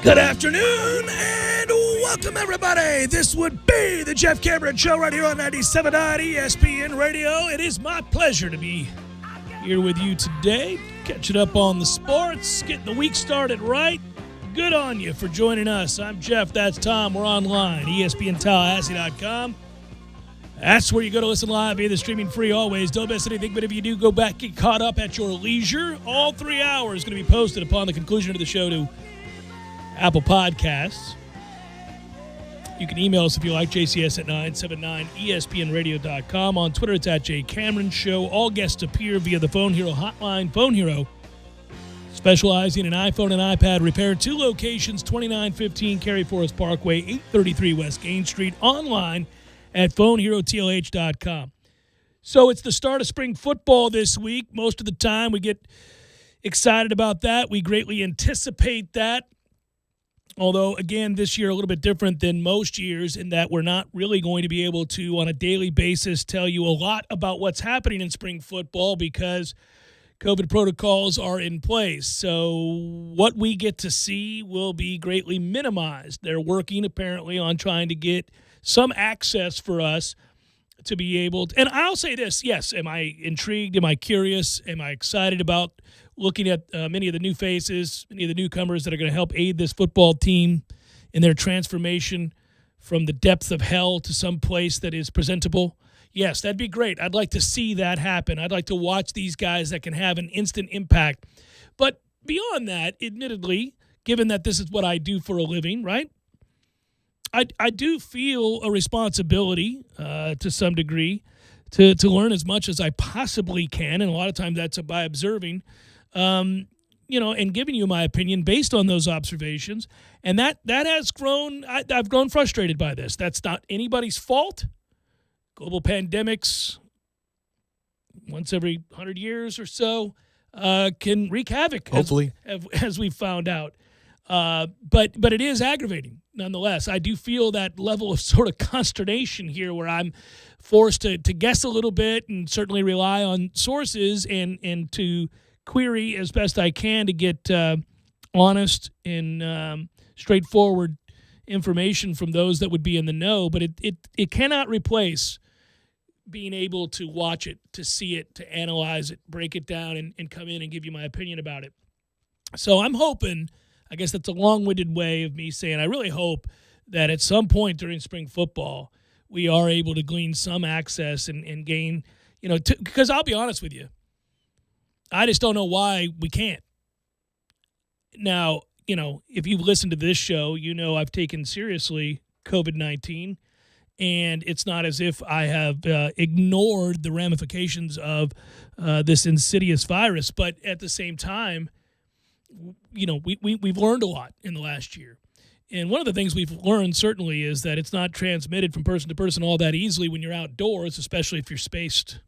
Good afternoon and welcome, everybody. This would be the Jeff Cameron Show right here on 97.9 ESPN Radio. It is my pleasure to be here with you today, catching up on the sports, getting the week started right. Good on you for joining us. I'm Jeff, that's Tom. We're online, ESPNTallahassee.com. That's where you go to listen live via the streaming free always. Don't miss anything, but if you do, go back, get caught up at your leisure. All 3 hours going to be posted upon the conclusion of the show to Apple Podcasts. You can email us if you like, jcs at 979espnradio.com. On Twitter, it's at jcameron show. All guests appear via the Phone Hero hotline. Phone Hero, specializing in iPhone and iPad repair. 2 locations, 2915 Cary Forest Parkway, 833 West Gain Street. Online at phoneherotlh.com. So it's the start of spring football this week. Most of the time we get excited about that. We greatly anticipate that. Although, again, this year a little bit different than most years in that we're not really going to be able to, on a daily basis, tell you a lot about what's happening in spring football because COVID protocols are in place. So what we get to see will be greatly minimized. They're working, apparently, on trying to get some access for us to be able to. And I'll say this, yes, am I intrigued? Am I curious? Am I excited about looking at many of the new faces, many of the newcomers that are going to help aid this football team in their transformation from the depths of hell to some place that is presentable? Yes, that'd be great. I'd like to see that happen. I'd like to watch these guys that can have an instant impact. But beyond that, admittedly, given that this is what I do for a living, right? I do feel a responsibility to some degree to learn as much as I possibly can, and a lot of times that's by observing, and giving you my opinion based on those observations. And that has grown. I've grown frustrated by this. That's not anybody's fault. Global pandemics, once every 100 years or so, can wreak havoc. Hopefully, as we've found out. But it is aggravating nonetheless. I do feel that level of sort of consternation here where I'm forced to guess a little bit and certainly rely on sources and to query as best I can to get honest and straightforward information from those that would be in the know. But it cannot replace being able to watch it, to see it, to analyze it, break it down, and come in and give you my opinion about it. So I'm hoping, I guess that's a long-winded way of me saying I really hope that at some point during spring football we are able to glean some access and gain, because I'll be honest with you, I just don't know why we can't. Now, if you've listened to this show, I've taken seriously COVID-19, and it's not as if I have ignored the ramifications of this insidious virus, but at the same time, we've learned a lot in the last year. And one of the things we've learned certainly is that it's not transmitted from person to person all that easily when you're outdoors, especially if you're spaced.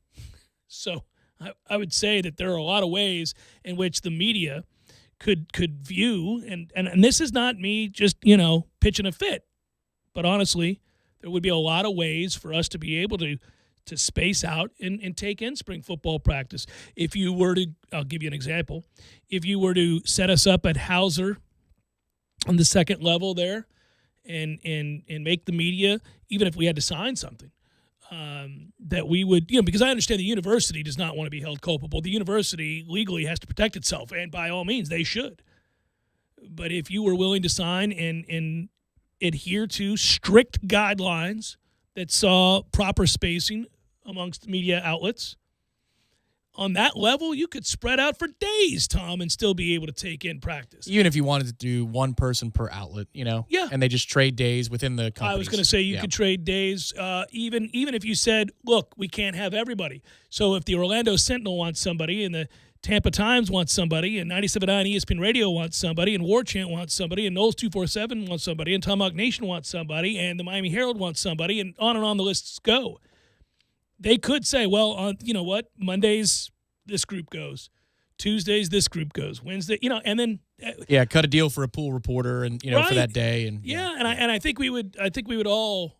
So I would say that there are a lot of ways in which the media could view, and this is not me just, pitching a fit, but honestly, there would be a lot of ways for us to be able to space out and take in spring football practice. If you were to, I'll give you an example, if you were to set us up at Hauser on the second level there and make the media, even if we had to sign something, that we would, because I understand the university does not want to be held culpable. The university legally has to protect itself, and by all means, they should. But if you were willing to sign and adhere to strict guidelines that saw proper spacing amongst media outlets, on that level, you could spread out for days, Tom, and still be able to take in practice. Even if you wanted to do one person per outlet, Yeah. And they just trade days within the companies. I was going to say you could trade days, even if you said, look, we can't have everybody. So if the Orlando Sentinel wants somebody and the Tampa Times wants somebody and 97.9 ESPN Radio wants somebody and War Chant wants somebody and Knowles 247 wants somebody and Tomahawk Nation wants somebody and the Miami Herald wants somebody and on the lists go. They could say, well, you know what, Mondays this group goes, Tuesdays this group goes, Wednesday, and then cut a deal for a pool reporter and right. for that day and and I think we would all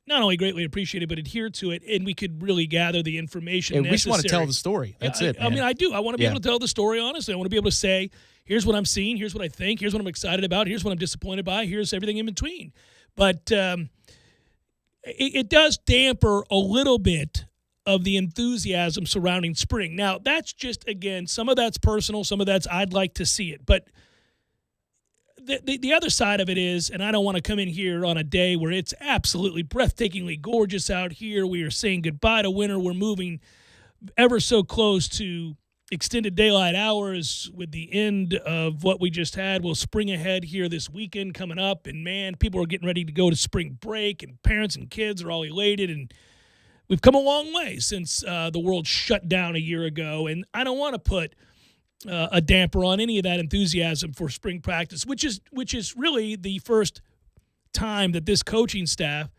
not only greatly appreciate it but adhere to it, and we could really gather the information necessary. We just want to tell the story. That's it. I mean, I do. I want to be able to tell the story honestly. I want to be able to say, here's what I'm seeing, here's what I think, here's what I'm excited about, here's what I'm disappointed by, here's everything in between. But it does damper a little bit of the enthusiasm surrounding spring. Now, that's just, again, some of that's personal, some of that's I'd like to see it. But the other side of it is, and I don't want to come in here on a day where it's absolutely breathtakingly gorgeous out here. We are saying goodbye to winter. We're moving ever so close to extended daylight hours with the end of what we just had. We'll spring ahead here this weekend coming up. And, man, people are getting ready to go to spring break, and parents and kids are all elated. And we've come a long way since the world shut down a year ago. And I don't want to put a damper on any of that enthusiasm for spring practice, which is really the first time that this coaching staff,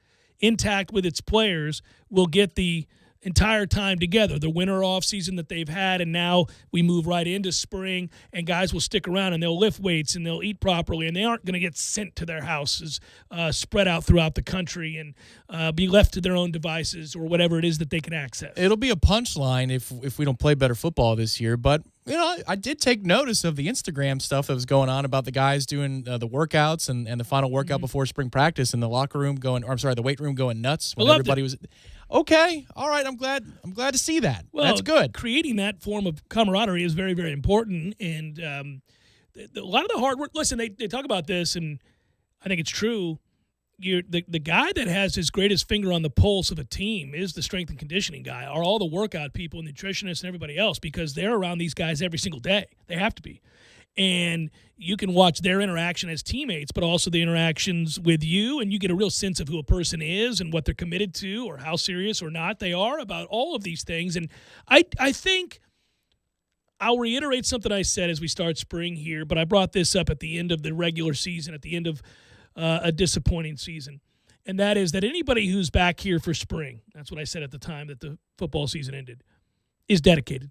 intact with its players, will get the entire time together, the winter offseason that they've had, and now we move right into spring, and guys will stick around, and they'll lift weights, and they'll eat properly, and they aren't going to get sent to their houses spread out throughout the country and be left to their own devices or whatever it is that they can access. It'll be a punchline if we don't play better football this year, but I did take notice of the Instagram stuff that was going on about the guys doing the workouts and the final workout before spring practice, and the locker room the weight room going nuts when everybody was. Okay, all right. I'm glad to see that. Well, that's good. Creating that form of camaraderie is very, very important, and a lot of the hard work. Listen, they talk about this, and I think it's true. The guy that has his greatest finger on the pulse of a team is the strength and conditioning guy, or all the workout people, nutritionists, and everybody else, because they're around these guys every single day. They have to be. And you can watch their interaction as teammates, but also the interactions with you, and you get a real sense of who a person is and what they're committed to or how serious or not they are about all of these things. And I think I'll reiterate something I said as we start spring here, but I brought this up at the end of the regular season, at the end of a disappointing season, and that is that anybody who's back here for spring, that's what I said at the time that the football season ended, is dedicated.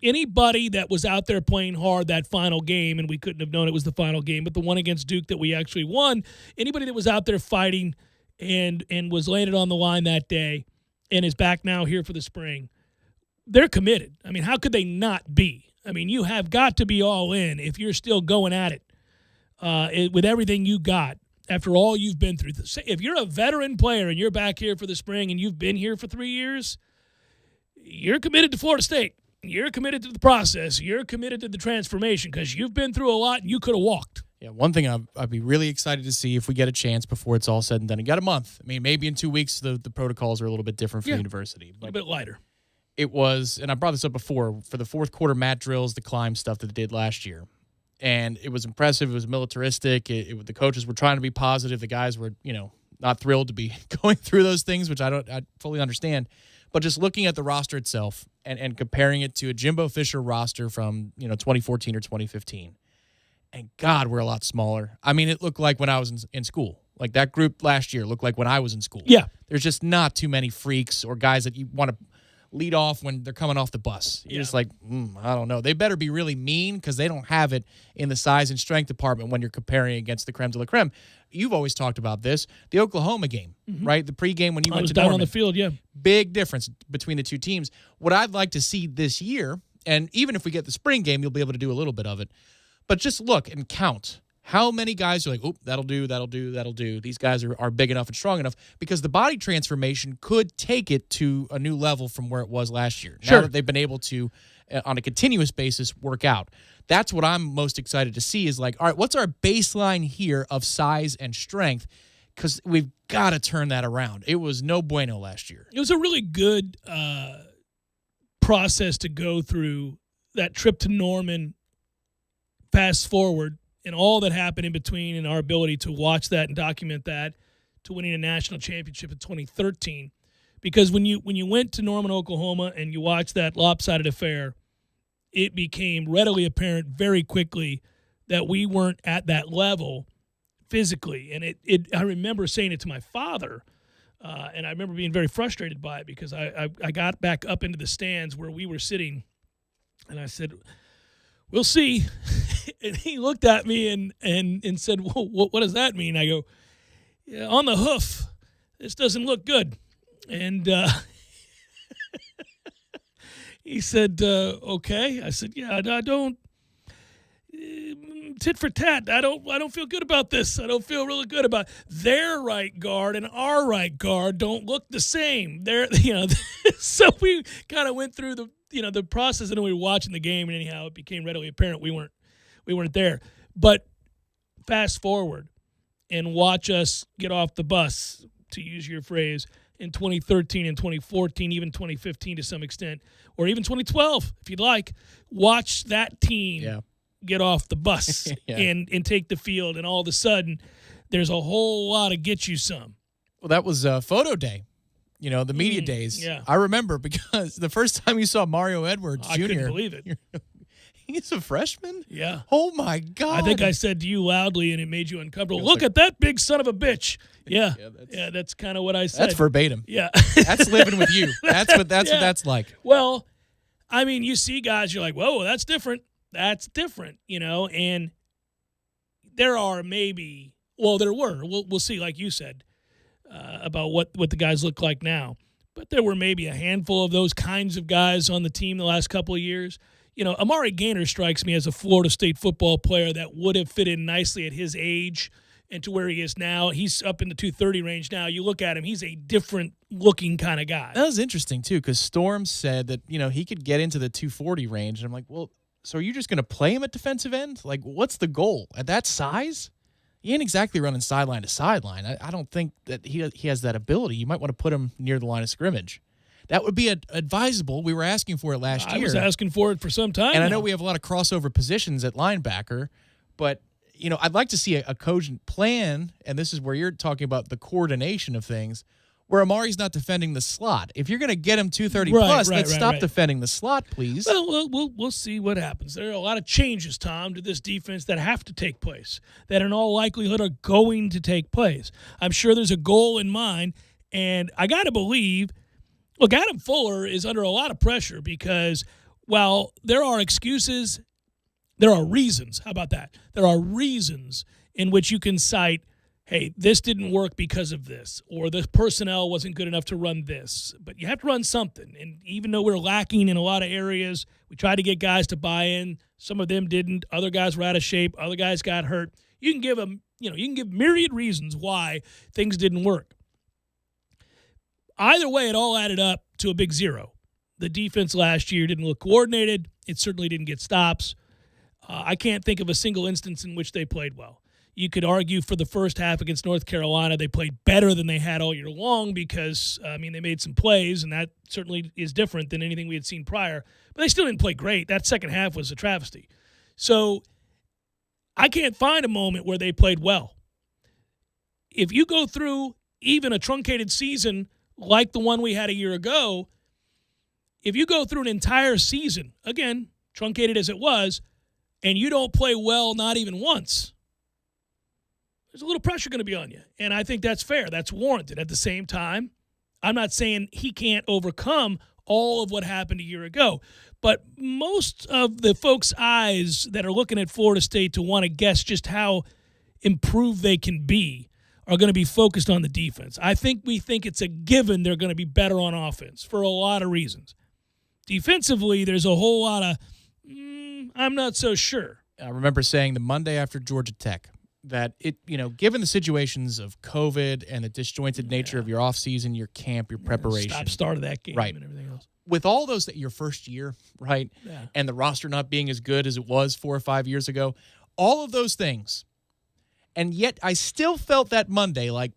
Anybody that was out there playing hard that final game, and we couldn't have known it was the final game, but the one against Duke that we actually won, anybody that was out there fighting and was landed on the line that day and is back now here for the spring, they're committed. I mean, how could they not be? I mean, you have got to be all in if you're still going at it with everything you got after all you've been through. If you're a veteran player and you're back here for the spring and you've been here for 3 years, you're committed to Florida State. You're committed to the process. You're committed to the transformation because you've been through a lot and you could have walked. Yeah, one thing I'd be really excited to see if we get a chance before it's all said and done. You got a month. I mean, maybe in 2 weeks the protocols are a little bit different for the university. A little bit lighter. It was, and I brought this up before, for the fourth quarter mat drills, the climb stuff that they did last year. And it was impressive. It was militaristic. The coaches were trying to be positive. The guys were, not thrilled to be going through those things, which I fully understand. But just looking at the roster itself and comparing it to a Jimbo Fisher roster from 2014 or 2015, and God, we're a lot smaller. I mean, it looked like when I was in school. Like that group last year looked like when I was in school. Yeah. There's just not too many freaks or guys that you want to lead off when they're coming off the bus. You're just like, I don't know. They better be really mean because they don't have it in the size and strength department when you're comparing against the creme de la creme. You've always talked about this. The Oklahoma game, right? The pregame when you went to down Norman. on the field, yeah. Big difference between the two teams. What I'd like to see this year, and even if we get the spring game, you'll be able to do a little bit of it, but just look and count how many guys are like, oh, that'll do. These guys are big enough and strong enough because the body transformation could take it to a new level from where it was last year. Sure. Now that they've been able to, on a continuous basis, work out. That's what I'm most excited to see is like, all right, what's our baseline here of size and strength? Because we've got to turn that around. It was no bueno last year. It was a really good process to go through that trip to Norman, fast forward, and all that happened in between and our ability to watch that and document that to winning a national championship in 2013. Because when you went to Norman, Oklahoma, and you watched that lopsided affair, it became readily apparent very quickly that we weren't at that level physically. And I remember saying it to my father, and I remember being very frustrated by it because I got back up into the stands where we were sitting, and I said, we'll see. And he looked at me and said, well, what does that mean? I go, yeah, on the hoof, this doesn't look good. And he said, okay. I said, yeah, I don't. tit for tat. I don't feel good about this. I don't feel really good about their right guard and our right guard don't look the same. So we kind of went through the process, and then we were watching the game, and anyhow it became readily apparent we weren't there. But fast forward and watch us get off the bus, to use your phrase, in 2013 and 2014, even 2015 to some extent, or even 2012, if you'd like. Watch that team get off the bus and take the field, and all of a sudden there's a whole lot of get you some. Well, that was photo day, the media days. Yeah. I remember because the first time you saw Mario Edwards Jr. I couldn't believe it. He's a freshman? Yeah. Oh, my God. I think I said to you loudly, and it made you uncomfortable. Look at that big son of a bitch. Yeah. That's kind of what I said. That's verbatim. Yeah. That's living with you. That's what that's like. Well, I mean, you see guys, you're like, whoa, that's different. That's different, and there are maybe, there were, we'll see, like you said, about what the guys look like now. But there were maybe a handful of those kinds of guys on the team the last couple of years. Amari Gaynor strikes me as a Florida State football player that would have fit in nicely at his age and to where he is now. He's up in the 230 range now. You look at him, he's a different looking kind of guy. That was interesting, too, because Storm said that, he could get into the 240 range. And I'm like, well, so are you just going to play him at defensive end? Like, what's the goal? At that size? He ain't exactly running sideline to sideline. I don't think that he has that ability. You might want to put him near the line of scrimmage. That would be advisable. We were asking for it last year. I was asking for it for some time. And I know we have a lot of crossover positions at linebacker, but I'd like to see a cogent plan, and this is where you're talking about the coordination of things, where Amari's not defending the slot. If you're going to get him 230 plus, let's stop defending the slot, please. Well, we'll see what happens. There are a lot of changes, Tom, to this defense that have to take place, that in all likelihood are going to take place. I'm sure there's a goal in mind, and I got to believe, look, Adam Fuller is under a lot of pressure because while there are excuses, there are reasons. How about that? There are reasons in which you can cite, hey, this didn't work because of this, or the personnel wasn't good enough to run this. But you have to run something. And even though we're lacking in a lot of areas, we tried to get guys to buy in. Some of them didn't. Other guys were out of shape. Other guys got hurt. You can give them, you can give myriad reasons why things didn't work. Either way, it all added up to a big zero. The defense last year didn't look coordinated. It certainly didn't get stops. I can't think of a single instance in which they played well. You could argue for the first half against North Carolina, they played better than they had all year long because, they made some plays, and that certainly is different than anything we had seen prior. But they still didn't play great. That second half was a travesty. So I can't find a moment where they played well. If you go through even a truncated season like the one we had a year ago, if you go through an entire season, again, truncated as it was, and you don't play well not even once, there's a little pressure going to be on you. And I think that's fair. That's warranted. At the same time, I'm not saying he can't overcome all of what happened a year ago. But most of the folks' eyes that are looking at Florida State to want to guess just how improved they can be are going to be focused on the defense. I think we think it's a given they're going to be better on offense for a lot of reasons. Defensively, there's a whole lot of, I'm not so sure. I remember saying the Monday after Georgia Tech that given the situations of COVID and the disjointed nature of your offseason, your camp, your preparation. Start of that game right. And everything else. With all those that your first year, right, and the roster not being as good as it was 4 or 5 years ago, all of those things. And yet I still felt that Monday, like,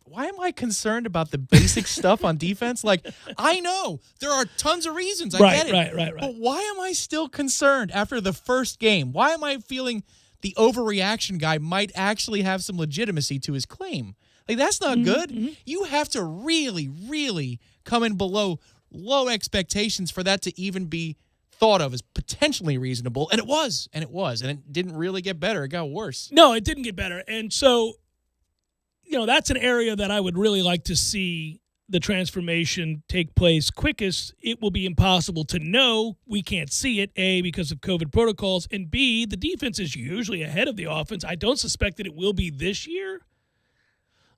why am I concerned about the basic stuff on defense? Like, I know there are tons of reasons. I get it. Right. But why am I still concerned after the first game? Why am I feeling the overreaction guy might actually have some legitimacy to his claim? Like, that's not good. Mm-hmm. You have to really, really come in below low expectations for that to even be thought of as potentially reasonable. And it was. And it didn't really get better. It got worse. No, it didn't get better. And so, that's an area that I would really like to see the transformation take place quickest. It will be impossible to know. We can't see it, A, because of COVID protocols, and B, the defense is usually ahead of the offense. I don't suspect that it will be this year.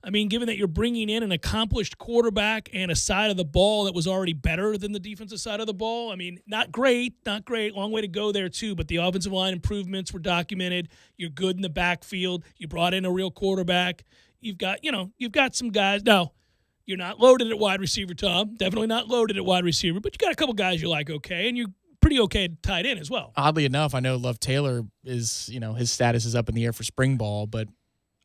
I mean, given that you're bringing in an accomplished quarterback and a side of the ball that was already better than the defensive side of the ball, I mean, not great. Long way to go there, too. But the offensive line improvements were documented. You're good in the backfield. You brought in a real quarterback. You've got some guys. Now, you're not loaded at wide receiver, Tom. Definitely not loaded at wide receiver. But you got a couple guys you like okay, and you're pretty okay tight end as well. Oddly enough, I know Love Taylor is, his status is up in the air for spring ball, but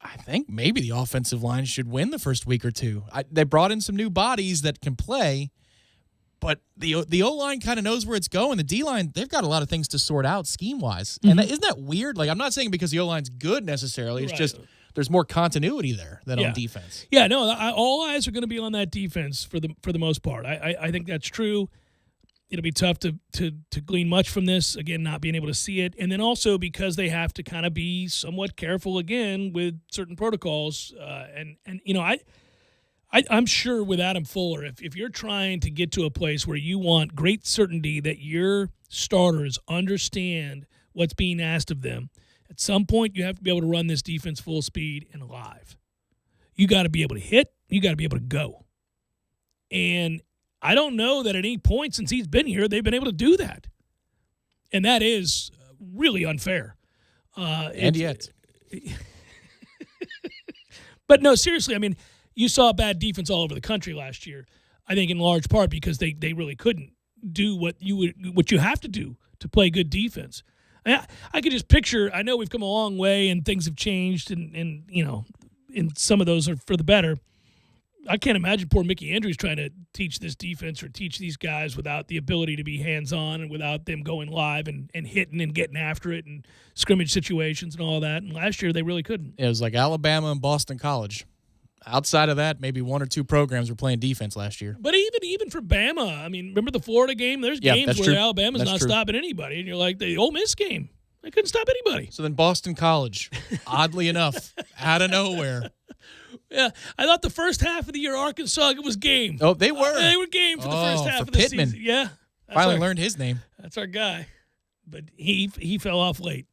I think maybe the offensive line should win the first week or two. They brought in some new bodies that can play, but the O-line kind of knows where it's going. The D-line, they've got a lot of things to sort out scheme-wise. Mm-hmm. And isn't that weird? Like, I'm not saying because the O-line's good necessarily. It's just there's more continuity there than on defense. Yeah, no, all eyes are going to be on that defense for the most part. I think that's true. It'll be tough to glean much from this, again, not being able to see it. And then also because they have to kind of be somewhat careful, again, with certain protocols. I'm sure with Adam Fuller, if you're trying to get to a place where you want great certainty that your starters understand what's being asked of them, at some point you have to be able to run this defense full speed and live. You got to be able to hit. You got to be able to go. And I don't know that at any point since he's been here they've been able to do that. And that is really unfair. And yet. But no, seriously, I mean, you saw bad defense all over the country last year, I think in large part because they really couldn't do what you have to do to play good defense. I could just picture, I know we've come a long way and things have changed and some of those are for the better. I can't imagine poor Mickey Andrews trying to teach this defense or teach these guys without the ability to be hands-on and without them going live and hitting and getting after it and scrimmage situations and all that. And last year they really couldn't. It was like Alabama and Boston College. Outside of that, maybe one or two programs were playing defense last year. But even for Bama, I mean, remember the Florida game? There's games where Alabama's not stopping anybody. And you're like, the Ole Miss game, they couldn't stop anybody. So then Boston College, oddly enough, out of nowhere. Yeah, I thought the first half of the year Arkansas was game. Oh, they were. They were game for the first half of the Pittman. season. Yeah. Finally learned his name. That's our guy. But he fell off late.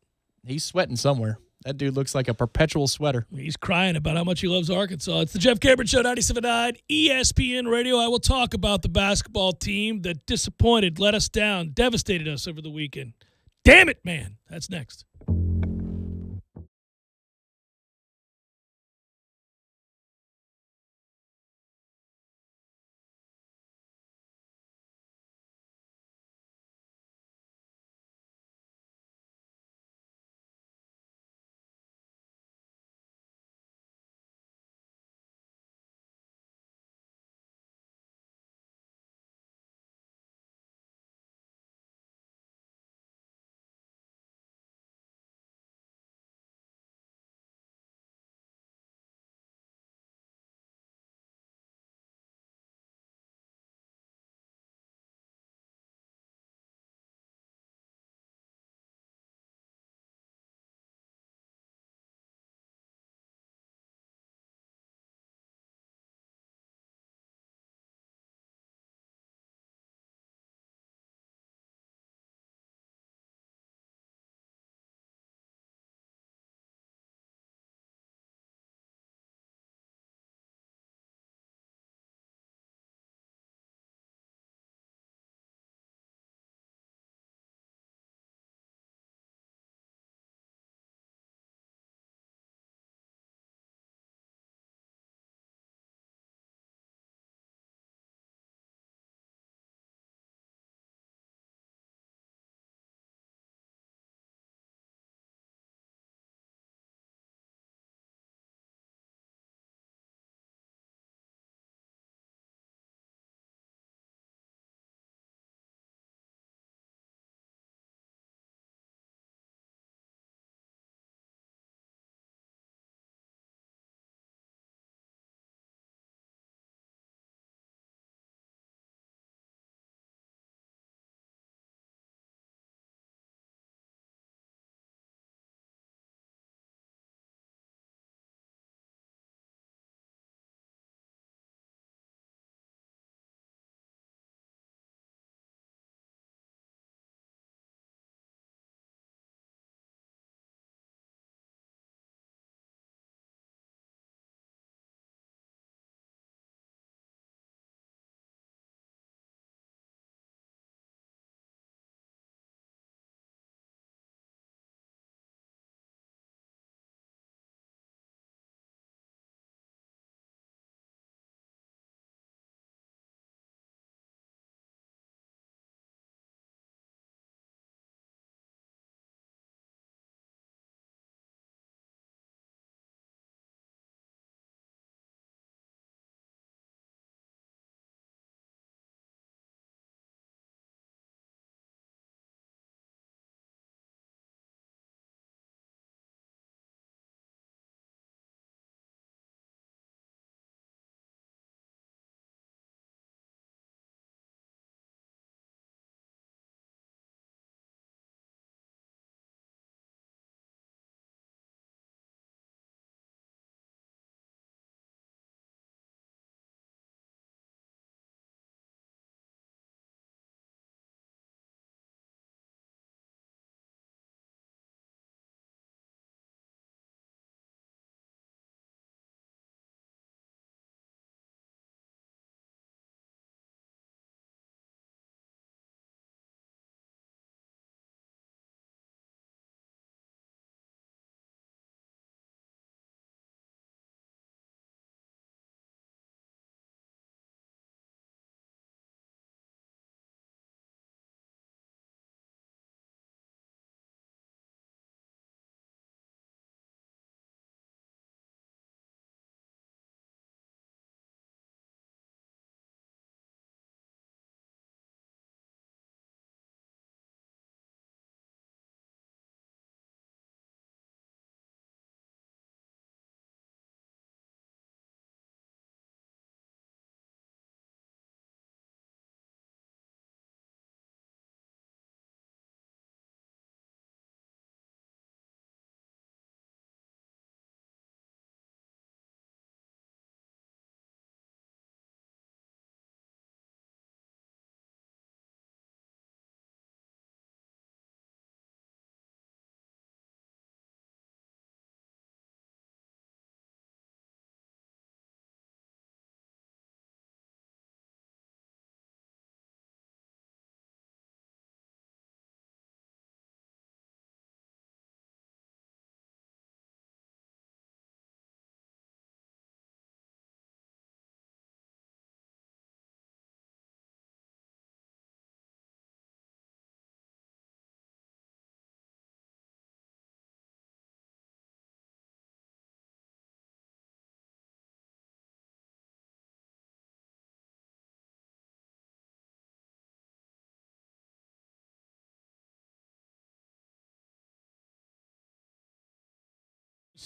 He's sweating somewhere. That dude looks like a perpetual sweater. He's crying about how much he loves Arkansas. It's the Jeff Cameron Show, 97.9 ESPN Radio. I will talk about the basketball team that disappointed, let us down, devastated us over the weekend. Damn it, man. That's next.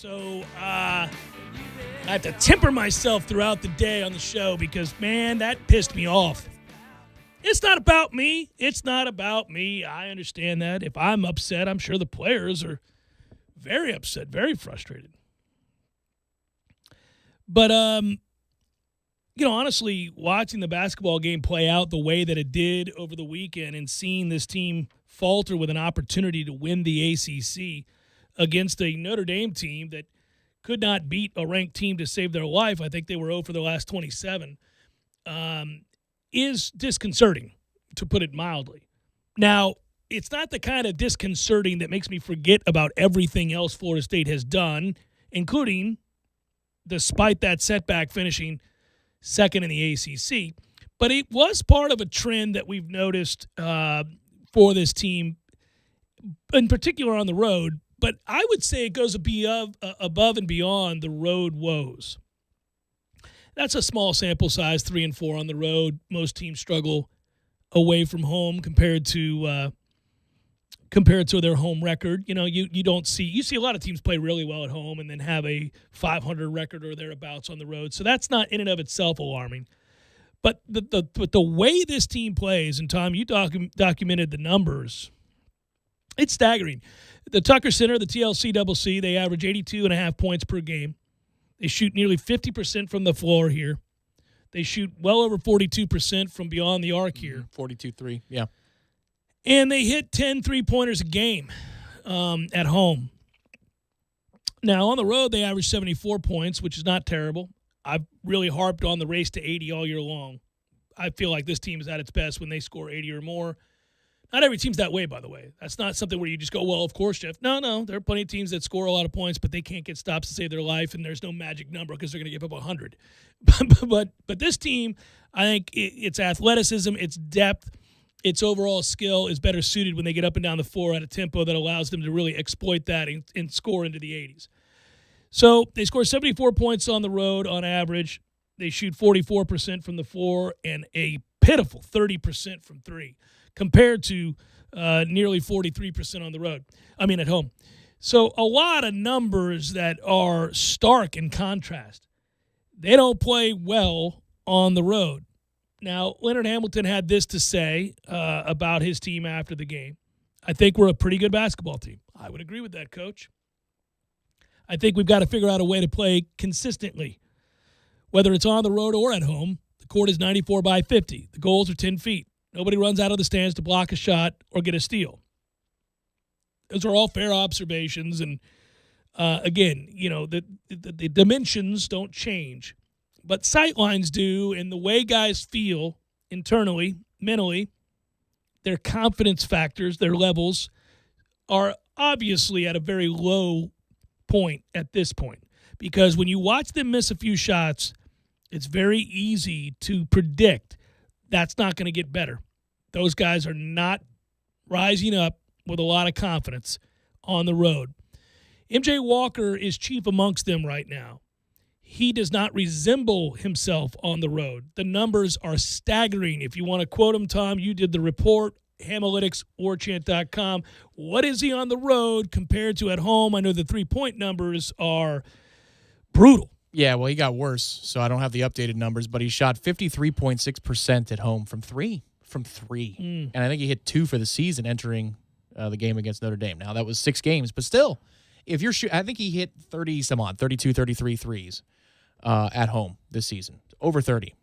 So I have to temper myself throughout the day on the show because, man, that pissed me off. It's not about me. It's not about me. I understand that. If I'm upset, I'm sure the players are very upset, very frustrated. But, honestly, watching the basketball game play out the way that it did over the weekend and seeing this team falter with an opportunity to win the ACC against a Notre Dame team that could not beat a ranked team to save their life, I think they were 0 for their last 27, is disconcerting, to put it mildly. Now, it's not the kind of disconcerting that makes me forget about everything else Florida State has done, including, despite that setback, finishing second in the ACC. But it was part of a trend that we've noticed for this team, in particular on the road. But I would say it goes above and beyond the road woes. That's a small sample size, 3 and 4 on the road. Most teams struggle away from home compared to their home record. You see a lot of teams play really well at home and then have a 500 record or thereabouts on the road. So that's not in and of itself alarming. But the way this team plays, and Tom, you documented the numbers, it's staggering. The Tucker Center, the TLC-CC, they average 82.5 points per game. They shoot nearly 50% from the floor here. They shoot well over 42% from beyond the arc here. 42-3, yeah. And they hit 10 3-pointers a game at home. Now, on the road, they average 74 points, which is not terrible. I've really harped on the race to 80 all year long. I feel like this team is at its best when they score 80 or more. Not every team's that way, by the way. That's not something where you just go, well, of course, Jeff. No. There are plenty of teams that score a lot of points, but they can't get stops to save their life, and there's no magic number because they're going to give up 100. But this team, I think its athleticism, its depth, its overall skill is better suited when they get up and down the floor at a tempo that allows them to really exploit that and score into the 80s. So they score 74 points on the road on average. They shoot 44% from the floor and a pitiful 30% from three, compared to nearly 43% on the road. At home. So a lot of numbers that are stark in contrast. They don't play well on the road. Now, Leonard Hamilton had this to say about his team after the game. I think we're a pretty good basketball team. I would agree with that, Coach. I think we've got to figure out a way to play consistently. Whether it's on the road or at home, the court is 94 by 50. The goals are 10 feet. Nobody runs out of the stands to block a shot or get a steal. Those are all fair observations. And, again, the dimensions don't change. But sightlines do, and the way guys feel internally, mentally, their confidence factors, their levels, are obviously at a very low point at this point. Because when you watch them miss a few shots, it's very easy to predict that's not going to get better. Those guys are not rising up with a lot of confidence on the road. MJ Walker is chief amongst them right now. He does not resemble himself on the road. The numbers are staggering. If you want to quote him, Tom, you did the report, Hamalytics, warchant.com. What is he on the road compared to at home? I know the three-point numbers are brutal. Yeah, well, he got worse, so I don't have the updated numbers, but he shot 53.6% at home from three. And I think he hit 2 for the season entering the game against Notre Dame. Now, that was 6 games, but still, if you're I think he hit 32, 33 threes at home this season, over 30.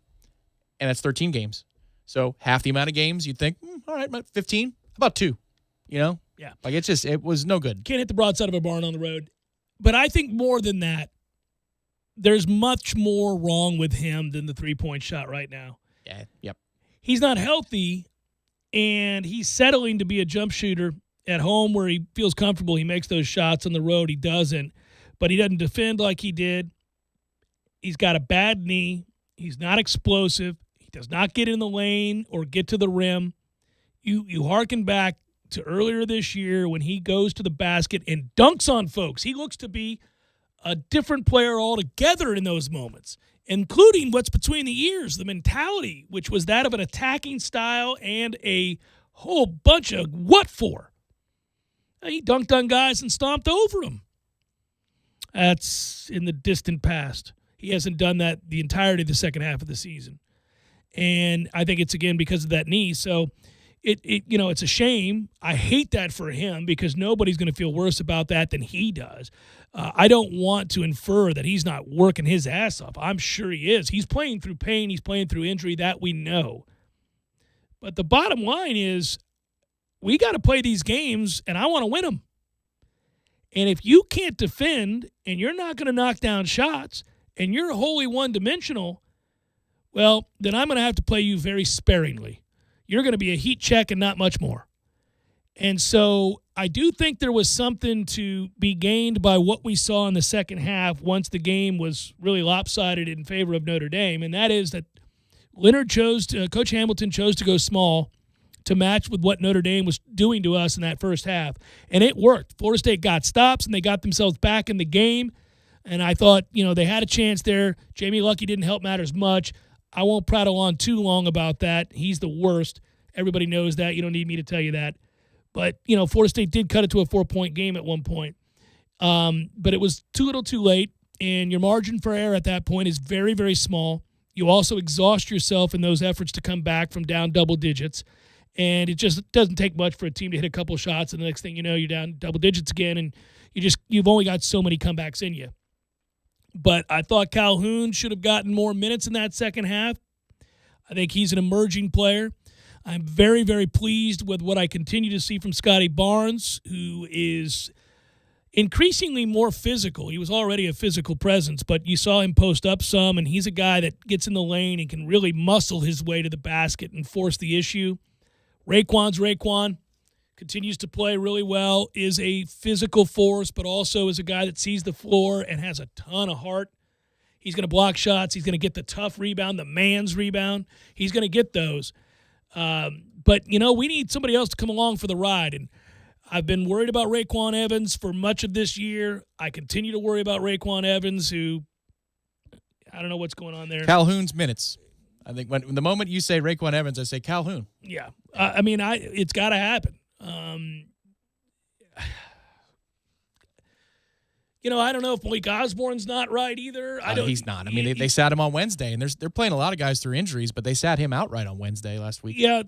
And that's 13 games. So half the amount of games, you'd think, all right, 15, about 2, Yeah. Like, it was no good. Can't hit the broadside of a barn on the road. But I think more than that, there's much more wrong with him than the three-point shot right now. Yeah, yep. He's not healthy, and he's settling to be a jump shooter at home where he feels comfortable. He makes those shots. On the road, he doesn't. But he doesn't defend like he did. He's got a bad knee. He's not explosive. He does not get in the lane or get to the rim. You hearken back to earlier this year when he goes to the basket and dunks on folks. He looks to be a different player altogether in those moments, including what's between the ears, the mentality, which was that of an attacking style and a whole bunch of what for. He dunked on guys and stomped over them. That's in the distant past. He hasn't done that the entirety of the second half of the season. And I think it's, again, because of that knee. So, it's a shame. I hate that for him because nobody's going to feel worse about that than he does. I don't want to infer that he's not working his ass off. I'm sure he is. He's playing through pain. He's playing through injury. That we know. But the bottom line is we got to play these games, and I want to win them. And if you can't defend and you're not going to knock down shots and you're wholly one-dimensional, well, then I'm going to have to play you very sparingly. You're going to be a heat check and not much more. And so I do think there was something to be gained by what we saw in the second half once the game was really lopsided in favor of Notre Dame, and that is that Coach Hamilton chose to go small to match with what Notre Dame was doing to us in that first half. And it worked. Florida State got stops, and they got themselves back in the game. And I thought, they had a chance there. Jamie Luckey didn't help matters much. I won't prattle on too long about that. He's the worst. Everybody knows that. You don't need me to tell you that. But, Florida State did cut it to a 4-point game at one point. But it was too little too late, and your margin for error at that point is very, very small. You also exhaust yourself in those efforts to come back from down double digits. And it just doesn't take much for a team to hit a couple shots, and the next thing you know, you're down double digits again, and you've only got so many comebacks in you. But I thought Calhoun should have gotten more minutes in that second half. I think he's an emerging player. I'm very, very pleased with what I continue to see from Scotty Barnes, who is increasingly more physical. He was already a physical presence, but you saw him post up some, and he's a guy that gets in the lane and can really muscle his way to the basket and force the issue. Raekwon continues to play really well, is a physical force, but also is a guy that sees the floor and has a ton of heart. He's going to block shots. He's going to get the tough rebound, the man's rebound. He's going to get those. But, we need somebody else to come along for the ride. And I've been worried about Raekwon Evans for much of this year. I continue to worry about Raekwon Evans, who I don't know what's going on there. Calhoun's minutes. I think when the moment you say Raekwon Evans, I say Calhoun. Yeah. It's got to happen. I don't know if Malik Osborne's not right either. He's not. They sat him on Wednesday, and they're playing a lot of guys through injuries, but they sat him outright on Wednesday last week. Yeah,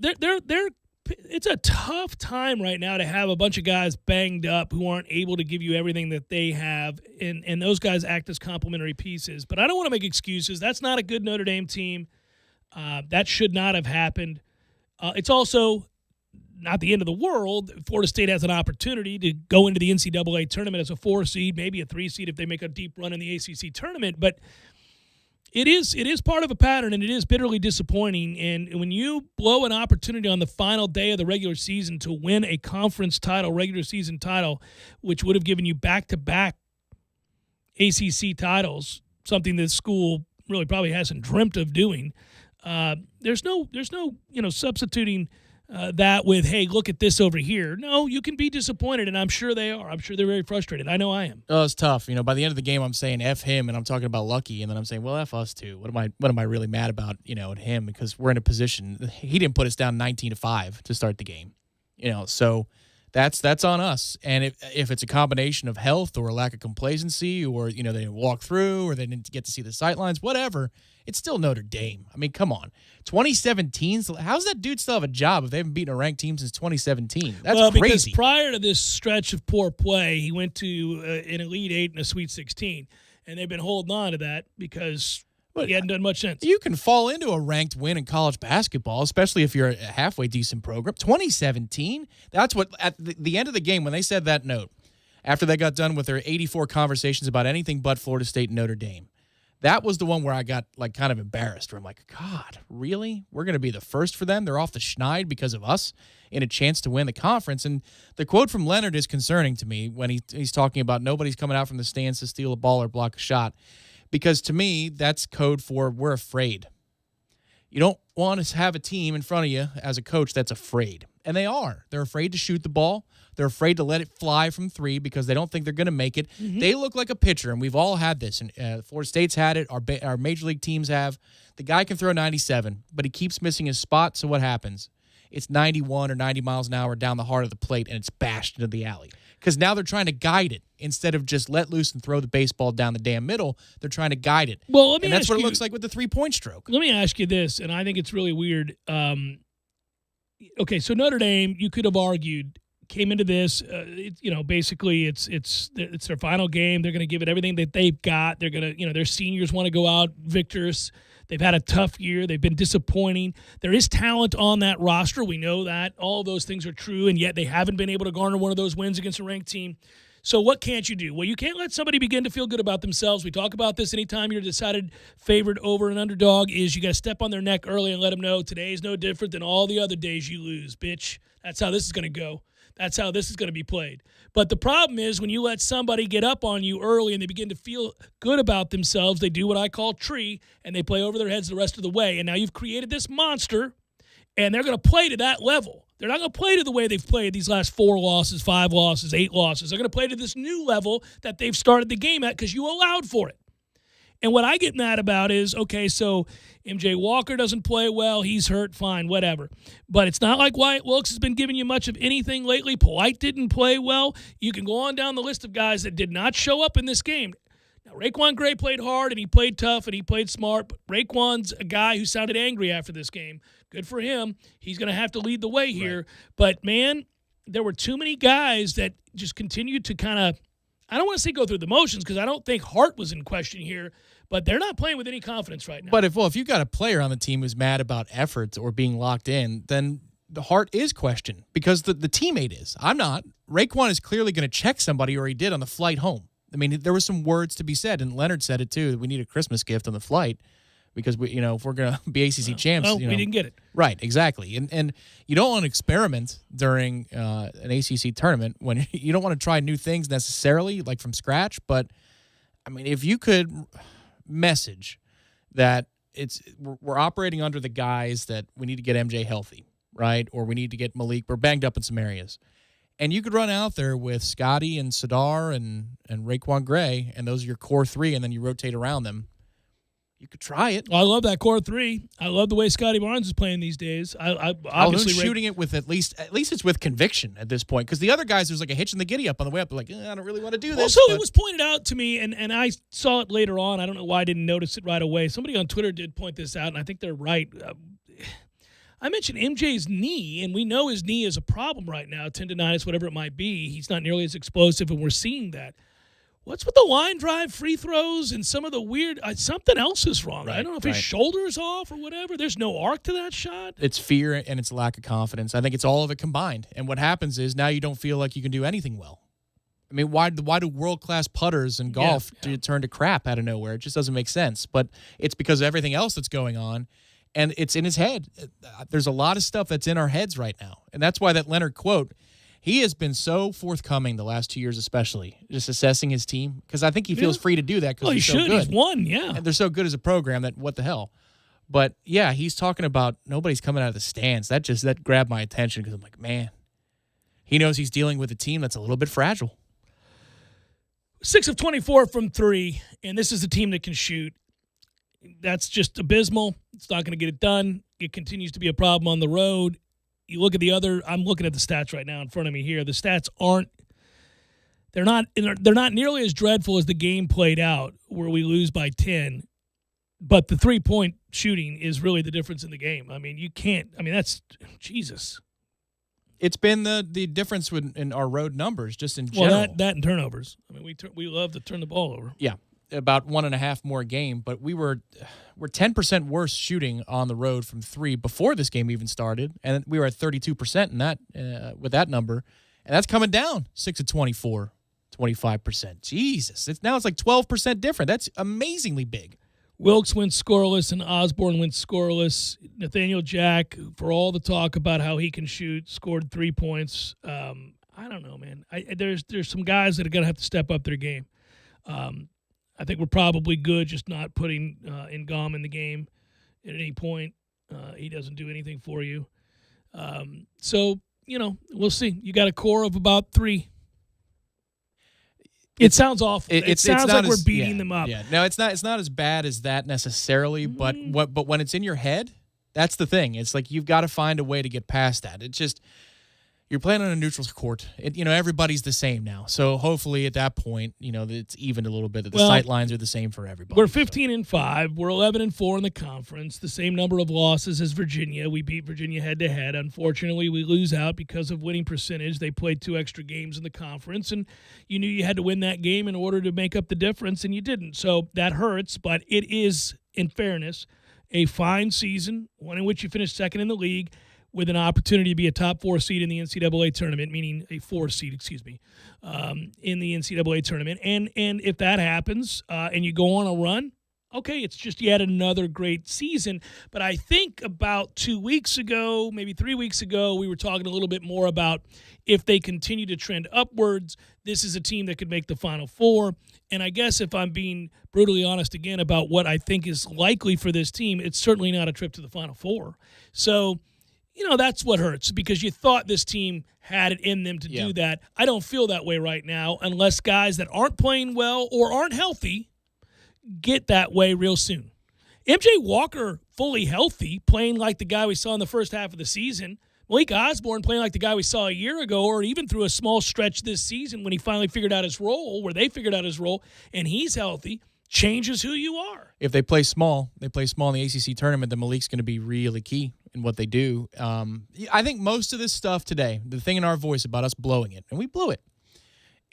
it's a tough time right now to have a bunch of guys banged up who aren't able to give you everything that they have, and those guys act as complementary pieces. But I don't want to make excuses. That's not a good Notre Dame team. That should not have happened. It's also not the end of the world. Florida State has an opportunity to go into the NCAA tournament as a 4 seed, maybe a 3 seed if they make a deep run in the ACC tournament. But it is part of a pattern, and it is bitterly disappointing. And when you blow an opportunity on the final day of the regular season to win a conference title, regular season title, which would have given you back-to-back ACC titles, something this school really probably hasn't dreamt of doing, there's no substituting that with, hey, look at this over here. No, you can be disappointed, and I'm sure they are. I'm sure they're very frustrated. I know I am. Oh, it's tough. By the end of the game, I'm saying F him, and I'm talking about Lucky, and then I'm saying, well, F us too. What am I really mad about, at him? Because we're in a position, he didn't put us down 19-5 to start the game. So that's on us. And if it's a combination of health or a lack of complacency, or, they didn't walk through, or they didn't get to see the sightlines, whatever, it's still Notre Dame. Come on. 2017, how's that dude still have a job if they haven't beaten a ranked team since 2017? That's crazy. Because prior to this stretch of poor play, he went to an Elite 8 and a Sweet 16, and they've been holding on to that because he hadn't done much since. You can fall into a ranked win in college basketball, especially if you're a halfway decent program. 2017, that's what, at the end of the game, when they said that note, after they got done with their 84 conversations about anything but Florida State and Notre Dame, that was the one where I got kind of embarrassed, where I'm like, God, really? We're going to be the first for them? They're off the schneid because of us in a chance to win the conference. And the quote from Leonard is concerning to me when he's talking about nobody's coming out from the stands to steal a ball or block a shot, because to me, that's code for we're afraid. You don't want to have a team in front of you as a coach that's afraid. And they are. They're afraid to shoot the ball. They're afraid to let it fly from 3 because they don't think they're going to make it. Mm-hmm. They look like a pitcher, and we've all had this. And Florida State's had it. Our major league teams have. The guy can throw 97, but he keeps missing his spot, so what happens? it's 91 or 90 miles an hour down the heart of the plate and it's bashed into the alley. Because now they're trying to guide it instead of just let loose and throw the baseball down the damn middle. They're trying to guide it. Well, and that's what it looks like with the 3-point stroke. Let me ask you this, and I think it's really weird. Okay, so Notre Dame, you could have argued, came into this, basically it's their final game. They're going to give it everything that they've got. They're going to, their seniors want to go out victorious. They've had a tough year. They've been disappointing. There is talent on that roster. We know that. All of those things are true, and yet they haven't been able to garner one of those wins against a ranked team. So what can't you do? Well, you can't let somebody begin to feel good about themselves. We talk about this anytime you're decided favored over an underdog is you got to step on their neck early and let them know today's no different than all the other days you lose, bitch. That's how this is going to go. That's how this is going to be played. But the problem is when you let somebody get up on you early and they begin to feel good about themselves, they do what I call tree, and they play over their heads the rest of the way. And now you've created this monster, and they're going to play to that level. They're not going to play to the way they've played these last 4 losses, 5 losses, 8 losses. They're going to play to this new level that they've started the game at because you allowed for it. And what I get mad about is, okay, so MJ Walker doesn't play well. He's hurt. Fine, whatever. But it's not like Wyatt Wilkes has been giving you much of anything lately. Polite didn't play well. You can go on down the list of guys that did not show up in this game. Now, Raekwon Gray played hard, and he played tough, and he played smart. But Raekwon's a guy who sounded angry after this game. Good for him. He's going to have to lead the way here. Right. But, man, there were too many guys that just continued to kind of, I don't want to say go through the motions because I don't think Hart was in question here, but they're not playing with any confidence right now. But if you got a player on the team who's mad about effort or being locked in, then the Hart is questioned because the teammate is. I'm not. Raekwon is clearly going to check somebody, or he did on the flight home. I mean, there were some words to be said, and Leonard said it too. We need a Christmas gift on the flight because if we're going to be ACC champs, we didn't get it. Right, exactly. And you don't want to experiment during an ACC tournament when you don't want to try new things necessarily, like from scratch. But I mean, if you could message that we're operating under the guise that we need to get MJ healthy, right, or we need to get Malik. We're banged up in some areas. And you could run out there with Scotty and Sadar and Raekwon Gray, and those are your core 3, and then you rotate around them. You could try it. I love that core 3. I love the way Scotty Barnes is playing these days. I obviously shooting it with at least it's with conviction at this point, because the other guys, there's like a hitch in the giddy up on the way up. They're like, I don't really want to do this. Also, it was pointed out to me, and I saw it later on. I don't know why I didn't notice it right away. Somebody on Twitter did point this out, and I think they're right. I mentioned MJ's knee, and we know his knee is a problem right now, tendonitis, whatever it might be. He's not nearly as explosive, and we're seeing that. What's with the line drive free throws and some of the weird something else is wrong. Right, I don't know if his shoulder's off or whatever. There's no arc to that shot. It's fear and it's lack of confidence. I think it's all of it combined. And what happens is now you don't feel like you can do anything well. I mean, why do world-class putters in golf turn to crap out of nowhere? It just doesn't make sense. But it's because of everything else that's going on, and it's in his head. There's a lot of stuff that's in our heads right now. And that's why that Leonard quote, he has been so forthcoming the last 2 years especially, just assessing his team, because I think he feels free to do that because he's so good. He's won, yeah. And they're so good as a program that what the hell. But, yeah, he's talking about nobody's coming out of the stands. That grabbed my attention because I'm like, man, he knows he's dealing with a team that's a little bit fragile. 6 of 24 from 3, and this is a team that can shoot. That's just abysmal. It's not going to get it done. It continues to be a problem on the road. You look at the other. I'm looking at the stats right now in front of me here. The stats they're not nearly as dreadful as the game played out, where we lose by 10. But the 3-point shooting is really the difference in the game. I mean, you can't. I mean, that's Jesus. It's been the difference in our road numbers, just in general. Well, that and turnovers. I mean, we love to turn the ball over. Yeah, about 1.5 more a game, but we're 10% worse shooting on the road from 3 before this game even started, and we were at 32% in that with that number, and that's coming down 6 of 24, 25%. Jesus, it's like 12% different. That's amazingly big. Wilkes went scoreless and Osborne went scoreless. Nathaniel Jack, for all the talk about how he can shoot, scored 3 points. I don't know, man. There's some guys that are going to have to step up their game. I think we're probably good just not putting Ngom in the game at any point. He doesn't do anything for you. So, we'll see. You got a core of about 3. It sounds awful. It sounds like we're beating them up. Yeah. No, it's not as bad as that necessarily, but when it's in your head, That's the thing. It's like you've got to find a way to get past that. It's just you're playing on a neutral court. Everybody's the same now. So hopefully at that point, it's even a little bit. That the sight lines are the same for everybody. We're 15-5. We're 11-4 in the conference. The same number of losses as Virginia. We beat Virginia head-to-head. Unfortunately, we lose out because of winning percentage. They played 2 extra games in the conference, and you knew you had to win that game in order to make up the difference, and you didn't. So that hurts, but it is, in fairness, a fine season, one in which you finished second in the league, with an opportunity to be a top 4 seed in the NCAA tournament, meaning a 4 seed, in the NCAA tournament. And if that happens and you go on a run, okay, it's just yet another great season. But I think about 2 weeks ago, maybe 3 weeks ago, we were talking a little bit more about if they continue to trend upwards, this is a team that could make the Final Four. And I guess if I'm being brutally honest again about what I think is likely for this team, it's certainly not a trip to the Final Four. So, that's what hurts, because you thought this team had it in them to do that. I don't feel that way right now, unless guys that aren't playing well or aren't healthy get that way real soon. MJ Walker, fully healthy, playing like the guy we saw in the first half of the season. Malik Osborne playing like the guy we saw a year ago, or even through a small stretch this season when he finally figured out his role, where they figured out his role, and he's healthy, changes who you are. If they play small in the ACC tournament, then Malik's going to be really key in what they do. I think most of this stuff today, the thing in our voice about us blowing it, and we blew it,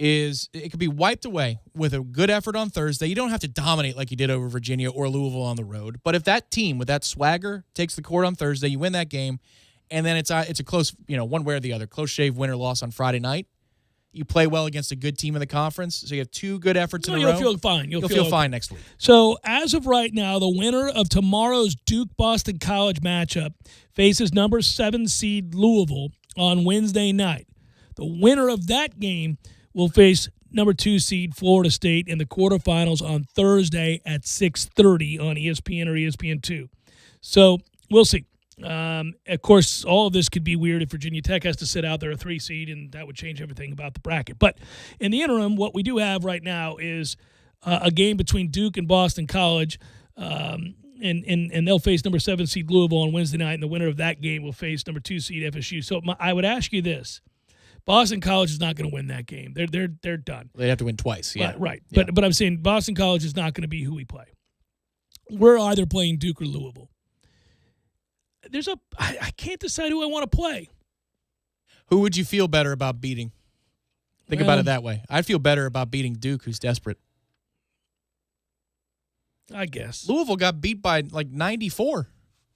is it could be wiped away with a good effort on Thursday. You don't have to dominate like you did over Virginia or Louisville on the road. But if that team with that swagger takes the court on Thursday, you win that game, and then it's a close, one way or the other, close shave win or loss on Friday night. You play well against a good team in the conference, so you have 2 good efforts in a row. You'll feel fine. You'll feel fine next week. So as of right now, the winner of tomorrow's Duke-Boston College matchup faces number 7 seed Louisville on Wednesday night. The winner of that game will face number 2 seed Florida State in the quarterfinals on Thursday at 6:30 on ESPN or ESPN2. So we'll see. Of course, all of this could be weird if Virginia Tech has to sit out there a 3 seed, and that would change everything about the bracket. But in the interim, what we do have right now is a game between Duke and Boston College, and they'll face number 7 seed Louisville on Wednesday night, and the winner of that game will face number 2 seed FSU. So I would ask you this. Boston College is not going to win that game. They're done. They have to win twice, yeah. Right. Yeah. But I'm saying Boston College is not going to be who we play. We're either playing Duke or Louisville. I can't decide who I want to play. Who would you feel better about beating? Think about it that way. I'd feel better about beating Duke, who's desperate. I guess. Louisville got beat by like 94.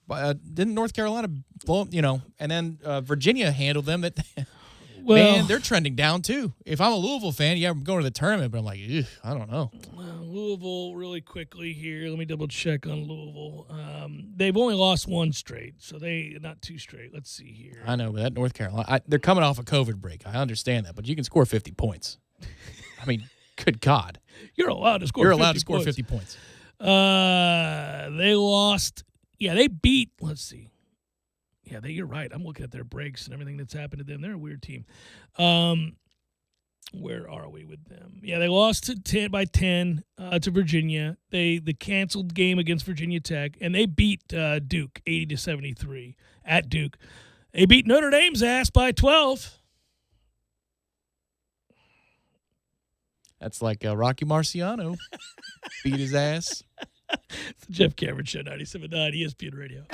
Didn't North Carolina blow them, and then Virginia handled them. Man, they're trending down too. If I'm a Louisville fan, I'm going to the tournament, but I'm like, I don't know. Louisville, really quickly here. Let me double check on Louisville. They've only lost 1 straight, so not 2 straight. Let's see here. I know, but that North Carolina, they're coming off a COVID break. I understand that, but you can score 50 points. I mean, good God. You're allowed to score 50 points. They lost. Yeah, they beat, let's see. Yeah, you're right. I'm looking at their breaks and everything that's happened to them. They're a weird team. Where are we with them? Yeah, they lost by 10 to Virginia. The canceled game against Virginia Tech, and they beat Duke 80-73 at Duke. They beat Notre Dame's ass by 12. That's like Rocky Marciano beat his ass. It's the Jeff Cameron Show, 97.9 ESPN Radio.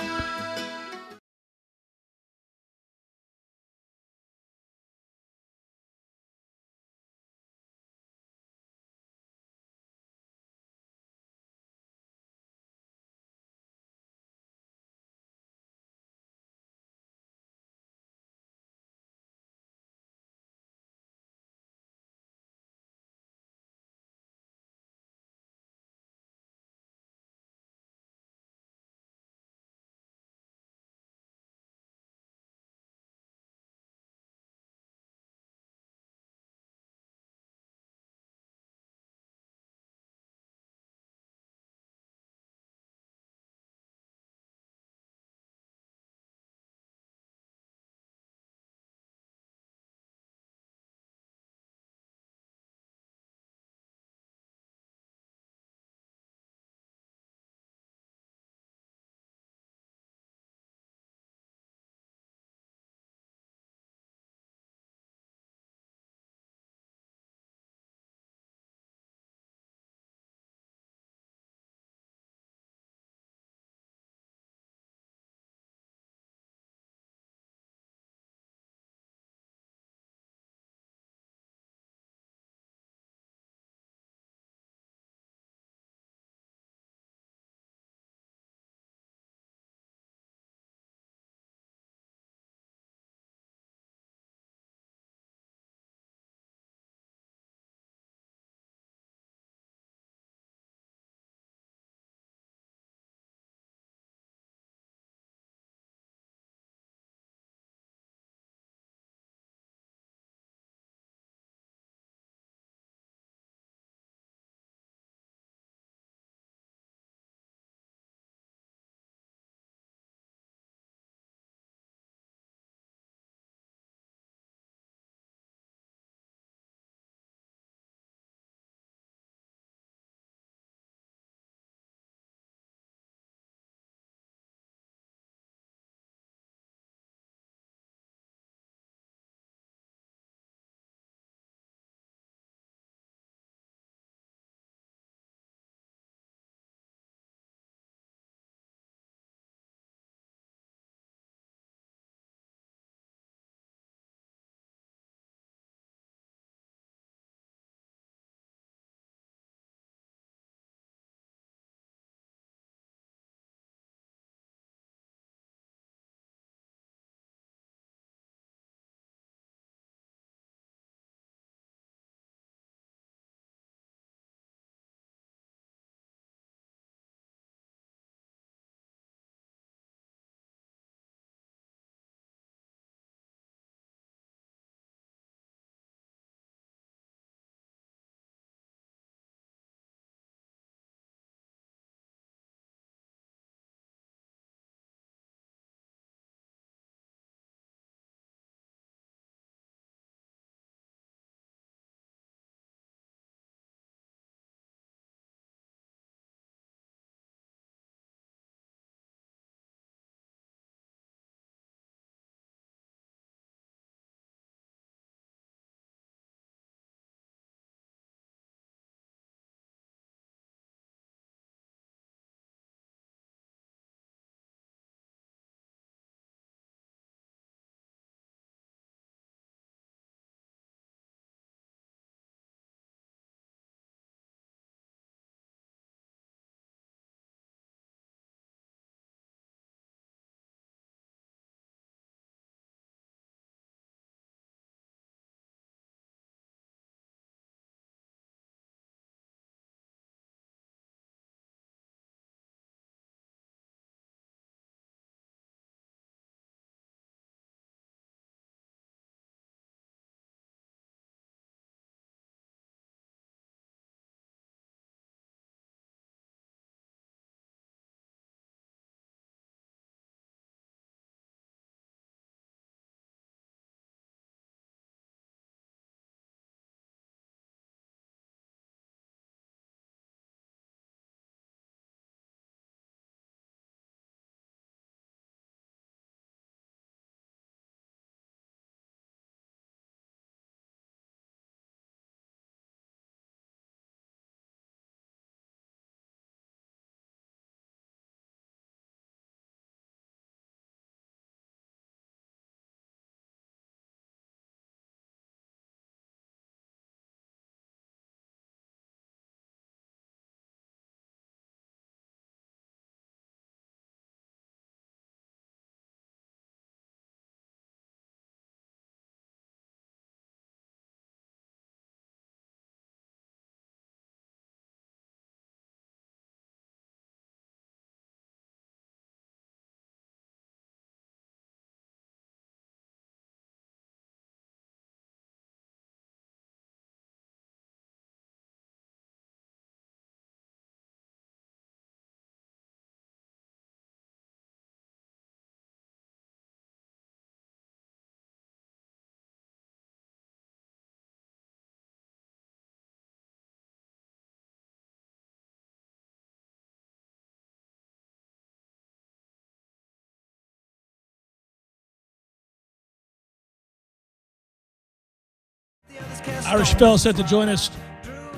Ira Schoffel set to join us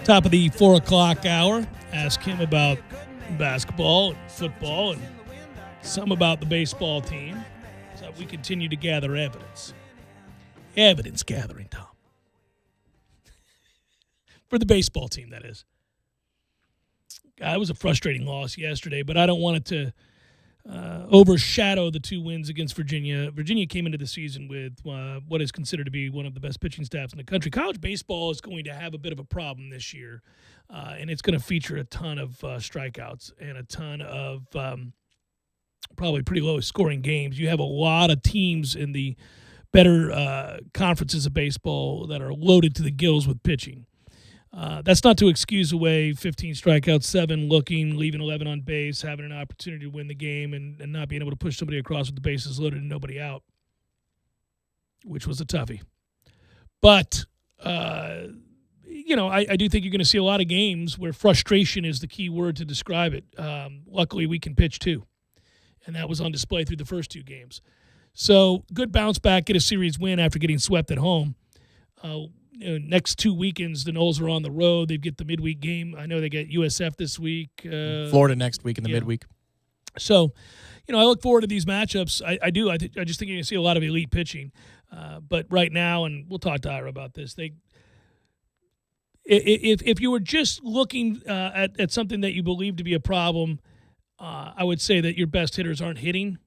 top of the 4 o'clock hour. Ask him about basketball and football and some about the baseball team. So we continue to gather evidence. Evidence gathering, Tom. For the baseball team, that is. It was a frustrating loss yesterday, but I don't want it to overshadow the 2 wins against Virginia. Virginia came into the season with what is considered to be one of the best pitching staffs in the country. College baseball is going to have a bit of a problem this year, and it's going to feature a ton of strikeouts and a ton of probably pretty low-scoring games. You have a lot of teams in the better conferences of baseball that are loaded to the gills with pitching. That's not to excuse away 15 strikeouts, 7 looking, leaving 11 on base, having an opportunity to win the game, and not being able to push somebody across with the bases loaded and nobody out, which was a toughie. But, I do think you're going to see a lot of games where frustration is the key word to describe it. Luckily, we can pitch too, and that was on display through the first 2 games. So, good bounce back, get a series win after getting swept at home. Next 2 weekends, the Noles are on the road. They get the midweek game. I know they get USF this week. Florida next week in the midweek. So, I look forward to these matchups. I do. I just think you're going to see a lot of elite pitching. But right now, and we'll talk to Ira about this, if you were just looking at something that you believe to be a problem, I would say that your best hitters aren't hitting.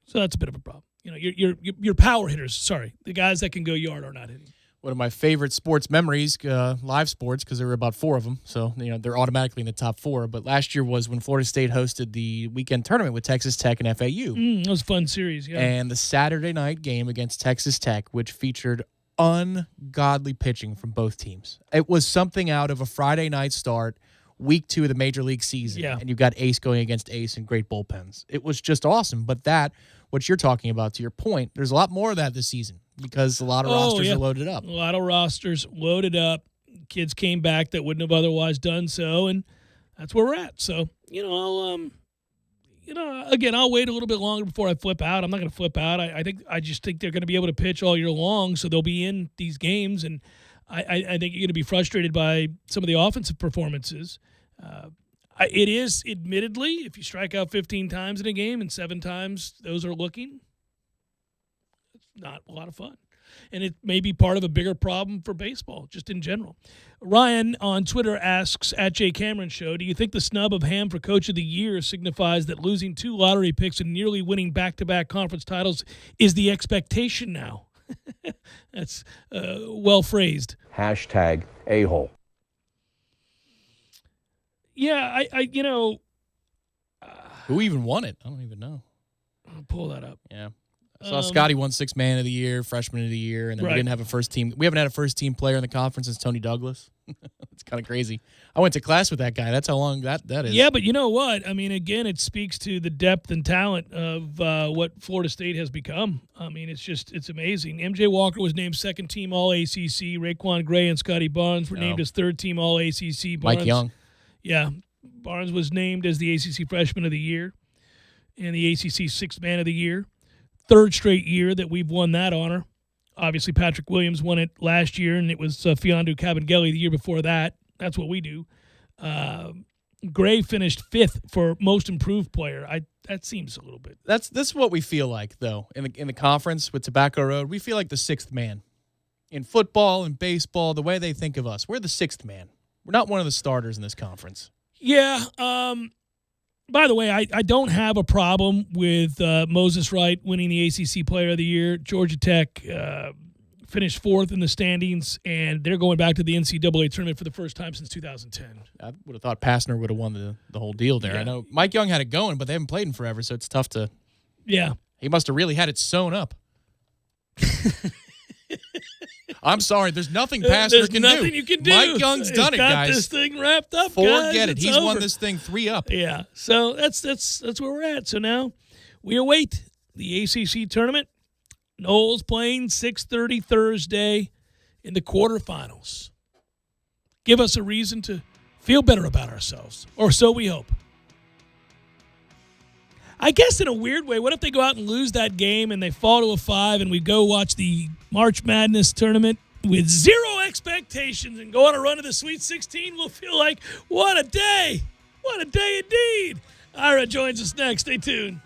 So that's a bit of a problem. Your power hitters, the guys that can go yard are not hitting. One of my favorite sports memories, live sports, because there were about 4 of them, so they're automatically in the top 4. But last year was when Florida State hosted the weekend tournament with Texas Tech and FAU. That was a fun series, yeah. And the Saturday night game against Texas Tech, which featured ungodly pitching from both teams. It was something out of a Friday night start, week 2 of the Major League season, and you've got ace going against ace and great bullpens. It was just awesome. But what you're talking about, to your point, there's a lot more of that this season because a lot of rosters are loaded up. A lot of rosters loaded up. Kids came back that wouldn't have otherwise done so, and that's where we're at. So, again, I'll wait a little bit longer before I flip out. I'm not going to flip out. I just think they're going to be able to pitch all year long, so they'll be in these games, and I think you're going to be frustrated by some of the offensive performances. It is, admittedly, if you strike out 15 times in a game and 7 times those are looking, it's not a lot of fun. And it may be part of a bigger problem for baseball, just in general. Ryan on Twitter asks, at Jay Cameron Show, do you think the snub of Ham for Coach of the Year signifies that losing 2 lottery picks and nearly winning back-to-back conference titles is the expectation now? That's well phrased. Hashtag a-hole. Yeah, who even won it? I don't even know. I'll pull that up. Yeah. I saw Scotty won 6th man of the year, freshman of the year, and then we didn't have a first team. We haven't had a first team player in the conference since Tony Douglas. It's kind of crazy. I went to class with that guy. That's how long that is. Yeah, but you know what? I mean, again, it speaks to the depth and talent of what Florida State has become. I mean, it's amazing. MJ Walker was named 2nd team All-ACC. Raekwon Gray and Scotty Barnes were named as 3rd team All-ACC. Mike Young. Yeah. Barnes was named as the ACC Freshman of the Year and the ACC 6th Man of the Year. 3rd straight year that we've won that honor. Obviously, Patrick Williams won it last year, and it was Fiondu Kabengele the year before that. That's what we do. Gray finished 5th for Most Improved Player. That seems a little bit. That's what we feel like, though, in the conference with Tobacco Road. We feel like the 6th man. In football and baseball, the way they think of us, we're the 6th man. We're not one of the starters in this conference. Yeah. By the way, I don't have a problem with Moses Wright winning the ACC Player of the Year. Georgia Tech finished 4th in the standings, and they're going back to the NCAA tournament for the first time since 2010. I would have thought Passner would have won the whole deal there. Yeah. I know Mike Young had it going, but they haven't played in forever, so it's tough to. Yeah. He must have really had it sewn up. I'm sorry. There's nothing Passner can do. There's nothing you can do. Mike Young's done it, guys. Got this thing wrapped up, Forget it. It's He's over. won this thing 3-up. Yeah. So that's where we're at. So now we await the ACC tournament. Noles playing 6:30 Thursday in the quarterfinals. Give us a reason to feel better about ourselves, or so we hope. I guess in a weird way, what if they go out and lose that game and they fall to a 5 and we go watch the March Madness tournament with zero expectations and go on a run to the Sweet 16, we'll feel like, what a day. What a day indeed. Ira joins us next. Stay tuned.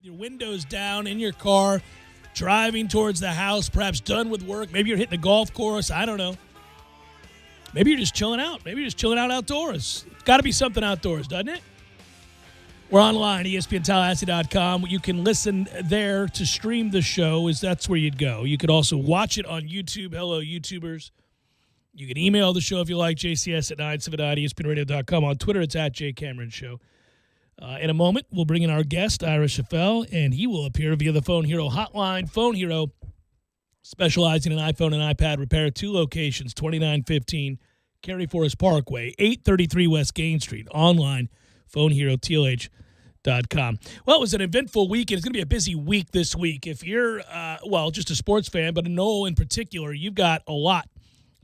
Your windows down in your car, driving towards the house, perhaps done with work. Maybe you're hitting a golf course. I don't know. Maybe you're just chilling out. Maybe you're just chilling out outdoors. It's got to be something outdoors, doesn't it? We're online, ESPNTallahassee.com. You can listen there to stream the show, that's where you'd go. You could also watch it on YouTube. Hello, YouTubers. You can email the show if you like, jcs at 979ESPNradio.com. On Twitter, it's at jcameronshow. In a moment, we'll bring in our guest, Ira Schoffel, and he will appear via the Phone Hero hotline. Phone Hero, specializing in iPhone and iPad repair, 2 locations, 2915 Cary Forest Parkway, 833 West Gain Street. Online, phoneherotlh.com. Well, it was an eventful weekend. It's going to be a busy week this week. If you're, just a sports fan, but a Noel in particular, you've got a lot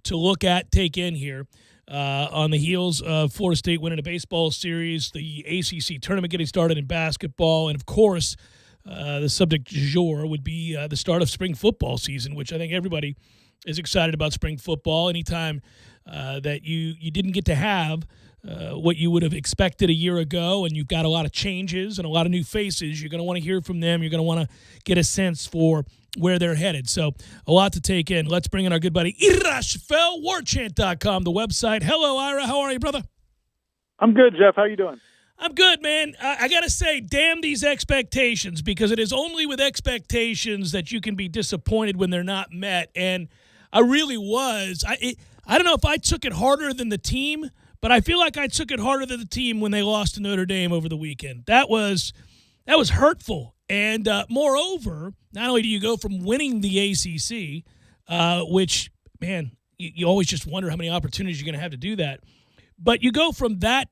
to look at, take in here. On the heels of Florida State winning a baseball series, the ACC tournament getting started in basketball, and, of course, the subject du jour would be the start of spring football season, which I think everybody is excited about spring football. Anytime that you didn't get to have what you would have expected a year ago, and you've got a lot of changes and a lot of new faces, you're going to want to hear from them. You're going to want to get a sense for where they're headed. So a lot to take in. Let's bring in our good buddy Ira Schoffel, warchant.com, the website. Hello, Ira. How are you, brother? I'm good, Jeff. How you doing? I'm good, man. I got to say, damn these expectations, because it is only with expectations that you can be disappointed when they're not met. And I really was. I don't know if I took it harder than the team, but I feel like I took it harder than the team when they lost to Notre Dame over the weekend. That was hurtful. And moreover, not only do you go from winning the ACC, which, man, you always just wonder how many opportunities you're going to have to do that, but you go from that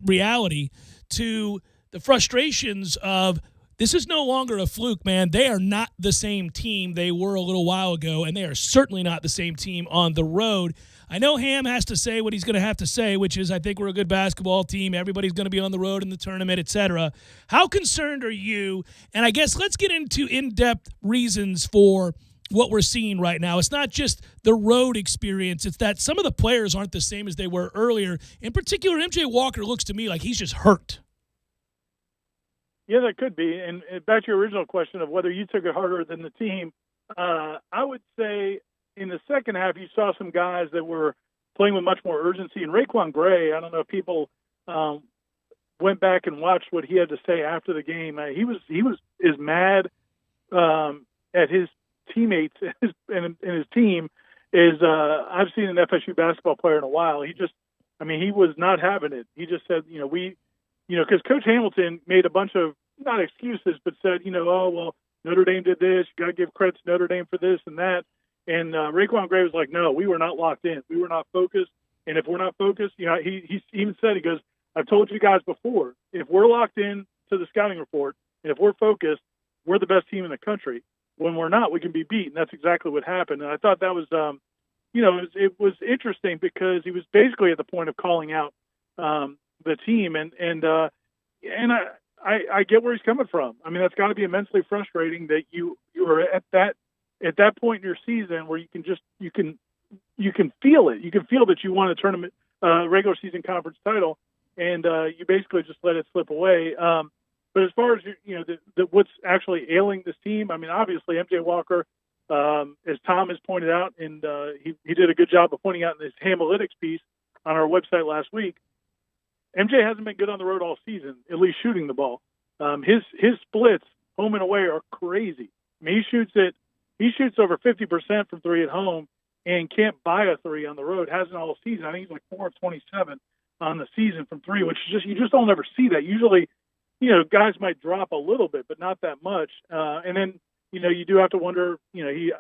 reality to the frustrations of this is no longer a fluke, man. They are not the same team they were a little while ago, and they are certainly not the same team on the road. I know Ham has to say what he's going to have to say, which is I think we're a good basketball team. Everybody's going to be on the road in the tournament, etc. How concerned are you? And I guess let's get into in-depth reasons for what we're seeing right now. It's not just the road experience. It's that some of the players aren't the same as they were earlier. In particular, MJ Walker looks to me like he's just hurt. Yeah, that could be. And back to your original question of whether you took it harder than the team, I would say in the second half you saw some guys that were playing with much more urgency. And Raekwon Gray, I don't know if people went back and watched what he had to say after the game. He was as mad at his teammates and his team as I've seen an FSU basketball player in a while. He was not having it. He just said, because Coach Hamilton made a bunch of, not excuses, but said, oh, well, Notre Dame did this. You got to give credit to Notre Dame for this and that. And Raekwon Gray was like, no, we were not locked in. We were not focused. And if we're not focused, he even said, he goes, I've told you guys before, if we're locked in to the scouting report, and if we're focused, we're the best team in the country. When we're not, we can be beat. And that's exactly what happened. And I thought that was, it was interesting because he was basically at the point of calling out the team. And I get where he's coming from. I mean, that's got to be immensely frustrating that you are at that point in your season where you can feel it. You can feel that you won a tournament, regular season conference title, and you basically just let it slip away. But as far as what's actually ailing this team, I mean, obviously MJ Walker, as Tom has pointed out, and he did a good job of pointing out in this Hamalytics piece on our website last week. MJ hasn't been good on the road all season, at least shooting the ball. His splits home and away are crazy. I mean, he shoots over 50% from three at home and can't buy a three on the road. Hasn't all season. I think he's like 4 of 27 on the season from three, which is you just don't ever see that. Usually, guys might drop a little bit, but not that much. And then, you do have to wonder, he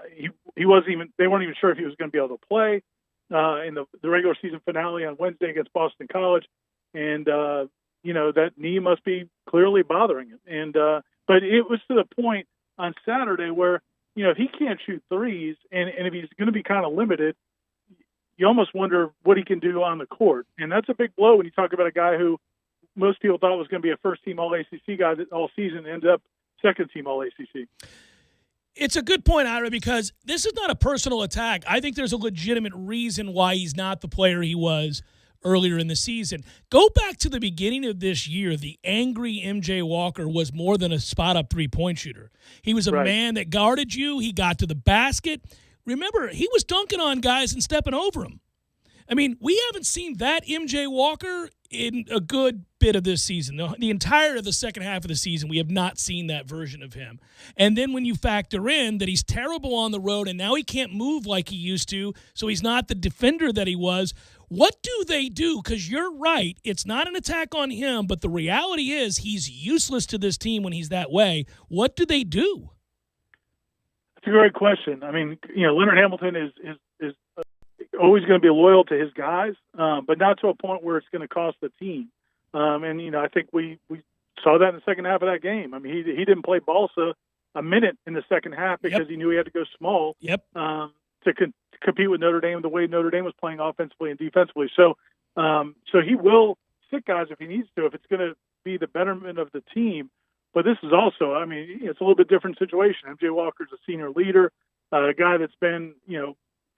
wasn't even, they weren't even sure if he was going to be able to play in the regular season finale on Wednesday against Boston College. And, that knee must be clearly bothering him. And, but it was to the point on Saturday where, if he can't shoot threes and if he's going to be kind of limited, you almost wonder what he can do on the court. And that's a big blow when you talk about a guy who most people thought was going to be a first-team All-ACC guy that all season ended up second-team All-ACC. It's a good point, Ira, because this is not a personal attack. I think there's a legitimate reason why he's not the player he was earlier in the season. Go back to the beginning of this year. The angry MJ Walker was more than a spot-up three-point shooter. He was a man that guarded you. He got to the basket. Remember, he was dunking on guys and stepping over them. I mean, we haven't seen that MJ Walker in a good bit of this season. The entire of the second half of the season, we have not seen that version of him. And then when you factor in that he's terrible on the road and now he can't move like he used to, so he's not the defender that he was, what do they do? Because you're right, it's not an attack on him, but the reality is he's useless to this team when he's that way. What do they do? That's a great question. I mean, Leonard Hamilton is always going to be loyal to his guys, but not to a point where it's going to cost the team. And I think we saw that in the second half of that game. I mean, he didn't play Balsa a minute in the second half because he knew he had to go small to compete with Notre Dame the way Notre Dame was playing offensively and defensively. So he will sit guys if he needs to, if it's going to be the betterment of the team. But this is also, I mean, it's a little bit different situation. MJ Walker's a senior leader, a guy that's been,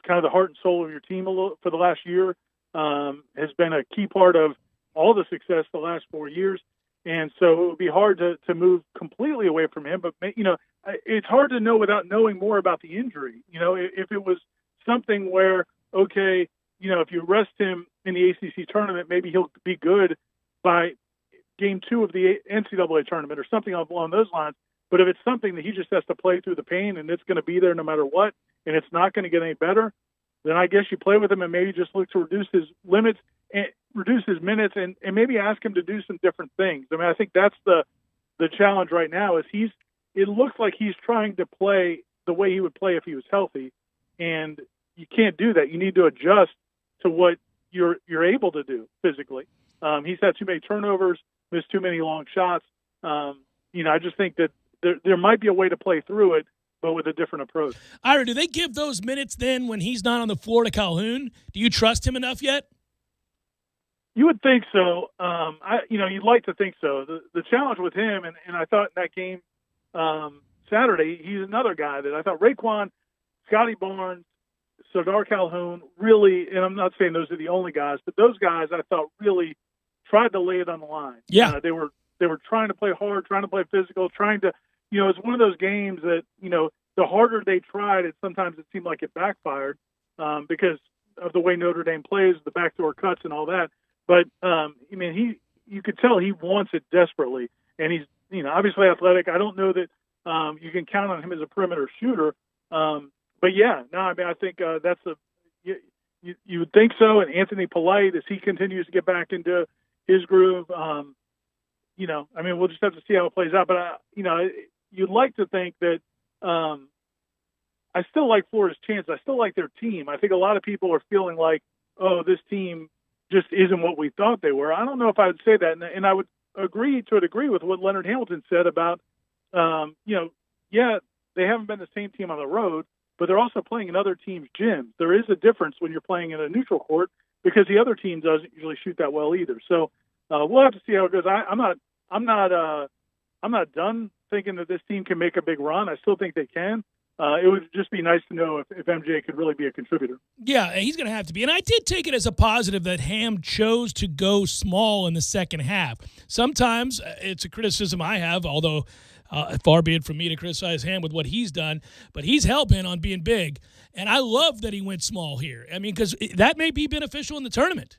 kind of the heart and soul of your team for the last year, has been a key part of all the success the last 4 years. And so it would be hard to move completely away from him. But, it's hard to know without knowing more about the injury. If it was something where, okay, if you rest him in the ACC tournament, maybe he'll be good by game 2 of the NCAA tournament or something along those lines. But if it's something that he just has to play through the pain and it's going to be there no matter what, and it's not going to get any better, then I guess you play with him and maybe just look to reduce his limits and reduce his minutes and maybe ask him to do some different things. I mean, I think that's the challenge right now is it looks like he's trying to play the way he would play if he was healthy, and you can't do that. You need to adjust to what you're able to do physically. He's had too many turnovers, missed too many long shots. I just think that there might be a way to play through it, but with a different approach. Ira, do they give those minutes then when he's not on the floor to Calhoun? Do you trust him enough yet? You would think so. You'd like to think so. The challenge with him, and I thought in that game Saturday, he's another guy that I thought Raekwon, Scotty Barnes, Sardar Calhoun really, and I'm not saying those are the only guys, but those guys I thought really tried to lay it on the line. Yeah. They were trying to play hard, trying to play physical, trying to, it's one of those games that, the harder they tried, sometimes it seemed like it backfired because of the way Notre Dame plays, the backdoor cuts and all that. But, you could tell he wants it desperately. And he's, obviously athletic. I don't know that you can count on him as a perimeter shooter. But, yeah, no, I mean, I think that's you would think so. And Anthony Polite, as he continues to get back into his groove, we'll just have to see how it plays out. But, you'd like to think that I still like Florida's chance. I still like their team. I think a lot of people are feeling like, oh, this team just isn't what we thought they were. I don't know if I would say that. And I would agree to a degree with what Leonard Hamilton said about, they haven't been the same team on the road, but they're also playing in other teams' gyms. There is a difference when you're playing in a neutral court because the other team doesn't usually shoot that well either. So we'll have to see how it goes. I'm not done thinking that this team can make a big run. I still think they can. It would just be nice to know if MJ could really be a contributor. Yeah, he's going to have to be. And I did take it as a positive that Ham chose to go small in the second half. Sometimes it's a criticism I have, although far be it from me to criticize Ham with what he's done, but he's hell-bent on being big. And I love that he went small here. I mean, because that may be beneficial in the tournament.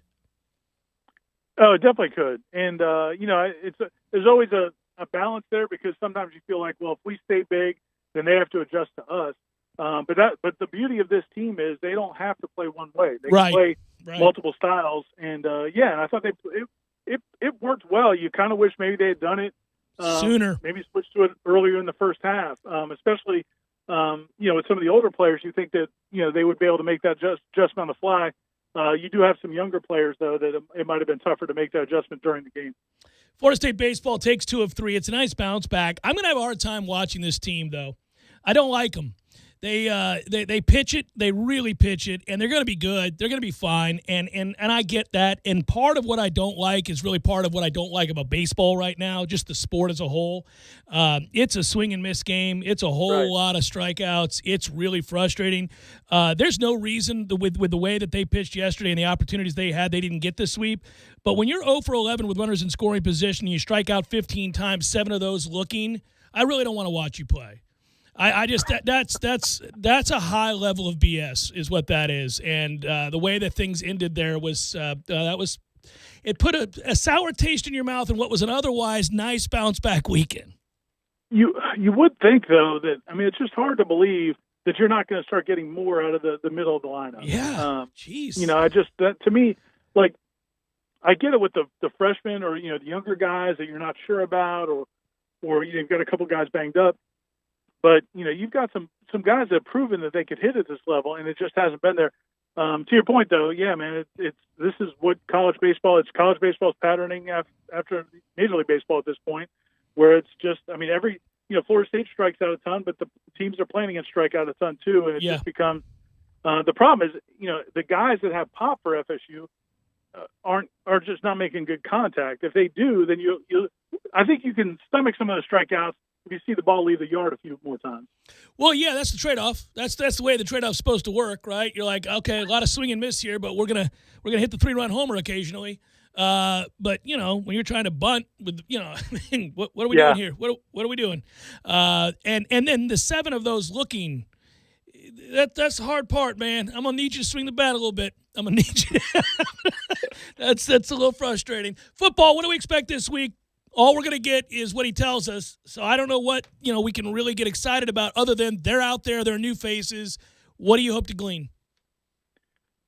Oh, it definitely could. And, there's always a balance there because sometimes you feel like, well, if we stay big, then they have to adjust to us. But the beauty of this team is they don't have to play one way. They can play multiple styles. And, and I thought it worked well. You kind of wish maybe they had done it sooner. Maybe switched to it earlier in the first half, especially, with some of the older players. You think that, they would be able to make that adjustment on the fly. You do have some younger players, though, that it might have been tougher to make that adjustment during the game. Florida State baseball takes 2 of 3. It's a nice bounce back. I'm going to have a hard time watching this team, though. I don't like them. They pitch it. They really pitch it, and they're going to be good. They're going to be fine, and I get that. And part of what I don't like is really part of what I don't like about baseball right now, just the sport as a whole. It's a swing and miss game. It's a whole lot of strikeouts. It's really frustrating. There's no reason with the way that they pitched yesterday and the opportunities they had, they didn't get the sweep. But when you're 0 for 11 with runners in scoring position, and you strike out 15 times, 7 of those looking, I really don't want to watch you play. I just that's a high level of BS is what that is, and the way that things ended there was it put a sour taste in your mouth in what was an otherwise nice bounce back weekend. You would think though that it's just hard to believe that you're not going to start getting more out of the middle of the lineup. Yeah, jeez. That to me, like, I get it with the freshmen or the younger guys that you're not sure about, or you've got a couple guys banged up. But, you've got some guys that have proven that they could hit at this level, and it just hasn't been there. To your point, though, yeah, man, this is what college baseball's patterning after Major League Baseball at this point, where it's just, every, Florida State strikes out a ton, but the teams are playing against strike out a ton too, and it just becomes the problem is, the guys that have pop for FSU are just not making good contact. If they do, then I think you can stomach some of the strikeouts if you see the ball leave the yard a few more times. Well, yeah, that's the trade-off. That's the way the trade-off's supposed to work, right? You're like, okay, a lot of swing and miss here, but we're gonna hit the 3-run homer occasionally. But when you're trying to bunt with, what are we doing here? What are we doing? And then the 7 of those looking, that's the hard part, man. I'm gonna need you to swing the bat a little bit. I'm gonna need you. That's a little frustrating. Football. What do we expect this week? All we're going to get is what he tells us. So I don't know what, we can really get excited about other than they're out there, they're new faces. What do you hope to glean?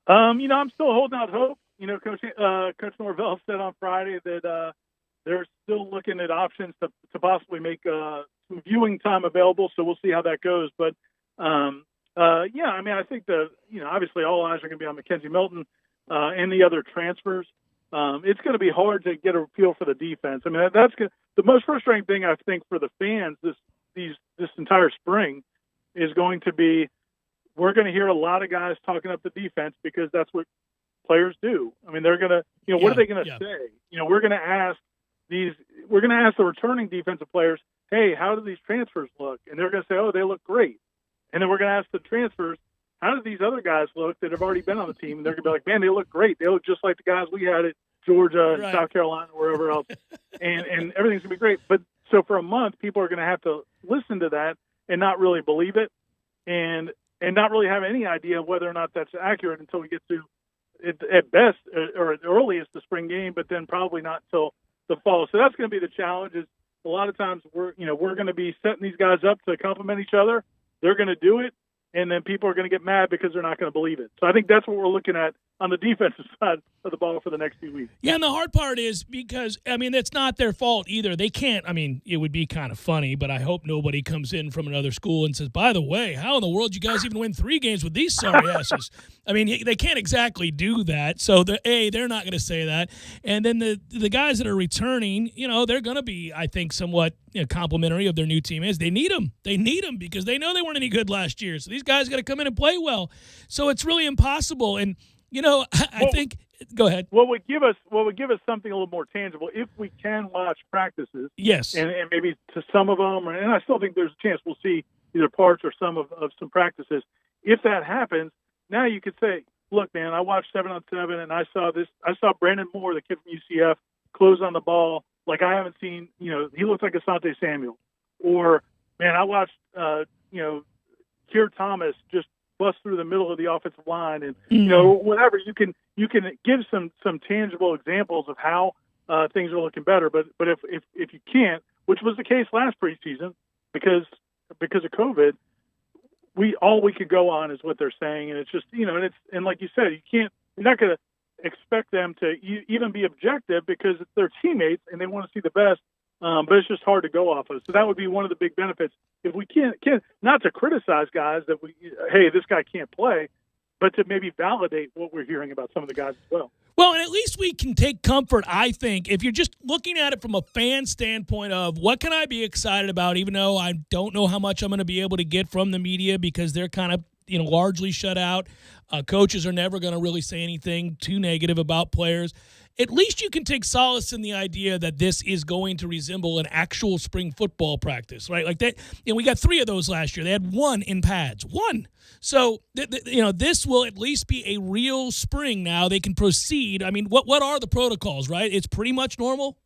I'm still holding out hope. Coach Norvell said on Friday that they're still looking at options to possibly make some viewing time available. So we'll see how that goes. But, I think obviously all eyes are going to be on Mackenzie Milton and the other transfers. It's going to be hard to get a feel for the defense. That's the most frustrating thing I think for the fans this entire spring is going to be we're going to hear a lot of guys talking up the defense because that's what players do. They're going to, what are they going to say? We're going to ask the returning defensive players, hey, how do these transfers look? And they're going to say, oh, they look great. And then we're going to ask the transfers, how do these other guys look that have already been on the team? And they're going to be like, man, they look great. They look just like the guys we had at Georgia and South Carolina, wherever else. and everything's going to be great. But so for a month, people are going to have to listen to that and not really believe it and not really have any idea of whether or not that's accurate until we get to, at best, or at earliest, the spring game, but then probably not until the fall. So that's going to be the challenge is a lot of times we're going to be setting these guys up to complement each other. They're going to do it. And then people are going to get mad because they're not going to believe it. So I think that's what we're looking at on the defensive side of the ball for the next few weeks. Yeah, and the hard part is because, it's not their fault either. They can't, it would be kind of funny, but I hope nobody comes in from another school and says, by the way, how in the world you guys even win 3 games with these sorry asses? They can't exactly do that. So, they're not going to say that. And then the guys that are returning, they're going to be, I think, somewhat complimentary of their new teammates. They need them. They need them because they know they weren't any good last year. So these guys got to come in and play well. So it's really impossible. And, I think – go ahead. What would give us something a little more tangible if we can watch practices. Yes. And maybe to some of them, and I still think there's a chance we'll see either parts or some of some practices. If that happens, now you could say, look, man, I watched 7-on-7 and I saw Brandon Moore, the kid from UCF, close on the ball like I haven't seen, he looks like Asante Samuel. Or, man, I watched, Keir Thomas just bust through the middle of the offensive line and, whatever. You can give some tangible examples of how things are looking better. But if you can't, which was the case last preseason because of COVID, all we could go on is what they're saying. And it's just, and like you said, you're not going to expect them to even be objective because it's their teammates and they want to see the best. But it's just hard to go off of. So that would be one of the big benefits. If we can't not to criticize guys that hey, this guy can't play, but to maybe validate what we're hearing about some of the guys as well. Well, and at least we can take comfort, I think, if you're just looking at it from a fan standpoint of what can I be excited about, even though I don't know how much I'm going to be able to get from the media because they're kind of largely shut out. Coaches are never going to really say anything too negative about players. At least you can take solace in the idea that this is going to resemble an actual spring football practice, right? Like that. We got 3 of those last year. They had 1 in pads, 1. So this will at least be a real spring now. They can proceed. I mean, what are the protocols, right? It's pretty much normal.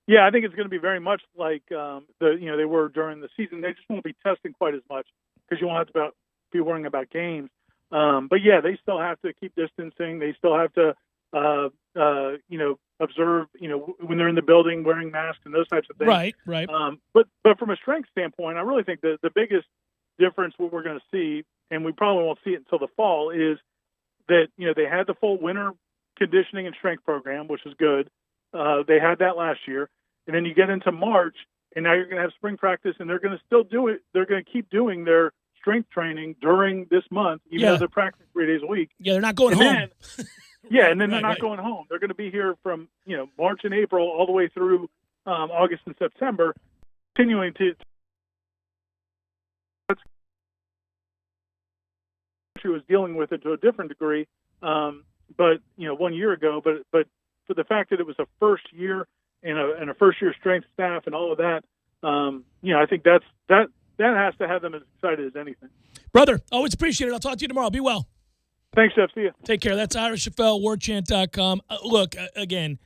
Yeah, I think it's going to be very much like they were during the season. They just won't be testing quite as much because you won't have to be worrying about games. But yeah, they still have to keep distancing. They still have to observe, when they're in the building wearing masks and those types of things. Right. But from a strength standpoint, I really think the biggest difference what we're going to see, and we probably won't see it until the fall, is that, they had the full winter conditioning and strength program, which is good. They had that last year. And then you get into March, and now you're going to have spring practice, and they're going to still do it. They're going to keep doing their strength training during this month, even though they're practicing 3 days a week. Yeah, they're not going home. Then they're not going home. They're going to be here from March and April all the way through August and September, continuing to. She was dealing with it to a different degree, but 1 year ago. But for the fact that it was a first year and a first year strength staff and all of that, I think that has to have them as excited as anything. Brother, always appreciate it. I'll talk to you tomorrow. Be well. Thanks, Jeff. See you. Take care. That's Ira Schoffel, warchant.com. Look, again,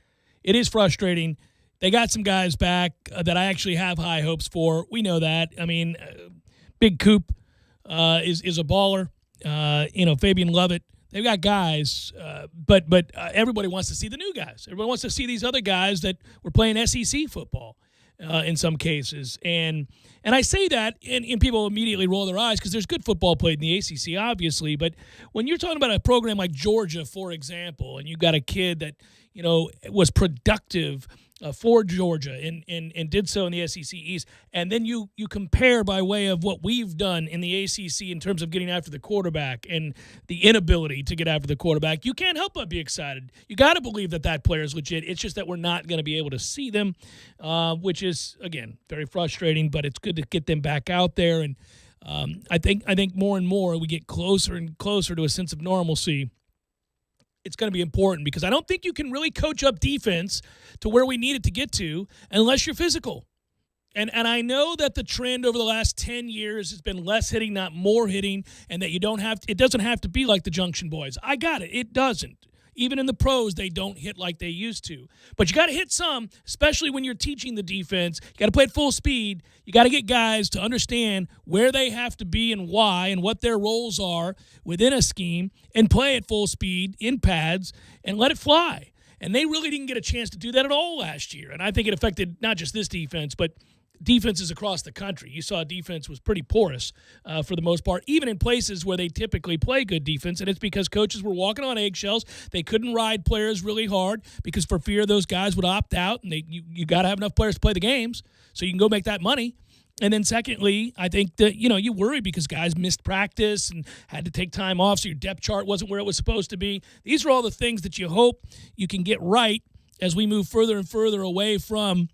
it is frustrating. They got some guys back that I actually have high hopes for. We know that. I mean, Big Coop is a baller. Fabian Lovett. They've got guys, but everybody wants to see the new guys. Everybody wants to see these other guys that were playing SEC football in some cases. And I say that, and people immediately roll their eyes because there's good football played in the ACC, obviously. But when you're talking about a program like Georgia, for example, and you got a kid that was productive for Georgia and did so in the SEC East, and then you compare by way of what we've done in the ACC in terms of getting after the quarterback and the inability to get after the quarterback, you can't help but be excited. You got to believe that player is legit. It's just that we're not going to be able to see them, which is, again, very frustrating, but it's good to get them back out there. And I think more and more we get closer and closer to a sense of normalcy. It's going to be important because I don't think you can really coach up defense to where we need it to get to unless you're physical. And I know that the trend over the last 10 years has been less hitting, not more hitting, and that it doesn't have to be like the Junction Boys. I got it. It doesn't. Even in the pros, they don't hit like they used to. But you got to hit some, especially when you're teaching the defense. You got to play at full speed. You got to get guys to understand where they have to be and why and what their roles are within a scheme and play at full speed in pads and let it fly. And they really didn't get a chance to do that at all last year. And I think it affected not just this defense, but defenses across the country. You saw defense was pretty porous for the most part, even in places where they typically play good defense, and it's because coaches were walking on eggshells. They couldn't ride players really hard because for fear those guys would opt out, and you got to have enough players to play the games so you can go make that money. And then secondly, I think that, you worry because guys missed practice and had to take time off, so your depth chart wasn't where it was supposed to be. These are all the things that you hope you can get right as we move further and further away from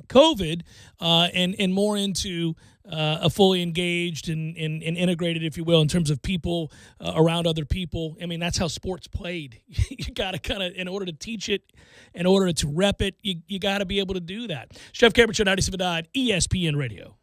COVID and more into a fully engaged and integrated, if you will, in terms of people around other people. I mean, that's how sports played. You got to kind of, in order to teach it, in order to rep it, you got to be able to do that. Chef Cameron Show, 97.9 ESPN Radio.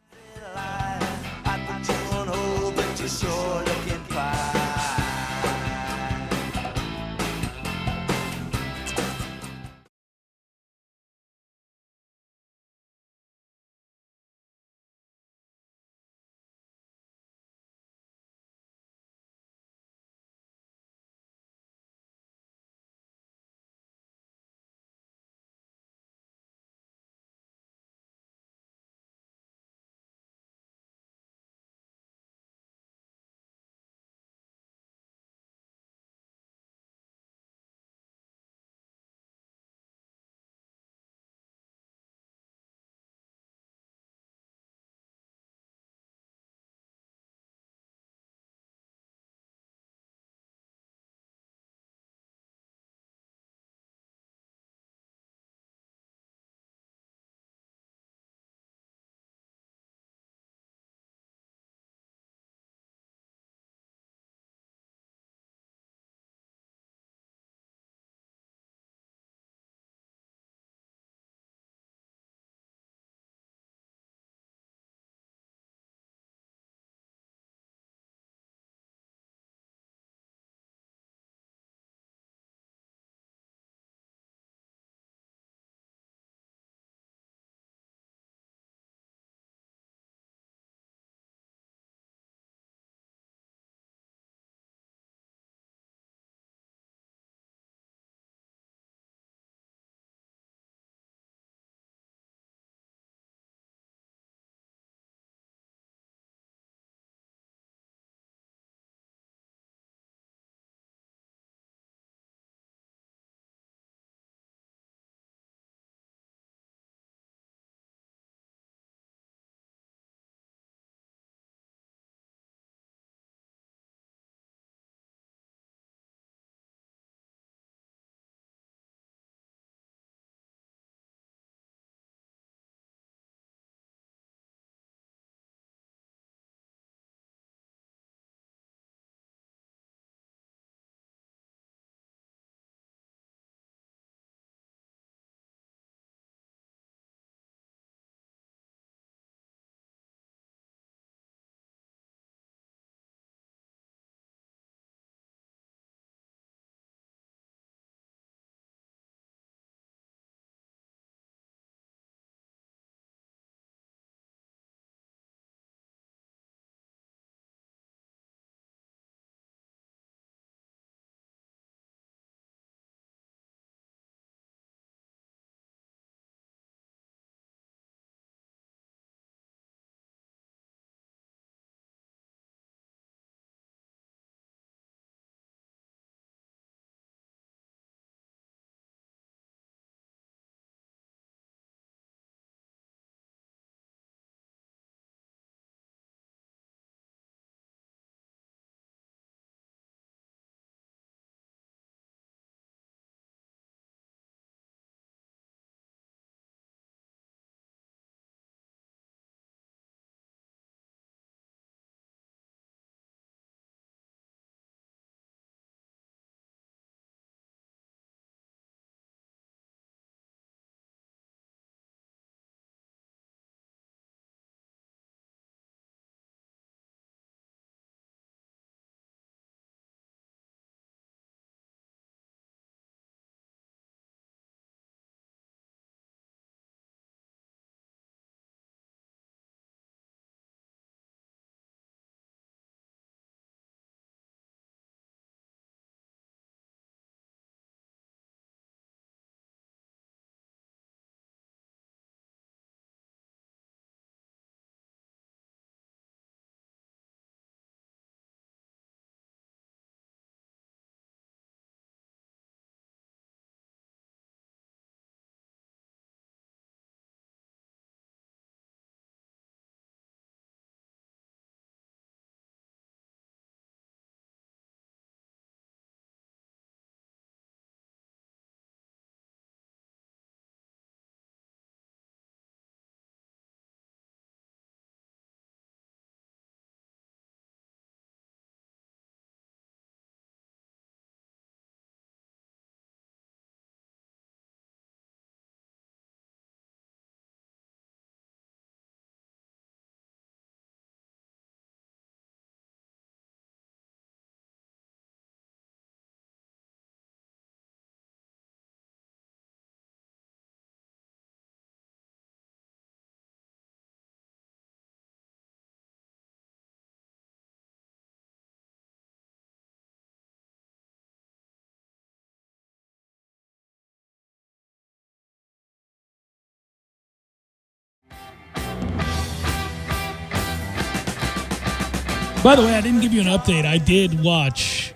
By the way, I didn't give you an update. I did watch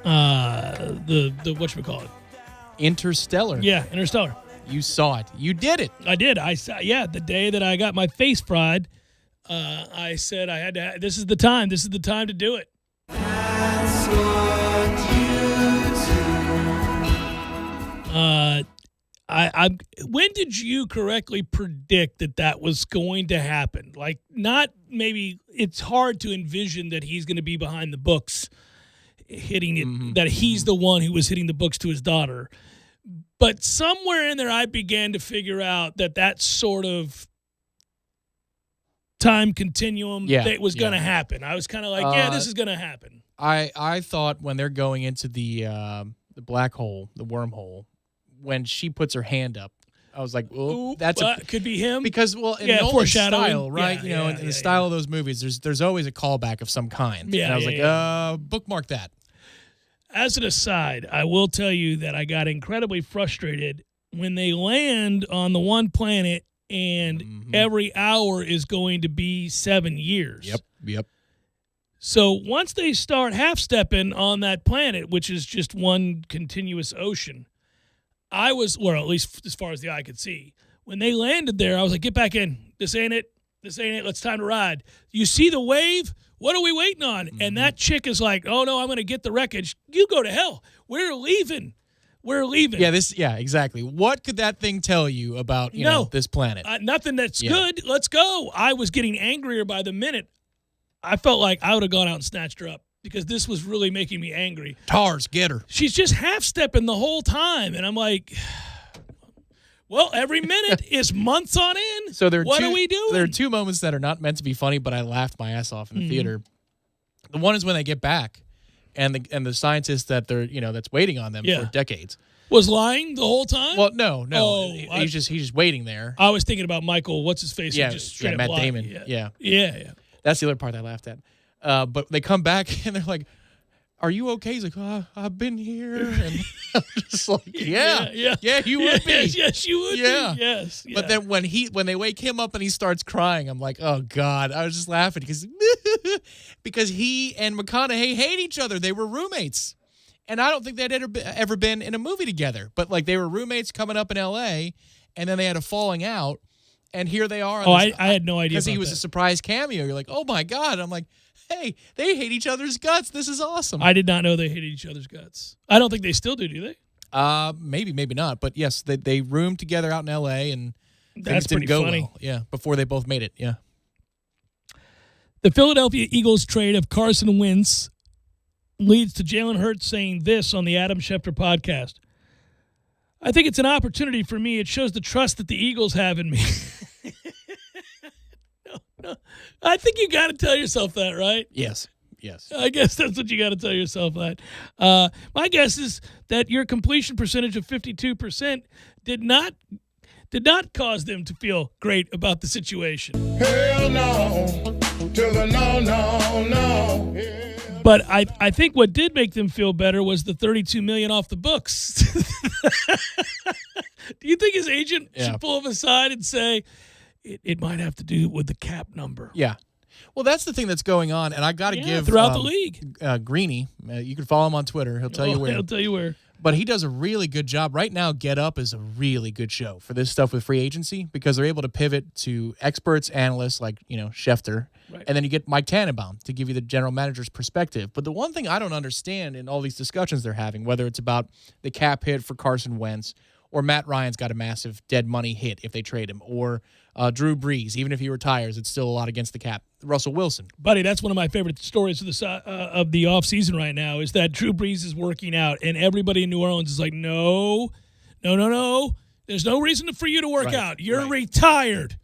the whatchamacallit. Interstellar. Yeah, Interstellar. You saw it. You did it. I did. I saw. Yeah, the day that I got my face fried, I said I had to. This is the time. This is the time to do it. That's what you do. When did you correctly predict that was going to happen? Like, not maybe it's hard to envision that he's going to be behind the books hitting it, that he's the one who was hitting the books to his daughter. But somewhere in there, I began to figure out that sort of time continuum that was going to happen. I was kind of like, this is going to happen. I thought when they're going into the black hole, the wormhole, when she puts her hand up, I was like, "Oh, could be him." Because, well, in Nolan's style, right? Yeah, in the style of those movies, there's always a callback of some kind. Yeah, and I was bookmark that. As an aside, I will tell you that I got incredibly frustrated when they land on the one planet and every hour is going to be 7 years. Yep. So once they start half-stepping on that planet, which is just one continuous ocean, I was, or at least as far as the eye could see, when they landed there, I was like, get back in. This ain't it. It's time to ride. You see the wave? What are we waiting on? And that chick is like, oh, no, I'm going to get the wreckage. You go to hell. We're leaving. Yeah, exactly. What could that thing tell you about, this planet? Nothing that's good. Let's go. I was getting angrier by the minute. I felt like I would have gone out and snatched her up because this was really making me angry. Tars, get her. She's just half-stepping the whole time. And I'm like, well, every minute is months on end. So what are we doing? There are two moments that are not meant to be funny, but I laughed my ass off in the theater. The one is when they get back and the scientist that they're, that's waiting on them for decades. Was lying the whole time? Well, no. Oh, he's just waiting there. I was thinking about Michael, what's his face? Yeah, just straight Matt up Damon. Yeah. That's the other part I laughed at. But they come back and they're like, "Are you okay?" He's like, "I've been here." And I'm just like, yeah, you would be. Yes, you would be. Yes. But then when they wake him up and he starts crying, I'm like, oh God. I was just laughing because he and McConaughey hate each other. They were roommates. And I don't think they'd ever been in a movie together. But like they were roommates coming up in LA and then they had a falling out. And here they are. I had no idea. Because he was a surprise cameo. You're like, oh my God. I'm like, hey, they hate each other's guts. This is awesome. I did not know they hated each other's guts. I don't think they still do they? Maybe not. But yes, they roomed together out in L.A. and that's things didn't go funny. well. Yeah, before they both made it. Yeah. The Philadelphia Eagles trade of Carson Wentz leads to Jalen Hurts saying this on the Adam Schefter podcast. I think it's an opportunity for me. It shows the trust that the Eagles have in me. No. I think you got to tell yourself that, right? Yes. I guess that's what you got to tell yourself that. My guess is that your completion percentage of 52% did not cause them to feel great about the situation. Hell no, to the no. Yeah. But I think what did make them feel better was the $32 million off the books. Do you think his agent should pull him aside and say, it might have to do with the cap number? Yeah. Well, that's the thing that's going on, and I got to give throughout the league. Greeny, you can follow him on Twitter. He'll tell you where. He'll tell you where. But he does a really good job. Right now, Get Up is a really good show for this stuff with free agency because they're able to pivot to experts, analysts like, Schefter. Right. And then you get Mike Tannenbaum to give you the general manager's perspective. But the one thing I don't understand in all these discussions they're having, whether it's about the cap hit for Carson Wentz or Matt Ryan's got a massive dead money hit if they trade him, or Drew Brees, even if he retires, it's still a lot against the cap. Russell Wilson. Buddy, that's one of my favorite stories of the offseason right now is that Drew Brees is working out, and everybody in New Orleans is like, no. There's no reason for you to work out. You're retired.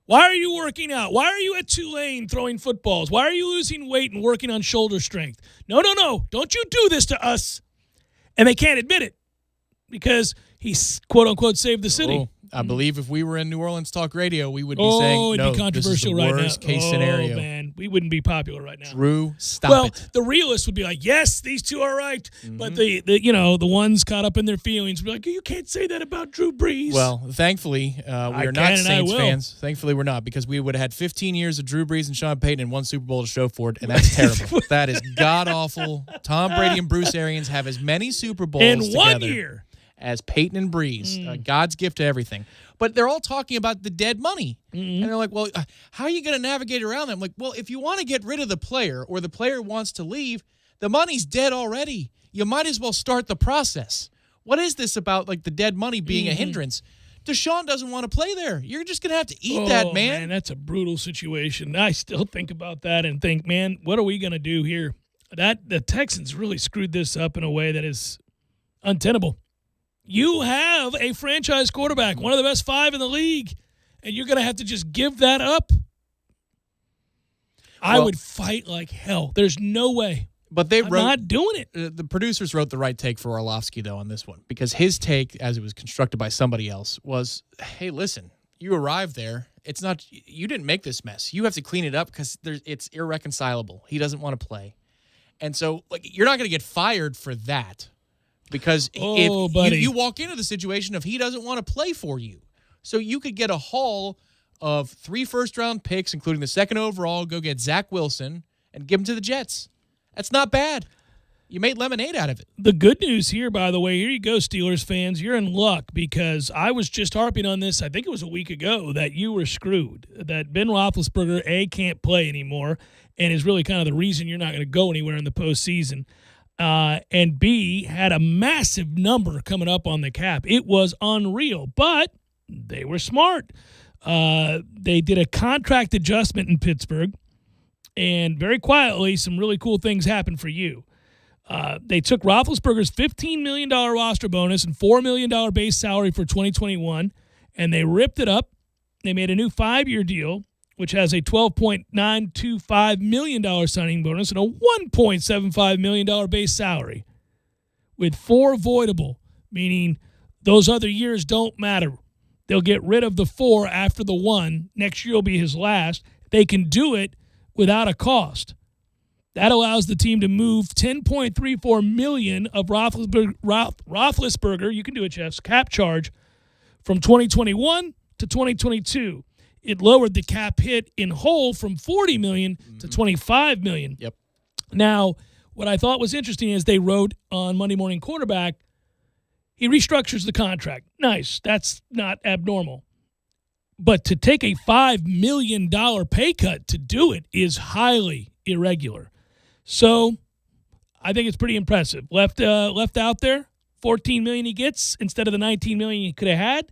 Why are you working out? Why are you at Tulane throwing footballs? Why are you losing weight and working on shoulder strength? No. Don't you do this to us. And they can't admit it because he's, quote-unquote, saved the city. I believe if we were in New Orleans talk radio, we would be Oh, saying, it'd no, be controversial this is the right worst now. case scenario. Oh, man, we wouldn't be popular right now. Drew, stop it. The realists would be like, yes, these two are right. But the ones caught up in their feelings would be like, you can't say that about Drew Brees. Well, thankfully, we are not Saints fans. Thankfully, we're not, because we would have had 15 years of Drew Brees and Sean Payton and one Super Bowl to show for it, and that's terrible. That is god-awful. Tom Brady and Bruce Arians have as many Super Bowls in together 1 year as Peyton and Breeze, God's gift to everything. But they're all talking about the dead money. And they're like, well, how are you going to navigate around that? I'm like, well, if you want to get rid of the player or the player wants to leave, the money's dead already. You might as well start the process. What is this about, like, the dead money being a hindrance? Deshaun doesn't want to play there. You're just going to have to eat that, man. That's a brutal situation. I still think about that and think, man, what are we going to do here? The Texans really screwed this up in a way that is untenable. You have a franchise quarterback, one of the best 5 in the league, and you're going to have to just give that up? I would fight like hell. There's no way. But I'm not doing it. The producers wrote the right take for Orlovsky, though, on this one, because his take, as it was constructed by somebody else, was, hey, listen, you arrived there. It's not, you didn't make this mess. You have to clean it up because it's irreconcilable. He doesn't want to play. And so, like, you're not going to get fired for that. Because if you walk into the situation of he doesn't want to play for you. So you could get a haul of 3 first-round picks, including the 2nd overall, go get Zach Wilson, and give him to the Jets. That's not bad. You made lemonade out of it. The good news here, by the way, here you go, Steelers fans. You're in luck because I was just harping on this, I think it was a week ago, that you were screwed, that Ben Roethlisberger, A, can't play anymore, and is really kind of the reason you're not going to go anywhere in the postseason. And B, had a massive number coming up on the cap. It was unreal, but they were smart. They did a contract adjustment in Pittsburgh, and very quietly, some really cool things happened for you. They took Roethlisberger's $15 million roster bonus and $4 million base salary for 2021, and they ripped it up. They made a new 5-year deal, which has a $12.925 million signing bonus and a $1.75 million base salary, with 4 voidable, meaning those other years don't matter. They'll get rid of the 4 after the 1. Next year will be his last. They can do it without a cost. That allows the team to move $10.34 million of Roethlisberger, you can do it, Jeff's, cap charge from 2021 to 2022. It lowered the cap hit in whole from $40 million to $25 million. Yep. Now, what I thought was interesting is they wrote on Monday Morning Quarterback, he restructures the contract. Nice. That's not abnormal. But to take a $5 million pay cut to do it is highly irregular. So I think it's pretty impressive. Left out there, $14 million he gets instead of the $19 million he could have had.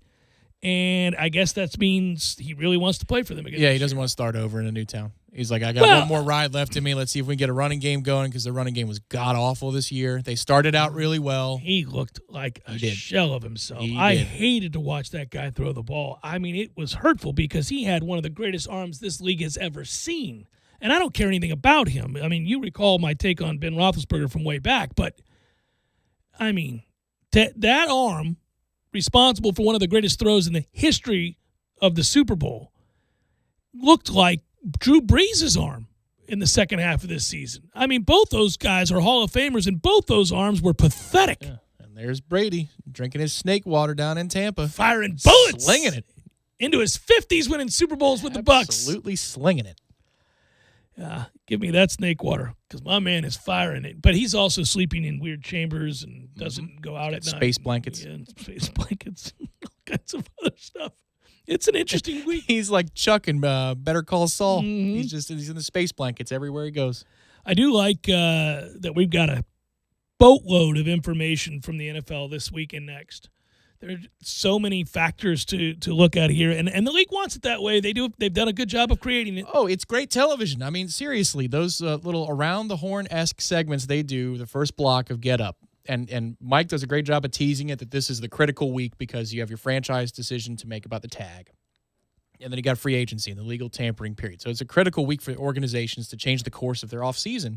And I guess that means he really wants to play for them again. Yeah, he doesn't want to start over in a new town. He's like, I got one more ride left in me. Let's see if we can get a running game going, because the running game was god-awful this year. They started out really well. He looked like a shell of himself. I hated to watch that guy throw the ball. I mean, it was hurtful because he had one of the greatest arms this league has ever seen. And I don't care anything about him. I mean, you recall my take on Ben Roethlisberger from way back, but, I mean, that arm, responsible for one of the greatest throws in the history of the Super Bowl, looked like Drew Brees' arm in the second half of this season. I mean, both those guys are Hall of Famers, and both those arms were pathetic. Yeah. And there's Brady drinking his snake water down in Tampa. Firing bullets. Slinging it. Into his 50s, winning Super Bowls with the Bucs. Absolutely slinging it. Give me that snake water, because my man is firing it. But he's also sleeping in weird chambers and doesn't go out at night. Space blankets. Yeah, space blankets. All kinds of other stuff. It's an interesting week. He's like Chuck in Better Call Saul. Mm-hmm. He's in the space blankets everywhere he goes. I do like that we've got a boatload of information from the NFL this week and next. There are so many factors to look at here, and the league wants it that way. They've done a good job of creating it. Oh, it's great television. I mean, seriously, those little around-the-horn-esque segments they do, the first block of Get Up, and Mike does a great job of teasing it that this is the critical week because you have your franchise decision to make about the tag. And then you got free agency and the legal tampering period. So it's a critical week for organizations to change the course of their offseason.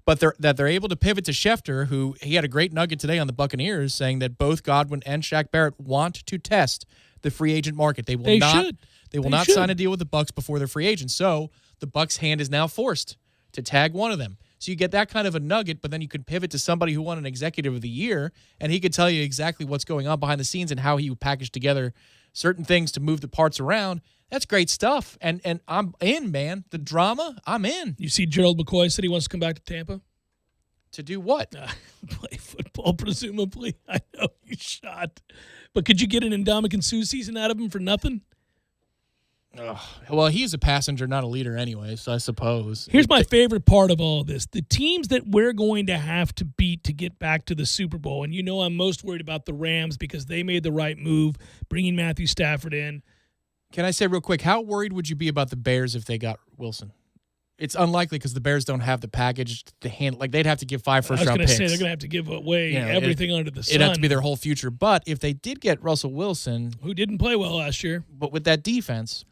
But they're able to pivot to Schefter, who he had a great nugget today on the Buccaneers saying that both Godwin and Shaq Barrett want to test the free agent market. They will They not. should. They will They not should. sign a deal with the Bucks before they're free agents. So the Bucks' hand is now forced to tag one of them. So you get that kind of a nugget, but then you could pivot to somebody who won an Executive of the Year, and he could tell you exactly what's going on behind the scenes and how he would package together certain things to move the parts around. That's great stuff. And I'm in, man. The drama, I'm in. You see Gerald McCoy said he wants to come back to Tampa? To do what? Play football, presumably. I know he's shot. But could you get an Ndamukong Suh season out of him for nothing? Well, he's a passenger, not a leader anyway, so I suppose. Here's my favorite part of all this. The teams that we're going to have to beat to get back to the Super Bowl, and you know I'm most worried about the Rams because they made the right move, bringing Matthew Stafford in. Can I say real quick, how worried would you be about the Bears if they got Wilson? It's unlikely because the Bears don't have the package to handle. Like, they'd have to give 5 first-round picks. I was going to say they're going to have to give away everything under the sun. It'd have to be their whole future. But if they did get Russell Wilson, who didn't play well last year, but with that defense,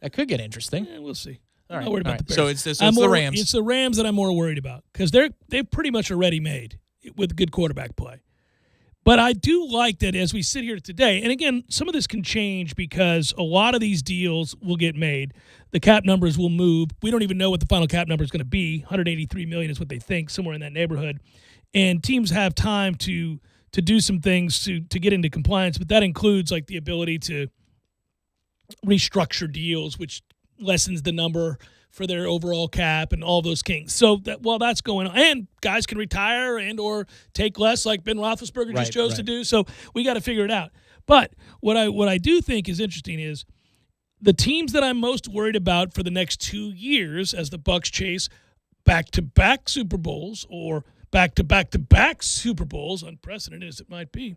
that could get interesting. Yeah, we'll see. All I'm right, not worried about the Bears. So it's the Rams. It's the Rams that I'm more worried about because they've pretty much already made with good quarterback play. But I do like that as we sit here today, and again, some of this can change because a lot of these deals will get made. The cap numbers will move. We don't even know what the final cap number is going to be. $183 million is what they think, somewhere in that neighborhood. And teams have time to do some things to get into compliance, but that includes like the ability to restructure deals, which lessens the number for their overall cap and all those kinks. So while that's going on, and guys can retire and or take less, like Ben Roethlisberger just chose to do. So we got to figure it out. But what I do think is interesting is the teams that I'm most worried about for the next 2 years as the Bucs chase back-to-back Super Bowls or back-to-back-to-back Super Bowls, unprecedented as it might be,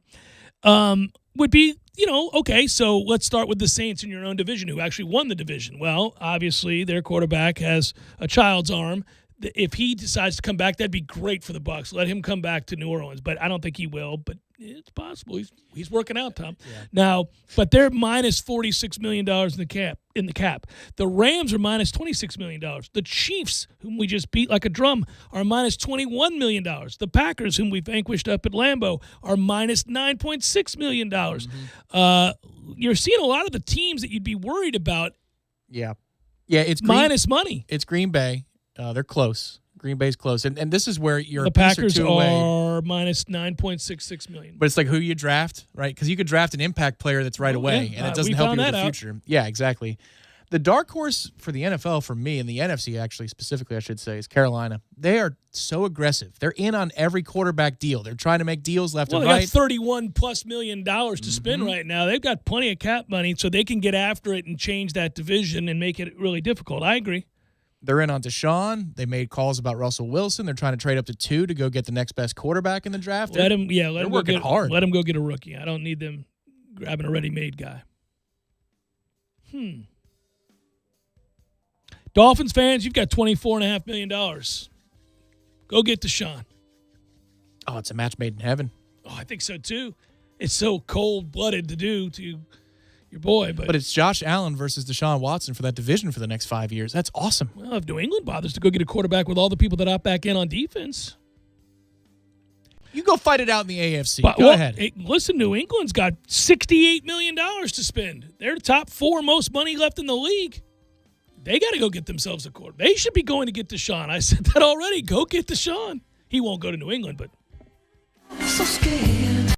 would be, okay, so let's start with the Saints in your own division who actually won the division. Well, obviously, their quarterback has a child's arm. If he decides to come back, that'd be great for the Bucs. Let him come back to New Orleans, but I don't think he will, but it's possible. He's working out, Tom. Yeah. Now, but they're minus $46 million in the cap. The Rams are minus $26 million. The Chiefs, whom we just beat like a drum, are minus $21 million. The Packers, whom we vanquished up at Lambeau, are minus $9.6 million. Mm-hmm. You're seeing a lot of the teams that you'd be worried about. Yeah, it's minus money. It's Green Bay. They're close. Green Bay's close, and this is where you're the a piece Packers or two away. are minus $9.66 million. But it's like who you draft, right? Because you could draft an impact player that's right away, and it doesn't help you with the future. Yeah, exactly. The dark horse for the NFL, for me, and the NFC actually specifically, I should say, is Carolina. They are so aggressive. They're in on every quarterback deal. They're trying to make deals left and right. They got $31+ million to spend right now. They've got plenty of cap money, so they can get after it and change that division and make it really difficult. I agree. They're in on Deshaun. They made calls about Russell Wilson. They're trying to trade up to 2 to go get the next best quarterback in the draft. Let him working hard. Let him go get a rookie. I don't need them grabbing a ready-made guy. Dolphins fans, you've got $24.5 million. Go get Deshaun. Oh, it's a match made in heaven. Oh, I think so too. It's so cold-blooded to do to your boy, but it's Josh Allen versus Deshaun Watson for that division for the next 5 years. That's awesome. Well, if New England bothers to go get a quarterback with all the people that opt back in on defense, you go fight it out in the AFC. Go ahead. Listen, New England's got $68 million to spend. They're the top 4 most money left in the league. They got to go get themselves a quarterback. They should be going to get Deshaun. I said that already. Go get Deshaun. He won't go to New England, but so scared.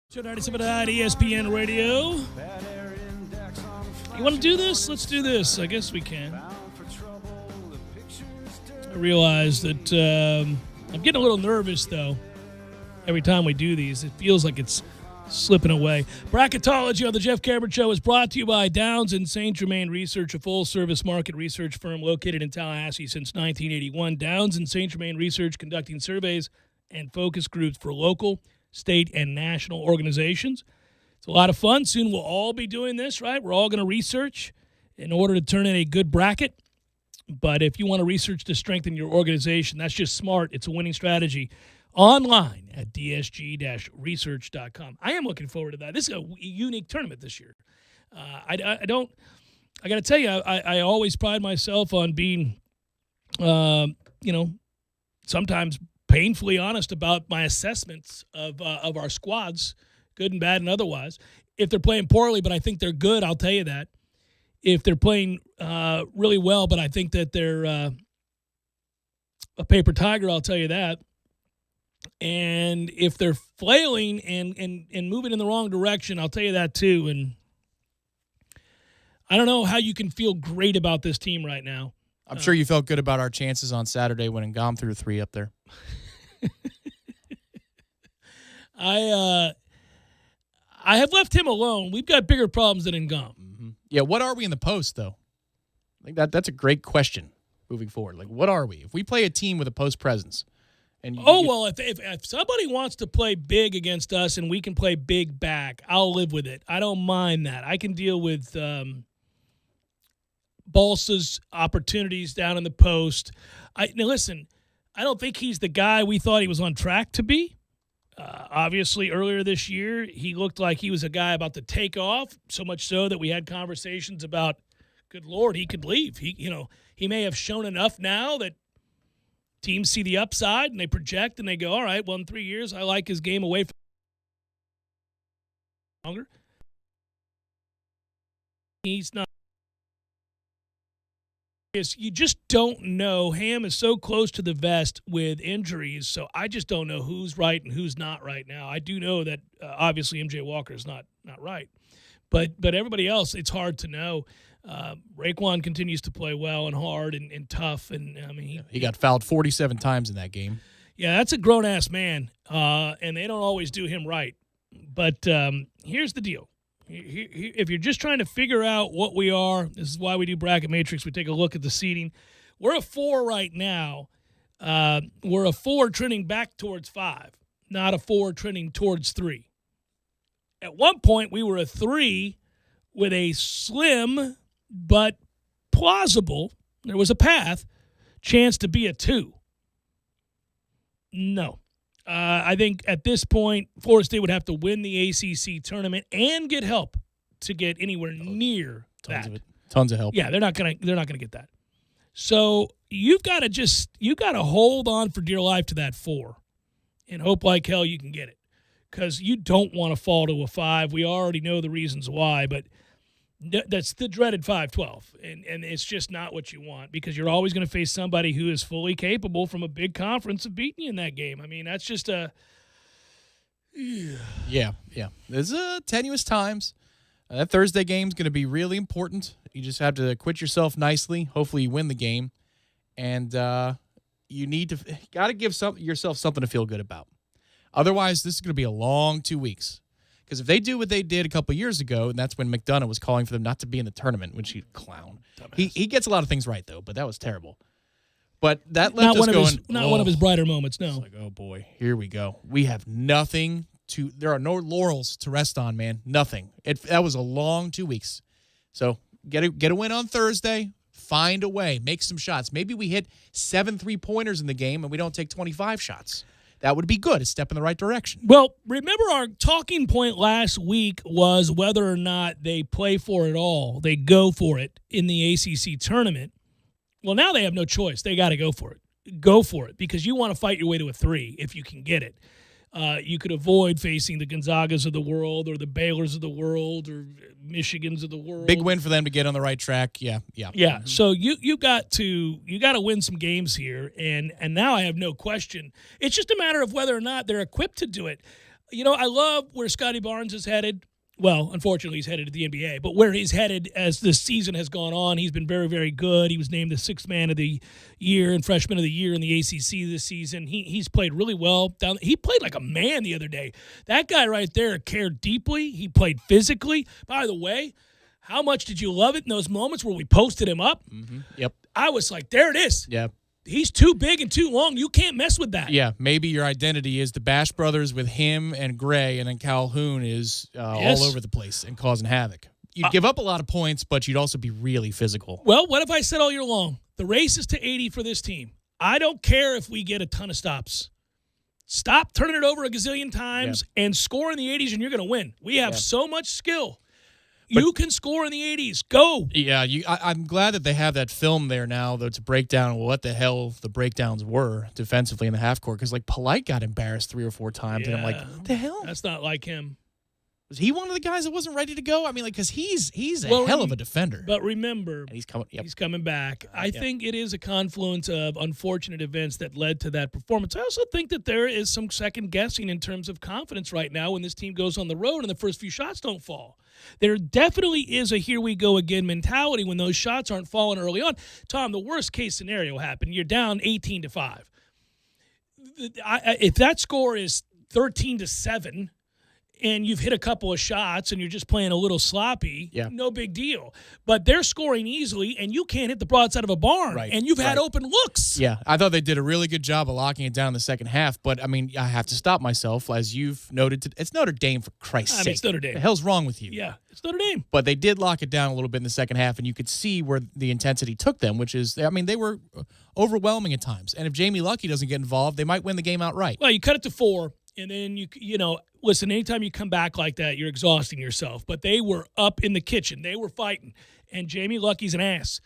Show 97.9 ESPN Radio. You want to do this? Let's do this. I guess we can. I realize that I'm getting a little nervous, though, every time we do these. It feels like it's slipping away. Bracketology on the Jeff Cameron Show is brought to you by Downs and St. Germain Research, a full-service market research firm located in Tallahassee since 1981. Downs and St. Germain Research conducting surveys and focus groups for local, state, and national organizations. It's a lot of fun. Soon we'll all be doing this, right? We're all going to research in order to turn in a good bracket. But if you want to research to strengthen your organization, that's just smart. It's a winning strategy. Online at dsg-research.com. I am looking forward to that. This is a unique tournament this year. I got to tell you, I always pride myself on being, sometimes painfully honest about my assessments of our squads, good and bad and otherwise. If they're playing poorly, but I think they're good, I'll tell you that. If they're playing really well, but I think that they're a paper tiger, I'll tell you that. And if they're flailing and moving in the wrong direction, I'll tell you that too. And I don't know how you can feel great about this team right now. I'm sure you felt good about our chances on Saturday when Ngam threw 3 up there. I have left him alone. We've got bigger problems than Ngam. Mm-hmm. Yeah, what are we in the post, though? I think that's a great question moving forward. Like, what are we? If we play a team with a post presence. If somebody wants to play big against us and we can play big back, I'll live with it. I don't mind that. I can deal with Balsa's opportunities down in the post. Now, listen, I don't think he's the guy we thought he was on track to be. Obviously, earlier this year, he looked like he was a guy about to take off, so much so that we had conversations about, good Lord, he could leave. He may have shown enough now that teams see the upside and they project and they go, all right, well, in 3 years, I like his game away from longer. He's not. You just don't know. Ham is so close to the vest with injuries, so I just don't know who's right and who's not right now. I do know that obviously MJ Walker is not right, but everybody else, it's hard to know. Raekwon continues to play well and hard and tough, and I mean he got fouled 47 times in that game. Yeah, that's a grown ass man, and they don't always do him right. But here's the deal. If you're just trying to figure out what we are, this is why we do Bracket Matrix. We take a look at the seeding. We're a 4 right now. We're a 4 trending back towards 5, not a 4 trending towards 3. At one point, we were a 3 with a slim but plausible, there was a path, chance to be a 2. No. I think at this point, Florida State would have to win the ACC tournament and get help to get anywhere near that. Tons of help. Yeah, they're not gonna get that. So you've got to hold on for dear life to that 4, and hope like hell you can get it, because you don't want to fall to a 5. We already know the reasons why, but that's the dreaded 5-12, and it's just not what you want, because you're always going to face somebody who is fully capable from a big conference of beating you in that game. I mean, that's just a yeah. There's tenuous times. That Thursday game is going to be really important. You just have to quit yourself nicely. Hopefully, you win the game, and you got to give yourself something to feel good about. Otherwise, this is going to be a long 2 weeks. Because if they do what they did a couple of years ago, and that's when McDonough was calling for them not to be in the tournament, which he clown. He gets a lot of things right, though, but that was terrible. But that left us going. Not one of his brighter moments, no. It's like, oh, boy, here we go. We have nothing there are no laurels to rest on, man. Nothing. That was a long 2 weeks. So get a win on Thursday. Find a way. Make some shots. Maybe we hit 7 3-pointers in the game and we don't take 25 shots. That would be good. A step in the right direction. Well, remember our talking point last week was whether or not they play for it all. They go for it in the ACC tournament. Well, now they have no choice. They got to go for it. Go for it, because you want to fight your way to a 3 if you can get it. You could avoid facing the Gonzagas of the world or the Baylors of the world or Michigans of the world. Big win for them to get on the right track. Yeah. Mm-hmm. So you got to win some games here, and now I have no question. It's just a matter of whether or not they're equipped to do it. I love where Scotty Barnes is headed. Well, unfortunately, he's headed to the NBA, but where he's headed as this season has gone on, he's been very, very good. He was named the sixth man of the year and freshman of the year in the ACC this season. He's played really well. He played like a man the other day. That guy right there cared deeply. He played physically. By the way, how much did you love it in those moments where we posted him up? Mm-hmm. Yep. I was like, there it is. Yeah. He's too big and too long. You can't mess with that. Yeah, maybe your identity is the Bash Brothers with him and Gray, and then Calhoun is all over the place and causing havoc. You'd give up a lot of points, but you'd also be really physical. Well, what if I said all year long, the race is to 80 for this team. I don't care if we get a ton of stops. Stop turning it over a gazillion times and score in the 80s, and you're going to win. We have so much skill. You can score in the 80s. Go. Yeah, I'm glad that they have that film there now, though, to break down what the hell the breakdowns were defensively in the half court. Because, Polite got embarrassed 3 or 4 times, and I'm like, what the hell? That's not like him. Was he one of the guys that wasn't ready to go? I mean, because he's a hell of a defender. But remember, and he's coming back. I think it is a confluence of unfortunate events that led to that performance. I also think that there is some second guessing in terms of confidence right now when this team goes on the road and the first few shots don't fall. There definitely is a here we go again mentality when those shots aren't falling early on. Tom, the worst case scenario happened. You're down 18-5. If that score is 13-7, and you've hit a couple of shots and you're just playing a little sloppy, no big deal. But they're scoring easily, and you can't hit the broadside of a barn, and you've had open looks. Yeah, I thought they did a really good job of locking it down in the second half, but, I mean, I have to stop myself, as you've noted. It's Notre Dame, for Christ's sake. It's Notre Dame. The hell's wrong with you? Yeah, it's Notre Dame. But they did lock it down a little bit in the second half, and you could see where the intensity took them, which is, I mean, they were overwhelming at times. And if Jamie Luckey doesn't get involved, they might win the game outright. Well, you cut it to 4. And then, listen, anytime you come back like that, you're exhausting yourself. But they were up in the kitchen. They were fighting. And Jamie Luckey's an ass.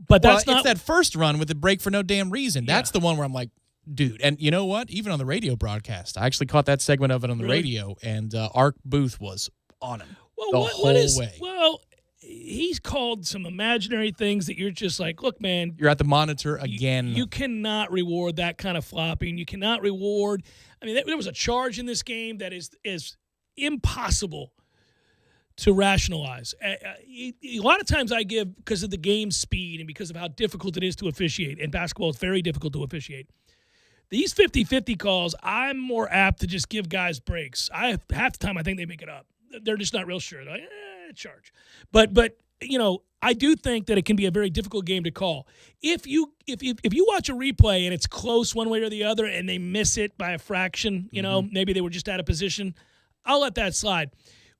But that's not. It's that first run with the break for no damn reason. That's the one where I'm like, dude. And you know what? Even on the radio broadcast, I actually caught that segment of it on the radio, and Art Booth was on him the whole way. Well, he's called some imaginary things that you're just like, look, man. You're at the monitor again. You cannot reward that kind of flopping. You cannot reward. I mean, there was a charge in this game that is impossible to rationalize. A lot of times I give, because of the game speed and because of how difficult it is to officiate, and basketball is very difficult to officiate, these 50-50 calls, I'm more apt to just give guys breaks. Half the time I think they make it up. They're just not real sure. They're like, charge. But I do think that it can be a very difficult game to call. If you watch a replay and it's close one way or the other and they miss it by a fraction, maybe they were just out of position, I'll let that slide.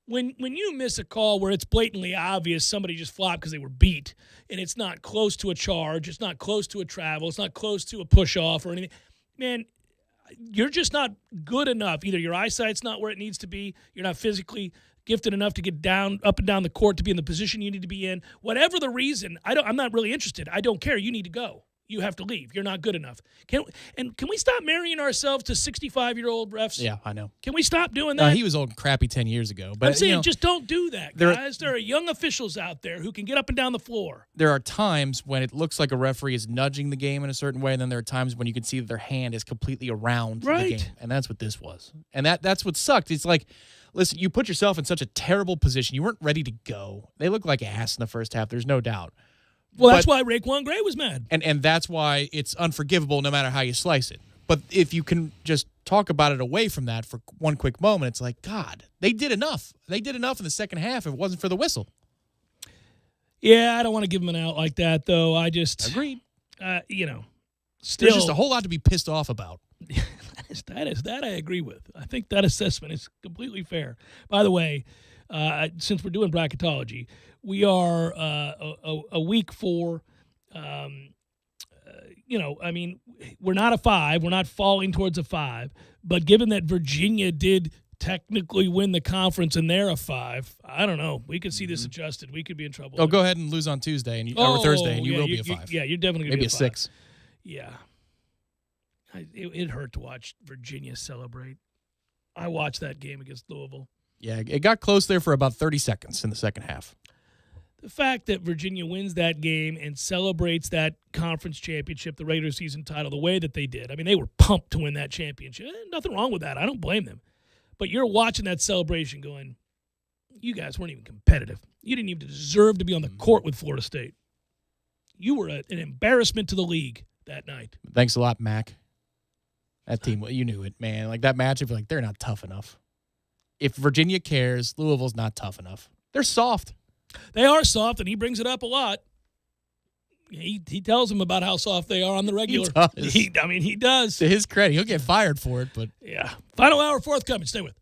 When you miss a call where it's blatantly obvious somebody just flopped because they were beat, and it's not close to a charge, it's not close to a travel, it's not close to a push-off or anything, man, you're just not good enough. Either your eyesight's not where it needs to be, you're not physically gifted enough to get up and down the court to be in the position you need to be in. Whatever the reason, I'm not really interested. I don't care. You need to go. You have to leave. You're not good enough. Can we stop marrying ourselves to 65-year-old refs? Yeah, I know. Can we stop doing that? He was old and crappy 10 years ago. But I'm saying just don't do that, guys. There are young officials out there who can get up and down the floor. There are times when it looks like a referee is nudging the game in a certain way, and then there are times when you can see that their hand is completely around the game. And that's what this was. And that's what sucked. It's like, listen, you put yourself in such a terrible position. You weren't ready to go. They looked like ass in the first half. There's no doubt. Well, that's why Raekwon Gray was mad. And that's why it's unforgivable no matter how you slice it. But if you can just talk about it away from that for one quick moment, it's like, God, they did enough. They did enough in the second half if it wasn't for the whistle. Yeah, I don't want to give them an out like that, though. I just... Agreed. Still... There's just a whole lot to be pissed off about. That I agree with. I think that assessment is completely fair. By the way, since we're doing bracketology, we are a week 4. We're not a 5. We're not falling towards a 5. But given that Virginia did technically win the conference and they're a 5, I don't know. We could see this adjusted. We could be in trouble. Oh, go ahead and lose on Tuesday or Thursday, and you will be a 5. You're definitely going to be a 5. Maybe a 6. Yeah. It hurt to watch Virginia celebrate. I watched that game against Louisville. Yeah, it got close there for about 30 seconds in the second half. The fact that Virginia wins that game and celebrates that conference championship, the regular season title, the way that they did. I mean, they were pumped to win that championship. Nothing wrong with that. I don't blame them. But you're watching that celebration going, you guys weren't even competitive. You didn't even deserve to be on the court with Florida State. You were an embarrassment to the league that night. Thanks a lot, Mac. That team, you knew it, man. Like that matchup, you're like, they're not tough enough. If Virginia cares, Louisville's not tough enough. They're soft. They are soft, and he brings it up a lot. He tells them about how soft they are on the regular. He does. He does. To his credit, he'll get fired for it, but Yeah. Final hour forthcoming. Stay with.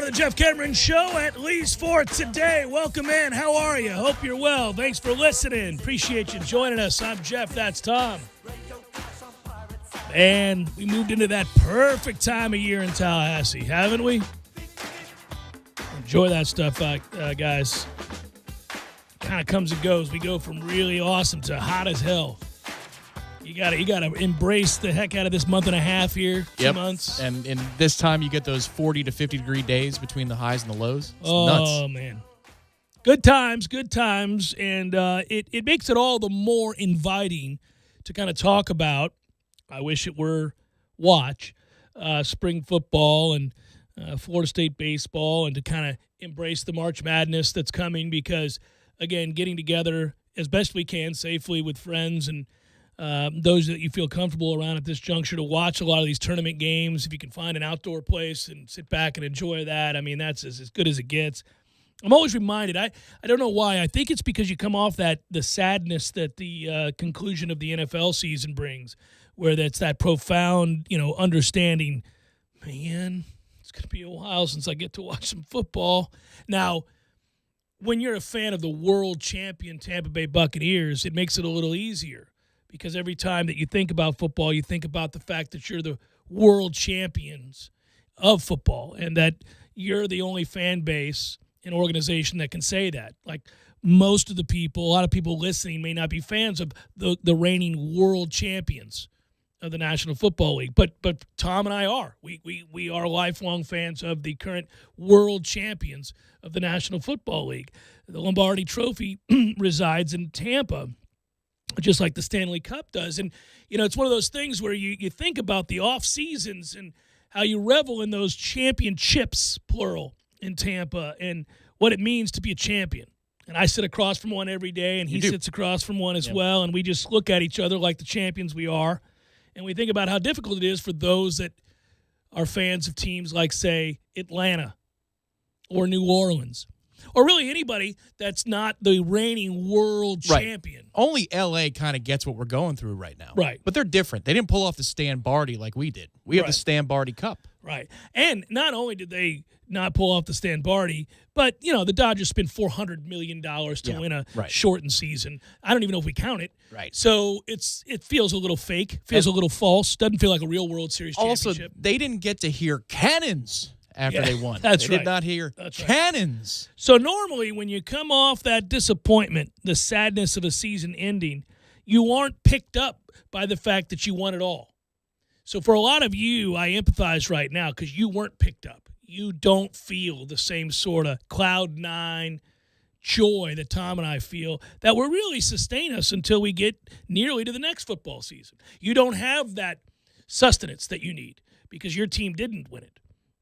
part of the Jeff Cameron Show, at least for today. Welcome in. How are you? Hope you're well. Thanks for listening. Appreciate you joining us. I'm Jeff. That's Tom. And we moved into that perfect time of year in Tallahassee, haven't we? Enjoy that stuff, guys. Kind of comes and goes. We go from really awesome to hot as hell. You gotta embrace the heck out of this month and a half here. 2 months. And in this time, you get those 40 to 50 degree days between the highs and the lows. It's nuts. Oh, man. Good times. And it makes it all the more inviting to kind of talk about, I wish it were watch, spring football and Florida State baseball, and to kind of embrace the March Madness that's coming because, again, getting together as best we can safely with friends and those that you feel comfortable around at this juncture to watch a lot of these tournament games. If you can find an outdoor place and sit back and enjoy that, I mean, that's as good as it gets. I'm always reminded, I don't know why, I think it's because you come off the sadness that the conclusion of the NFL season brings, where that's that profound, understanding, man, it's going to be a while since I get to watch some football. Now, when you're a fan of the world champion Tampa Bay Buccaneers, it makes it a little easier. Because every time that you think about football, you think about the fact that you're the world champions of football and that you're the only fan base and organization that can say that. Like most of the people, a lot of people listening may not be fans of the reigning world champions of the National Football League. But Tom and I are. We are lifelong fans of the current world champions of the National Football League. The Lombardi Trophy resides in Tampa, just like the Stanley Cup does. And, it's one of those things where you think about the off seasons and how you revel in those championships, plural, in Tampa and what it means to be a champion. And I sit across from one every day, and he sits across from one as well, and we just look at each other like the champions we are, and we think about how difficult it is for those that are fans of teams like, say, Atlanta or New Orleans, or really anybody that's not the reigning world champion. Only L.A. kind of gets what we're going through right now. Right. But they're different. They didn't pull off the Stan Barty like we did. We have the Stan Barty Cup. Right. And not only did they not pull off the Stan Barty, but, the Dodgers spent $400 million to win a shortened season. I don't even know if we count it. Right. So it feels a little fake, feels a little false, doesn't feel like a real World Series championship. Also, they didn't get to hear cannons after they won. They did not hear cannons. So normally when you come off that disappointment, the sadness of a season ending, you aren't picked up by the fact that you won it all. So for a lot of you, I empathize right now because you weren't picked up. You don't feel the same sort of cloud nine joy that Tom and I feel that will really sustain us until we get nearly to the next football season. You don't have that sustenance that you need because your team didn't win it.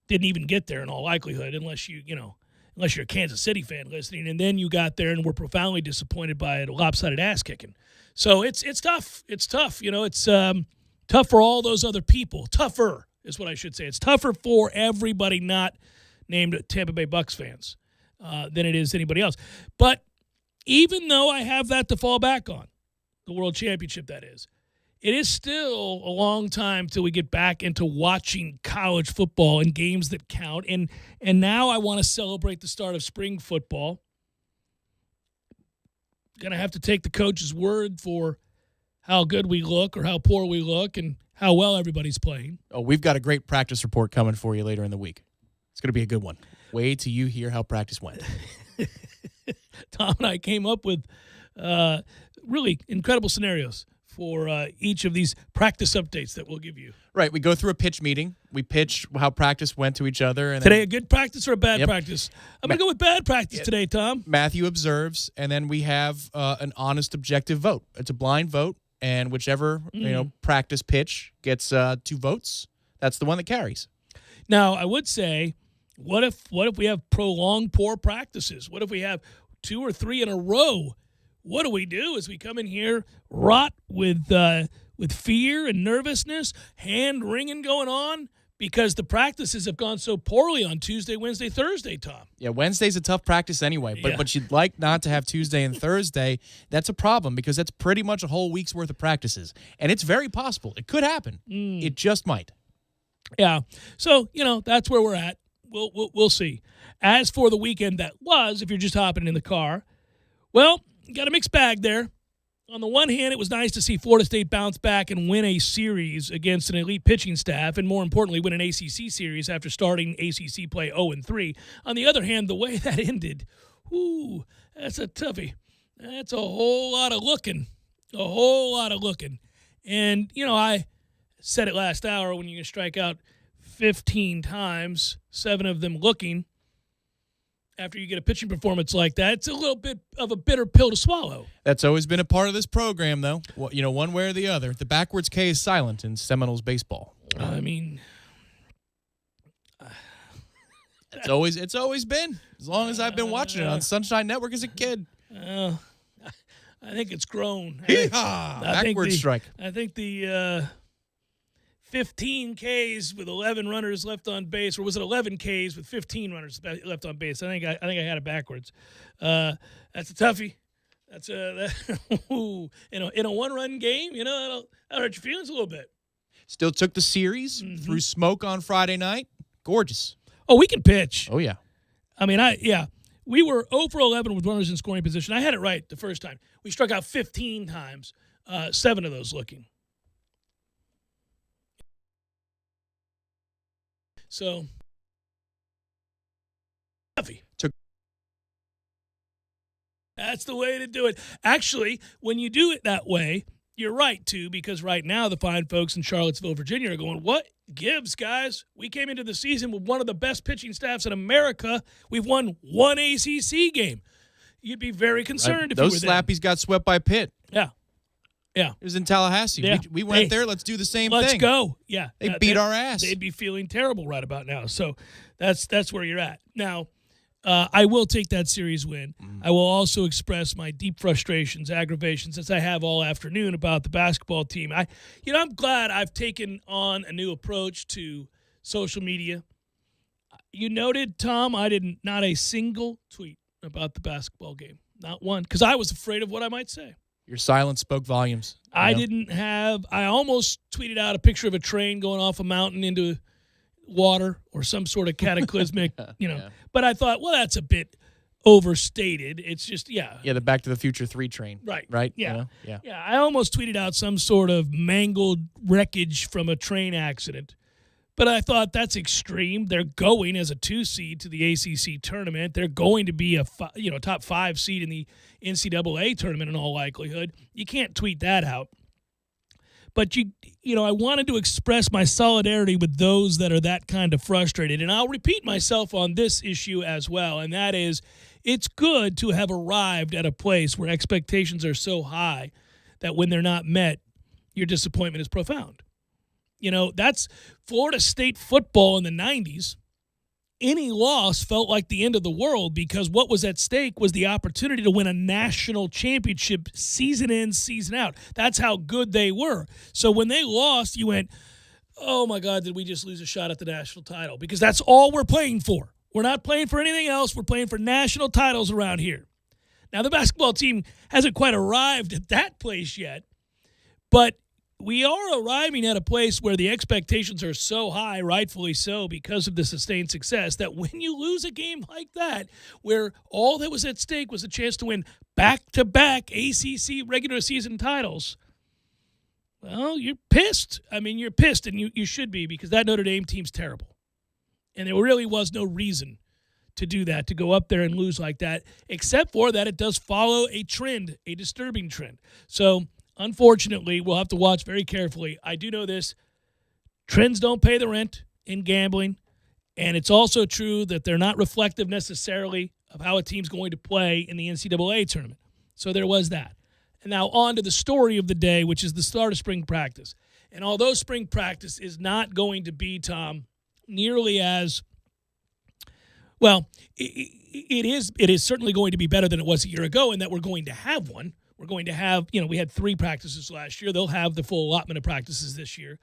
Didn't even get there in all likelihood unless unless you're a Kansas City fan listening, and then you got there and were profoundly disappointed by a lopsided ass kicking. So it's tough. It's tough. It's tough for all those other people. Tougher is what I should say. It's tougher for everybody not named Tampa Bay Bucs fans than it is anybody else. But even though I have that to fall back on, the World Championship that is, it is still a long time till we get back into watching college football and games that count. And now I want to celebrate the start of spring football. Going to have to take the coach's word for how good we look or how poor we look and how well everybody's playing. Oh, we've got a great practice report coming for you later in the week. It's going to be a good one. Wait till you hear how practice went. Tom and I came up with really incredible scenarios for each of these practice updates that we'll give you. Right. We go through a pitch meeting. We pitch how practice went to each other. And today, a good practice or a bad practice? I'm going to go with bad practice today, Tom. Matthew observes, and then we have an honest, objective vote. It's a blind vote, and whichever practice pitch gets 2 votes, that's the one that carries. Now, I would say, what if we have prolonged poor practices? What if we have 2 or 3 in a row? What do we do as we come in here rot with fear and nervousness, hand wringing going on because the practices have gone so poorly on Tuesday, Wednesday, Thursday, Tom? Yeah, Wednesday's a tough practice anyway, but you'd like not to have Tuesday and Thursday. That's a problem because that's pretty much a whole week's worth of practices, and it's very possible. It could happen. It just might. Yeah. So, that's where we're at. We'll see. As for the weekend that was, if you're just hopping in the car, well, you got a mixed bag there. On the one hand, it was nice to see Florida State bounce back and win a series against an elite pitching staff, and more importantly, win an ACC series after starting ACC play 0-3. On the other hand, the way that ended, that's a toughie. That's a whole lot of looking. And, I said it last hour, when you strike out 15 times, 7 of them looking, after you get a pitching performance like that, it's a little bit of a bitter pill to swallow. That's always been a part of this program, though. Well, one way or the other. The backwards K is silent in Seminoles baseball. I mean, it's always been, as long as I've been watching it on Sunshine Network as a kid. I think it's grown. Backward strike. I think the 15 Ks with 11 runners left on base, or was it 11 Ks with 15 runners left on base? I think I had it backwards. That's a toughie. That's in a one-run game. That'll hurt your feelings a little bit. Still took the series through smoke on Friday night. Gorgeous. Oh, we can pitch. Oh yeah. I mean, we were 0 for 11 with runners in scoring position. I had it right the first time. We struck out 15 times, 7 of those looking. So, that's the way to do it. Actually, when you do it that way, you're right, too, because right now the fine folks in Charlottesville, Virginia are going, what gives, guys? We came into the season with one of the best pitching staffs in America. We've won one ACC game. You'd be very concerned if you were Those there. slappies got swept by Pitt. Yeah. It was in Tallahassee. Yeah. We went there. Let's do the same thing. Let's go. Yeah. They beat our ass. They'd be feeling terrible right about now. So that's where you're at. Now, I will take that series win. I will also express my deep frustrations, aggravations, as I have all afternoon about the basketball team. I'm glad I've taken on a new approach to social media. You noted, Tom, I not a single tweet about the basketball game. Not one, because I was afraid of what I might say. Your silence spoke volumes. I almost tweeted out a picture of a train going off a mountain into water or some sort of cataclysmic, But I thought, well, that's a bit overstated. It's just, the Back to the Future 3 train. Right. Yeah. Yeah, I almost tweeted out some sort of mangled wreckage from a train accident. But I thought that's extreme. They're going as a 2 seed to the ACC tournament. They're going to be a top 5 seed in the NCAA tournament in all likelihood. You can't tweet that out. But I wanted to express my solidarity with those that are that kind of frustrated. And I'll repeat myself on this issue as well, and that is, it's good to have arrived at a place where expectations are so high that when they're not met, your disappointment is profound. That's Florida State football in the 90s. Any loss felt like the end of the world because what was at stake was the opportunity to win a national championship season in, season out. That's how good they were. So when they lost, you went, oh, my God, did we just lose a shot at the national title? Because that's all we're playing for. We're not playing for anything else. We're playing for national titles around here. Now, the basketball team hasn't quite arrived at that place yet, but we are arriving at a place where the expectations are so high, rightfully so, because of the sustained success, that when you lose a game like that, where all that was at stake was a chance to win back-to-back ACC regular season titles, well, you're pissed. I mean, you're pissed, and you should be, because that Notre Dame team's terrible. And there really was no reason to do that, to go up there and lose like that, except for that it does follow a trend, a disturbing trend. So, unfortunately, we'll have to watch very carefully. I do know this. Trends don't pay the rent in gambling, and it's also true that they're not reflective necessarily of how a team's going to play in the NCAA tournament. So there was that. And now on to the story of the day, which is the start of spring practice. And although spring practice is not going to be, Tom, nearly as well, it is certainly going to be better than it was a year ago, in that we're going to have one. We're going to have, we had 3 practices last year. They'll have the full allotment of practices this year.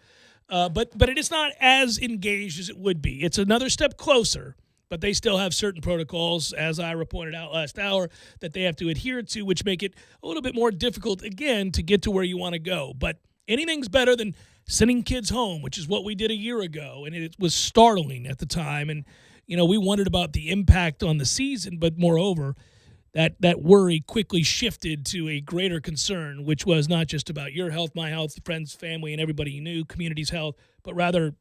But it is not as engaged as it would be. It's another step closer, but they still have certain protocols, as Ira pointed out last hour, that they have to adhere to, which make it a little bit more difficult, again, to get to where you want to go. But anything's better than sending kids home, which is what we did a year ago, and it was startling at the time. And, we wondered about the impact on the season, but moreover, that worry quickly shifted to a greater concern, which was not just about your health, my health, friends, family, and everybody you knew, community's health, but rather,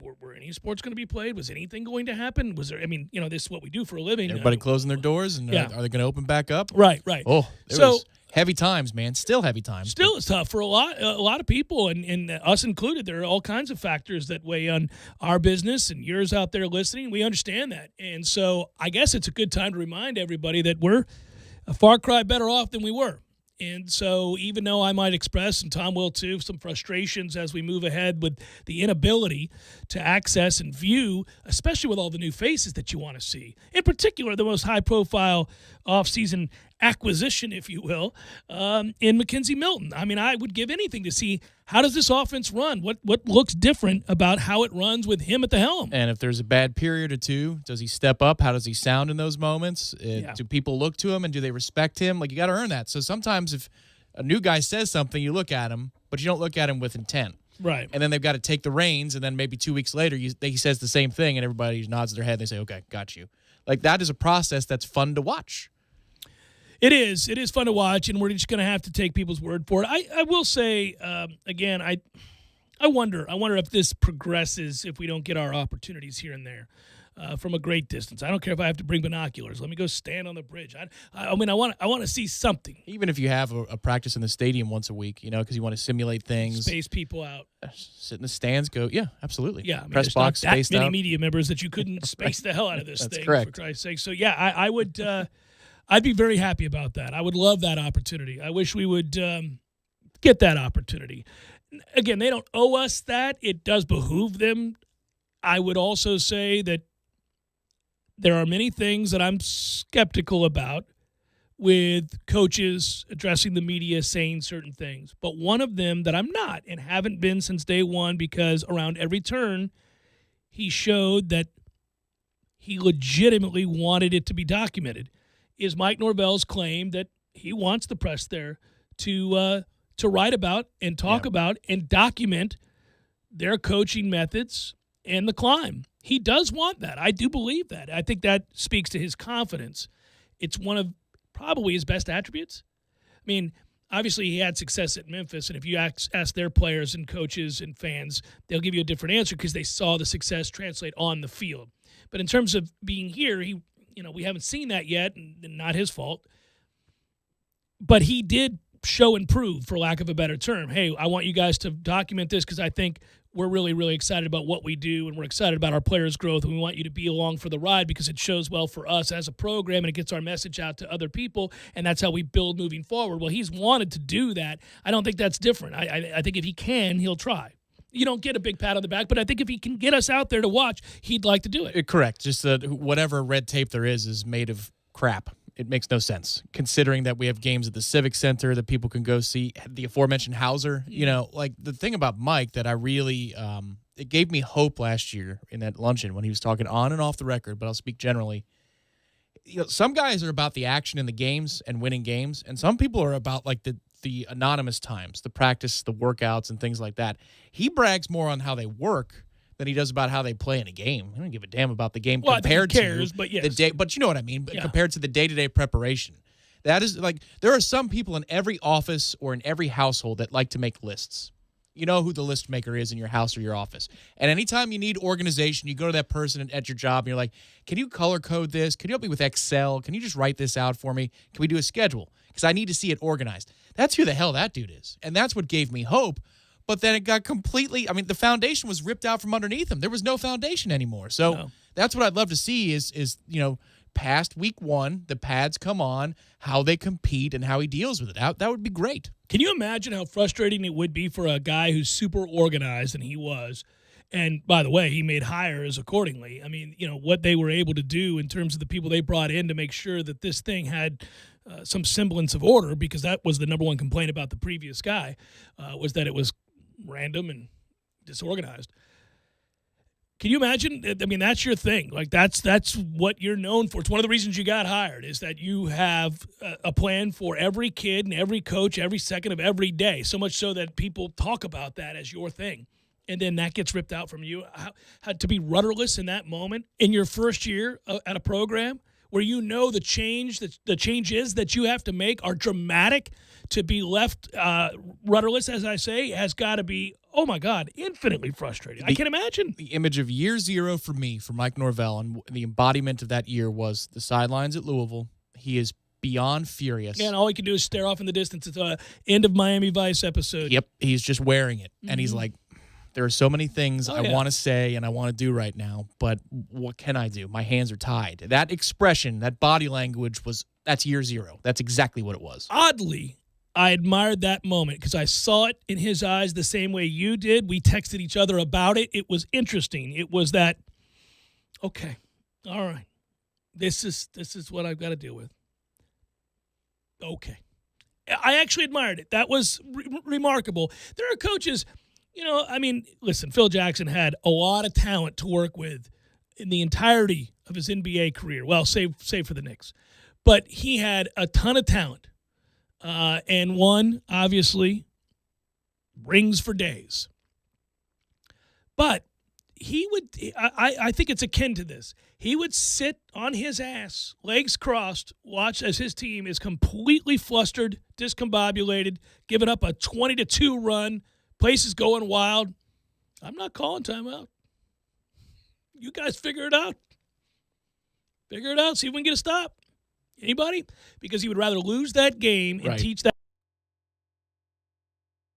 were any sports going to be played? Was anything going to happen? Was there? I mean, this is what we do for a living. Everybody closing their doors, and are they going to open back up? Right. Oh, was heavy times, man. Still heavy times. Still, it's tough for a lot of people, and us included. There are all kinds of factors that weigh on our business, and yours out there listening. We understand that, and so I guess it's a good time to remind everybody that we're a far cry better off than we were. And so even though I might express, and Tom will too, some frustrations as we move ahead with the inability to access and view, especially with all the new faces that you want to see, in particular the most high-profile offseason acquisition, if you will, in Mackenzie Milton. I mean, I would give anything to see how does this offense run? What looks different about how it runs with him at the helm? And if there's a bad period or two, does he step up? How does he sound in those moments? Do people look to him, and do they respect him? Like, you got to earn that. So sometimes if a new guy says something, you look at him, but you don't look at him with intent. Right. And then they've got to take the reins, and then maybe 2 weeks later he says the same thing, and everybody nods their head, and they say, okay, got you. Like, that is a process that's fun to watch. It is. It is fun to watch, and we're just going to have to take people's word for it. I will say, again, I wonder if this progresses if we don't get our opportunities here and there from a great distance. I don't care if I have to bring binoculars. Let me go stand on the bridge. I mean, I want to see something. Even if you have a practice in the stadium once a week, because you want to simulate things. Space people out. Sit in the stands, go, yeah, absolutely. Yeah, I mean, press box, not that spaced many out. media members that you couldn't space the hell out of this That's thing, correct. for Christ's sake. So, yeah, I would I'd be very happy about that. I would love that opportunity. I wish we would get that opportunity. Again, they don't owe us that. It does behoove them. I would also say that there are many things that I'm skeptical about with coaches addressing the media, saying certain things. But one of them that I'm not and haven't been since day one, because around every turn he showed that he legitimately wanted it to be documented, is Mike Norvell's claim that he wants the press there to write about and talk about and document their coaching methods and the climb. He does want that. I do believe that. I think that speaks to his confidence. It's one of probably his best attributes. I mean, obviously he had success at Memphis, and if you ask their players and coaches and fans, they'll give you a different answer because they saw the success translate on the field. But in terms of being here, we haven't seen that yet, and not his fault. But he did show and prove, for lack of a better term. Hey, I want you guys to document this because I think we're really, really excited about what we do, and we're excited about our players' growth, and we want you to be along for the ride because it shows well for us as a program, and it gets our message out to other people, and that's how we build moving forward. Well, he's wanted to do that. I don't think that's different. I think if he can, he'll try. You don't get a big pat on the back, but I think if he can get us out there to watch, he'd like to do it. Correct. Just whatever red tape there is made of crap. It makes no sense, considering that we have games at the Civic Center that people can go see. The aforementioned Hauser, like the thing about Mike that I really, it gave me hope last year in that luncheon when he was talking on and off the record, but I'll speak generally. Some guys are about the action in the games and winning games, and some people are about like the anonymous times, the practice, the workouts, and things like that. He brags more on how they work than he does about how they play in a game. I don't give a damn about the game compared to but yes. the day. But you know what I mean. Yeah. Compared to the day-to-day preparation, that is like there are some people in every office or in every household that like to make lists. You know who the list maker is in your house or your office. And anytime you need organization, you go to that person at your job and you're like, can you color code this? Can you help me with Excel? Can you just write this out for me? Can we do a schedule? Because I need to see it organized. That's who the hell that dude is. And that's what gave me hope. But then it got completely, the foundation was ripped out from underneath him. There was no foundation anymore. So That's what I'd love to see is past week one, the pads come on, how they compete and how he deals with it. That would be great. Can you imagine how frustrating it would be for a guy who's super organized, and he was, and by the way, he made hires accordingly. I mean, what they were able to do in terms of the people they brought in to make sure that this thing had some semblance of order, because that was the number one complaint about the previous guy, was that it was random and disorganized. Can you imagine? I mean, that's your thing. Like, that's what you're known for. It's one of the reasons you got hired, is that you have a plan for every kid and every coach every second of every day, so much so that people talk about that as your thing. and then that gets ripped out from you. How to be rudderless in that moment in your first year at a program where you know the changes that you have to make are dramatic, to be left rudderless, as I say, has got to be, oh my God, infinitely frustrating. I can imagine. The image of year zero for me, for Mike Norvell, and the embodiment of that year was the sidelines at Louisville. He is beyond furious. Yeah, and all he can do is stare off in the distance. It's the end of Miami Vice episode. Yep, he's just wearing it. And he's like, there are so many things I want to say and I want to do right now, but what can I do? My hands are tied. That expression, that body language that's year zero. That's exactly what it was. Oddly, I admired that moment because I saw it in his eyes the same way you did. We texted each other about it. It was interesting. It was that, okay, all right, this is what I've got to deal with. Okay. I actually admired it. That was remarkable. There are coaches, listen, Phil Jackson had a lot of talent to work with in the entirety of his NBA career. Well, save for the Knicks. But he had a ton of talent. And one, obviously, rings for days. But I think it's akin to this. He would sit on his ass, legs crossed, watch as his team is completely flustered, discombobulated, giving up a 20-2 run, place is going wild. I'm not calling timeout. You guys figure it out. Figure it out, see if we can get a stop. Anybody? Because he would rather lose that game and teach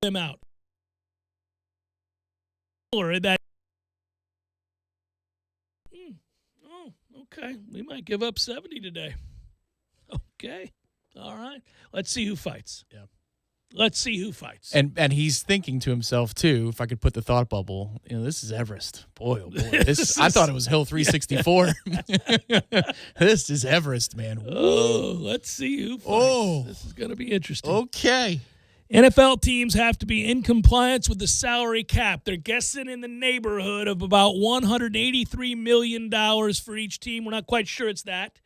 them out. Or that. Okay, we might give up 70 today. Okay, all right. Let's see who fights. Yeah, let's see who fights. And he's thinking to himself too. If I could put the thought bubble, this is Everest. Boy, oh boy, I thought it was Hill 364. This is Everest, man. Oh, let's see who fights. Oh, this is going to be interesting. Okay. NFL teams have to be in compliance with the salary cap. They're guessing in the neighborhood of about $183 million for each team. We're not quite sure it's that.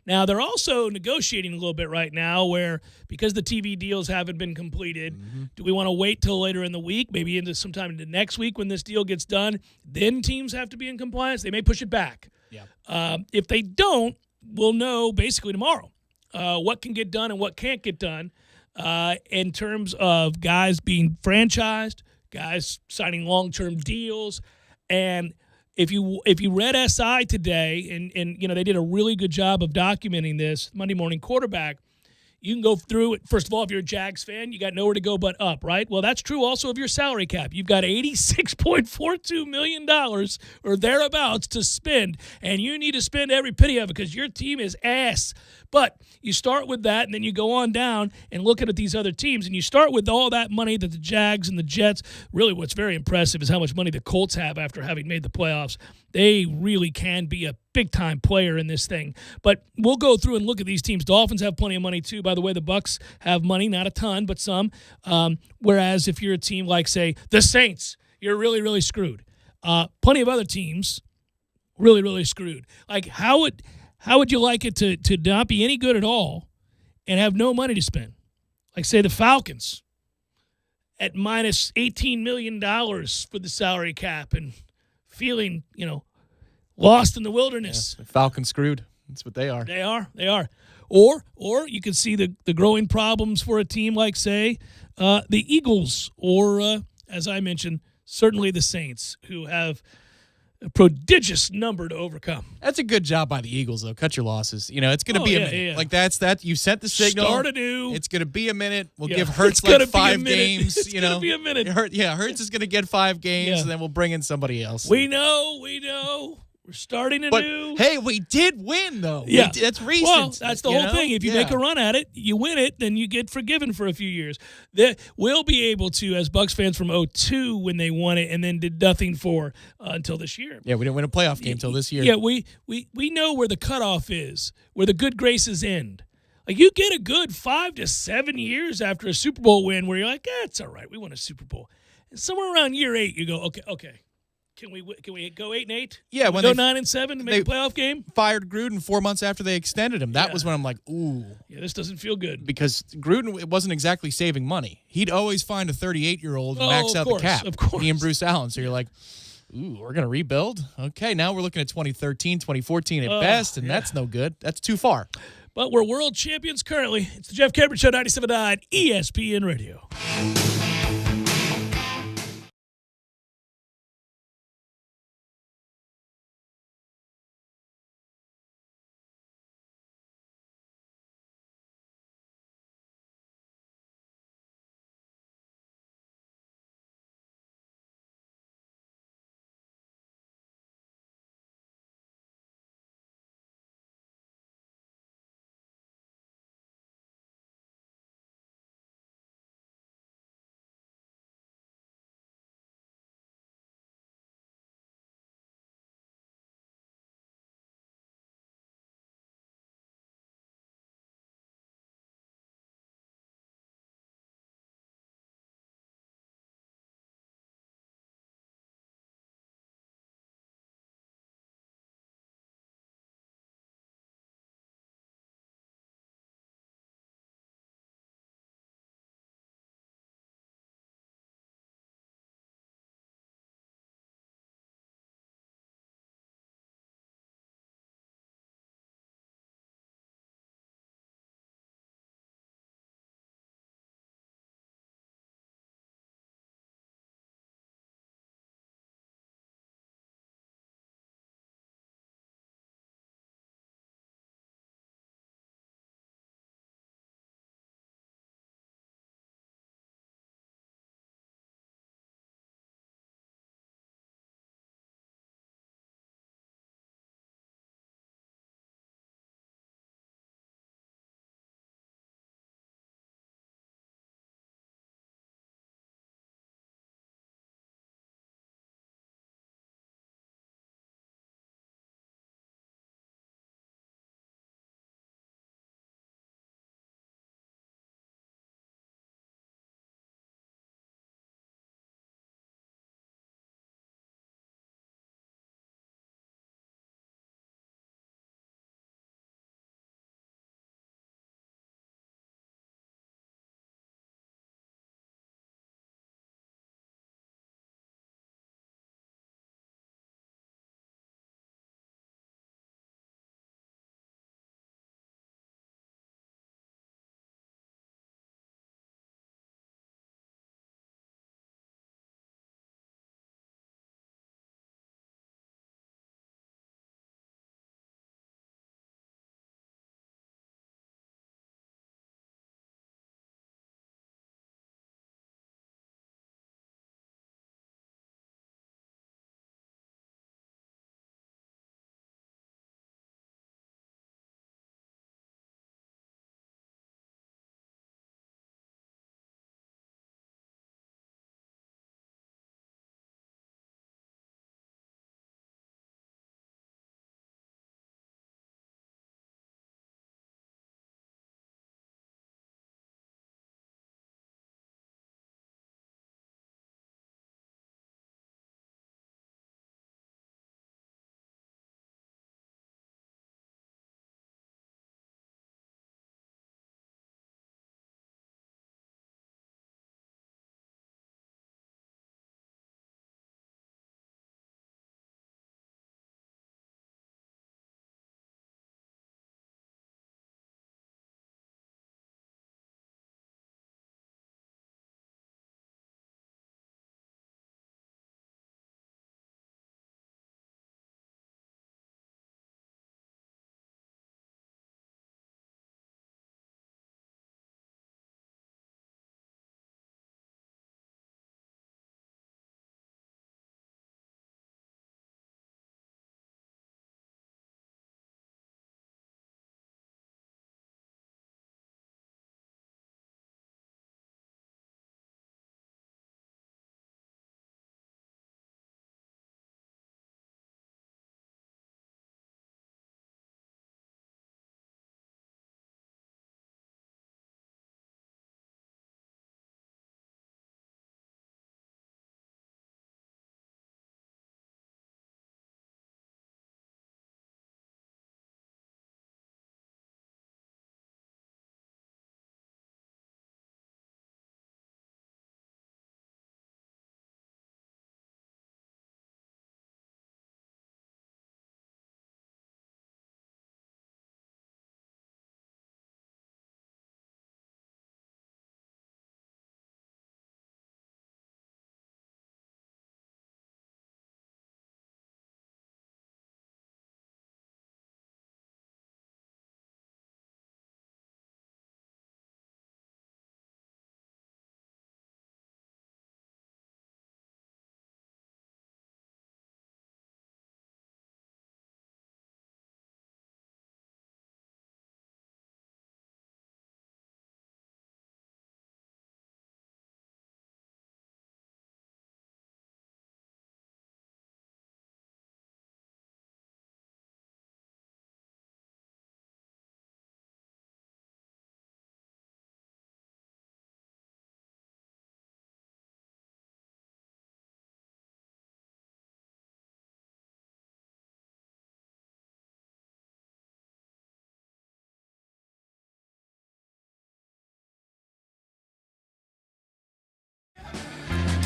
Now, they're also negotiating a little bit right now where, because the TV deals haven't been completed, do we want to wait till later in the week, maybe into sometime into next week when this deal gets done? Then teams have to be in compliance. They may push it back. Yeah. If they don't, we'll know basically tomorrow what can get done and what can't get done. In terms of guys being franchised, guys signing long-term deals. And if you read SI today, and they did a really good job of documenting this, Monday Morning Quarterback, you can go through it. First of all, if you're a Jags fan, you got nowhere to go but up, right? Well, that's true also of your salary cap. You've got $86.42 million or thereabouts to spend, and you need to spend every penny of it because your team is ass. But you start with that, and then you go on down and look at these other teams, and you start with all that money that the Jags and the Jets, really what's very impressive is how much money the Colts have after having made the playoffs. They really can be a big-time player in this thing. But we'll go through and look at these teams. Dolphins have plenty of money, too. By the way, the Bucs have money, not a ton, but some. Whereas if you're a team like, say, the Saints, you're really, really screwed. Plenty of other teams, really, really screwed. Like, how would you like it to not be any good at all and have no money to spend? Like, say, the Falcons at minus $18 million for the salary cap and feeling, lost in the wilderness. Yeah, Falcons screwed. That's what they are. They are. Or you can see the growing problems for a team like, say, the Eagles or, as I mentioned, certainly the Saints, who have a prodigious number to overcome. That's a good job by the Eagles, though. Cut your losses. It's going to be a minute. Yeah. Like, that's that. You sent the signal. Start anew. It's going to be a minute. We'll give Hurts like 5 games. It's going to be a minute. Hurts is going to get 5 games, and then we'll bring in somebody else. We know. We're starting anew. Hey, we did win, though. Yeah. That's recent. Well, that's the whole thing. If you make a run at it, you win it, then you get forgiven for a few years. We'll be able to, as Bucs fans from 2002 when they won it and then did nothing for until this year. Yeah, we didn't win a playoff game until this year. Yeah, we know where the cutoff is, where the good graces end. Like, you get a good 5 to 7 years after a Super Bowl win where you're like, it's all right, we won a Super Bowl. And somewhere around year 8, you go, okay. Can we go 8-8? Yeah, Can we when go they- 9-7 to make a playoff game. Fired Gruden 4 months after they extended him. That Yeah. was when I'm like, ooh. Yeah, this doesn't feel good. Because Gruden, it wasn't exactly saving money. He'd always find a 38-year-old and max of out course, the cap. of course. He and Bruce Allen. So you're like, ooh, we're going to rebuild? Okay, now we're looking at 2013, 2014 at best, and that's no good. That's too far. But we're world champions currently. It's the Jeff Cameron Show, 97.9 ESPN Radio.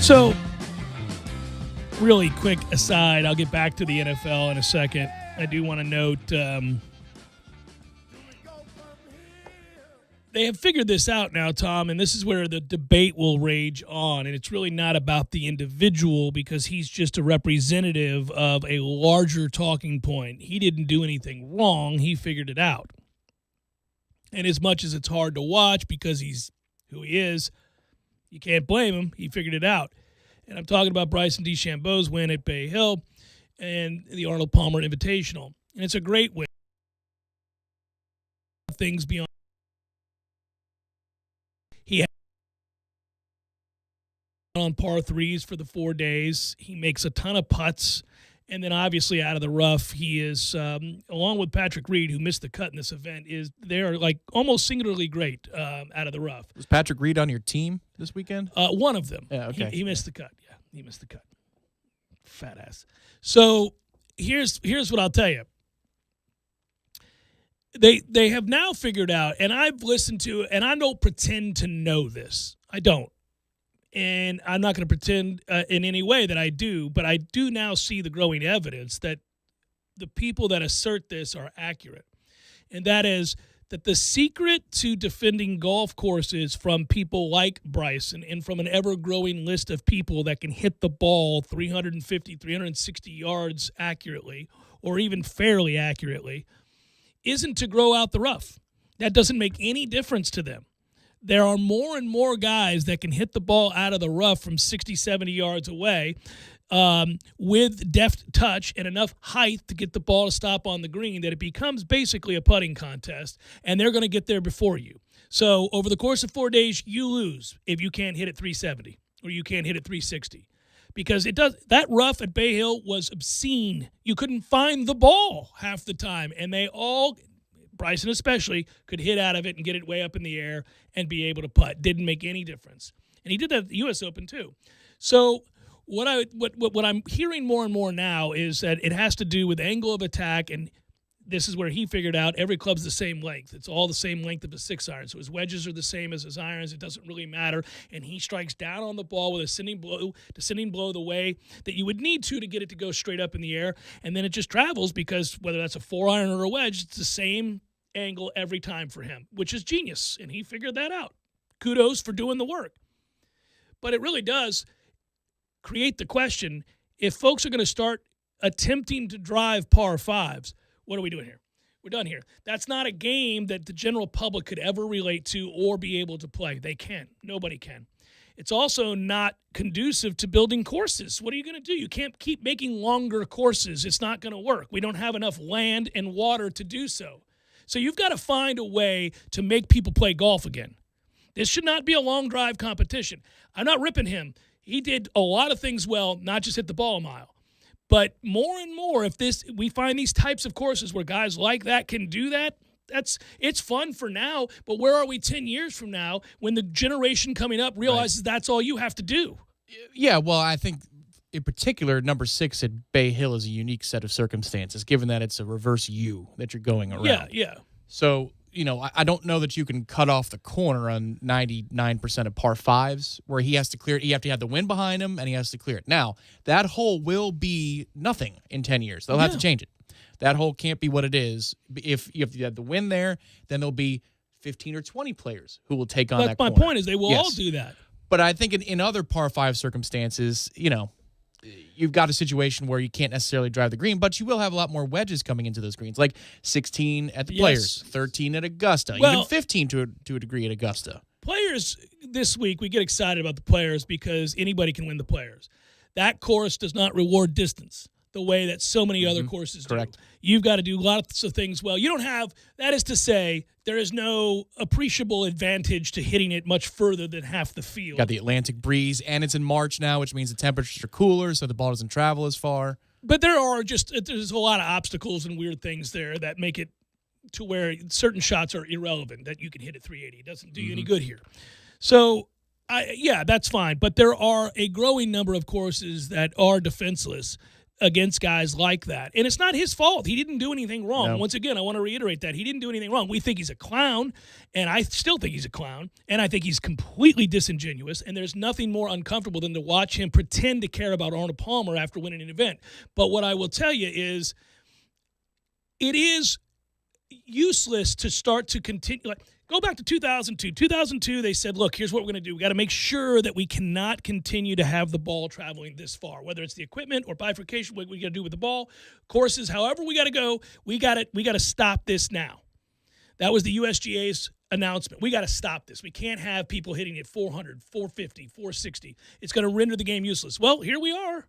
So, really quick aside, I'll get back to the NFL in a second. I do want to note they have figured this out now, Tom, and this is where the debate will rage on. And it's really not about the individual because he's just a representative of a larger talking point. He didn't do anything wrong. He figured it out. And as much as it's hard to watch because he's who he is, you can't blame him. He figured it out. And I'm talking about Bryson DeChambeau's win at Bay Hill and the Arnold Palmer Invitational. And it's a great win. Things beyond. He had on par threes for the 4 days. He makes a ton of putts. And then obviously out of the rough, he is, along with Patrick Reed, who missed the cut in this event, they're like almost singularly great out of the rough. Was Patrick Reed on your team this weekend? One of them. Yeah, okay. He missed the cut. Yeah, he missed the cut. Fat ass. So here's what I'll tell you. They have now figured out, and I've listened to, and I don't pretend to know this. I don't. And I'm not going to pretend in any way that I do, but I do now see the growing evidence that the people that assert this are accurate. And that is that the secret to defending golf courses from people like Bryson and from an ever-growing list of people that can hit the ball 350, 360 yards accurately or even fairly accurately isn't to grow out the rough. That doesn't make any difference to them. There are more and more guys that can hit the ball out of the rough from 60, 70 yards away with deft touch and enough height to get the ball to stop on the green that it becomes basically a putting contest, and they're going to get there before you. So over the course of 4 days, you lose if you can't hit it 370 or you can't hit it 360 because that rough at Bay Hill was obscene. You couldn't find the ball half the time, and they all – Bryson especially, could hit out of it and get it way up in the air and be able to putt. Didn't make any difference. And he did that at the U.S. Open too. So what I'm hearing more and more now is that it has to do with angle of attack, and this is where he figured out every club's the same length. It's all the same length of a 6-iron. So his wedges are the same as his irons. It doesn't really matter. And he strikes down on the ball with a descending blow the way that you would need to get it to go straight up in the air. And then it just travels because whether that's a 4-iron or a wedge, it's the same angle every time for him, which is genius, and he figured that out. Kudos for doing the work. But it really does create the question, if folks are going to start attempting to drive par fives, what are we doing here? We're done here. That's not a game that the general public could ever relate to or be able to play. They can't. Nobody can. It's also not conducive to building courses. What are you going to do? You can't keep making longer courses. It's not going to work. We don't have enough land and water to do so. So you've got to find a way to make people play golf again. This should not be a long drive competition. I'm not ripping him. He did a lot of things well, not just hit the ball a mile. But more and more, if we find these types of courses where guys like that can do that, it's fun for now. But where are we 10 years from now when the generation coming up realizes that's all you have to do? Yeah, well, I think in particular, number 6 at Bay Hill is a unique set of circumstances, given that it's a reverse U that you're going around. Yeah. So, I don't know that you can cut off the corner on 99% of par fives where he has to clear it. You have to have the wind behind him, and he has to clear it. Now, that hole will be nothing in 10 years. They'll have to change it. That hole can't be what it is. If you have the wind there, then there'll be 15 or 20 players who will take on that corner. That's my point is they will all do that. But I think in other par 5 circumstances, you've got a situation where you can't necessarily drive the green, but you will have a lot more wedges coming into those greens, like 16 at the Players, 13 at Augusta, even 15 to a degree at Augusta. Players this week, we get excited about the Players because anybody can win the Players. That course does not reward distance the way that so many other courses do. Correct. You've got to do lots of things well. You don't have, that is to say, there is no appreciable advantage to hitting it much further than half the field. Got the Atlantic breeze, and it's in March now, which means the temperatures are cooler, so the ball doesn't travel as far. But there's a lot of obstacles and weird things there that make it to where certain shots are irrelevant, that you can hit at 380. It doesn't do you any good here. So, that's fine. But there are a growing number of courses that are defenseless. against guys like that. And it's not his fault. He didn't do anything wrong. No. Once again, I want to reiterate that. He didn't do anything wrong. We think he's a clown, and I still think he's a clown, and I think he's completely disingenuous, and there's nothing more uncomfortable than to watch him pretend to care about Arnold Palmer after winning an event. But what I will tell you is it is useless to start to continue. Like, go back to 2002. 2002, they said, look, here's what we're going to do. We got to make sure that we cannot continue to have the ball traveling this far, whether it's the equipment or bifurcation, what we got to do with the ball, courses, however we got to go, we got to stop this now. That was the USGA's announcement. We got to stop this. We can't have people hitting it 400, 450, 460. It's going to render the game useless. Well, here we are.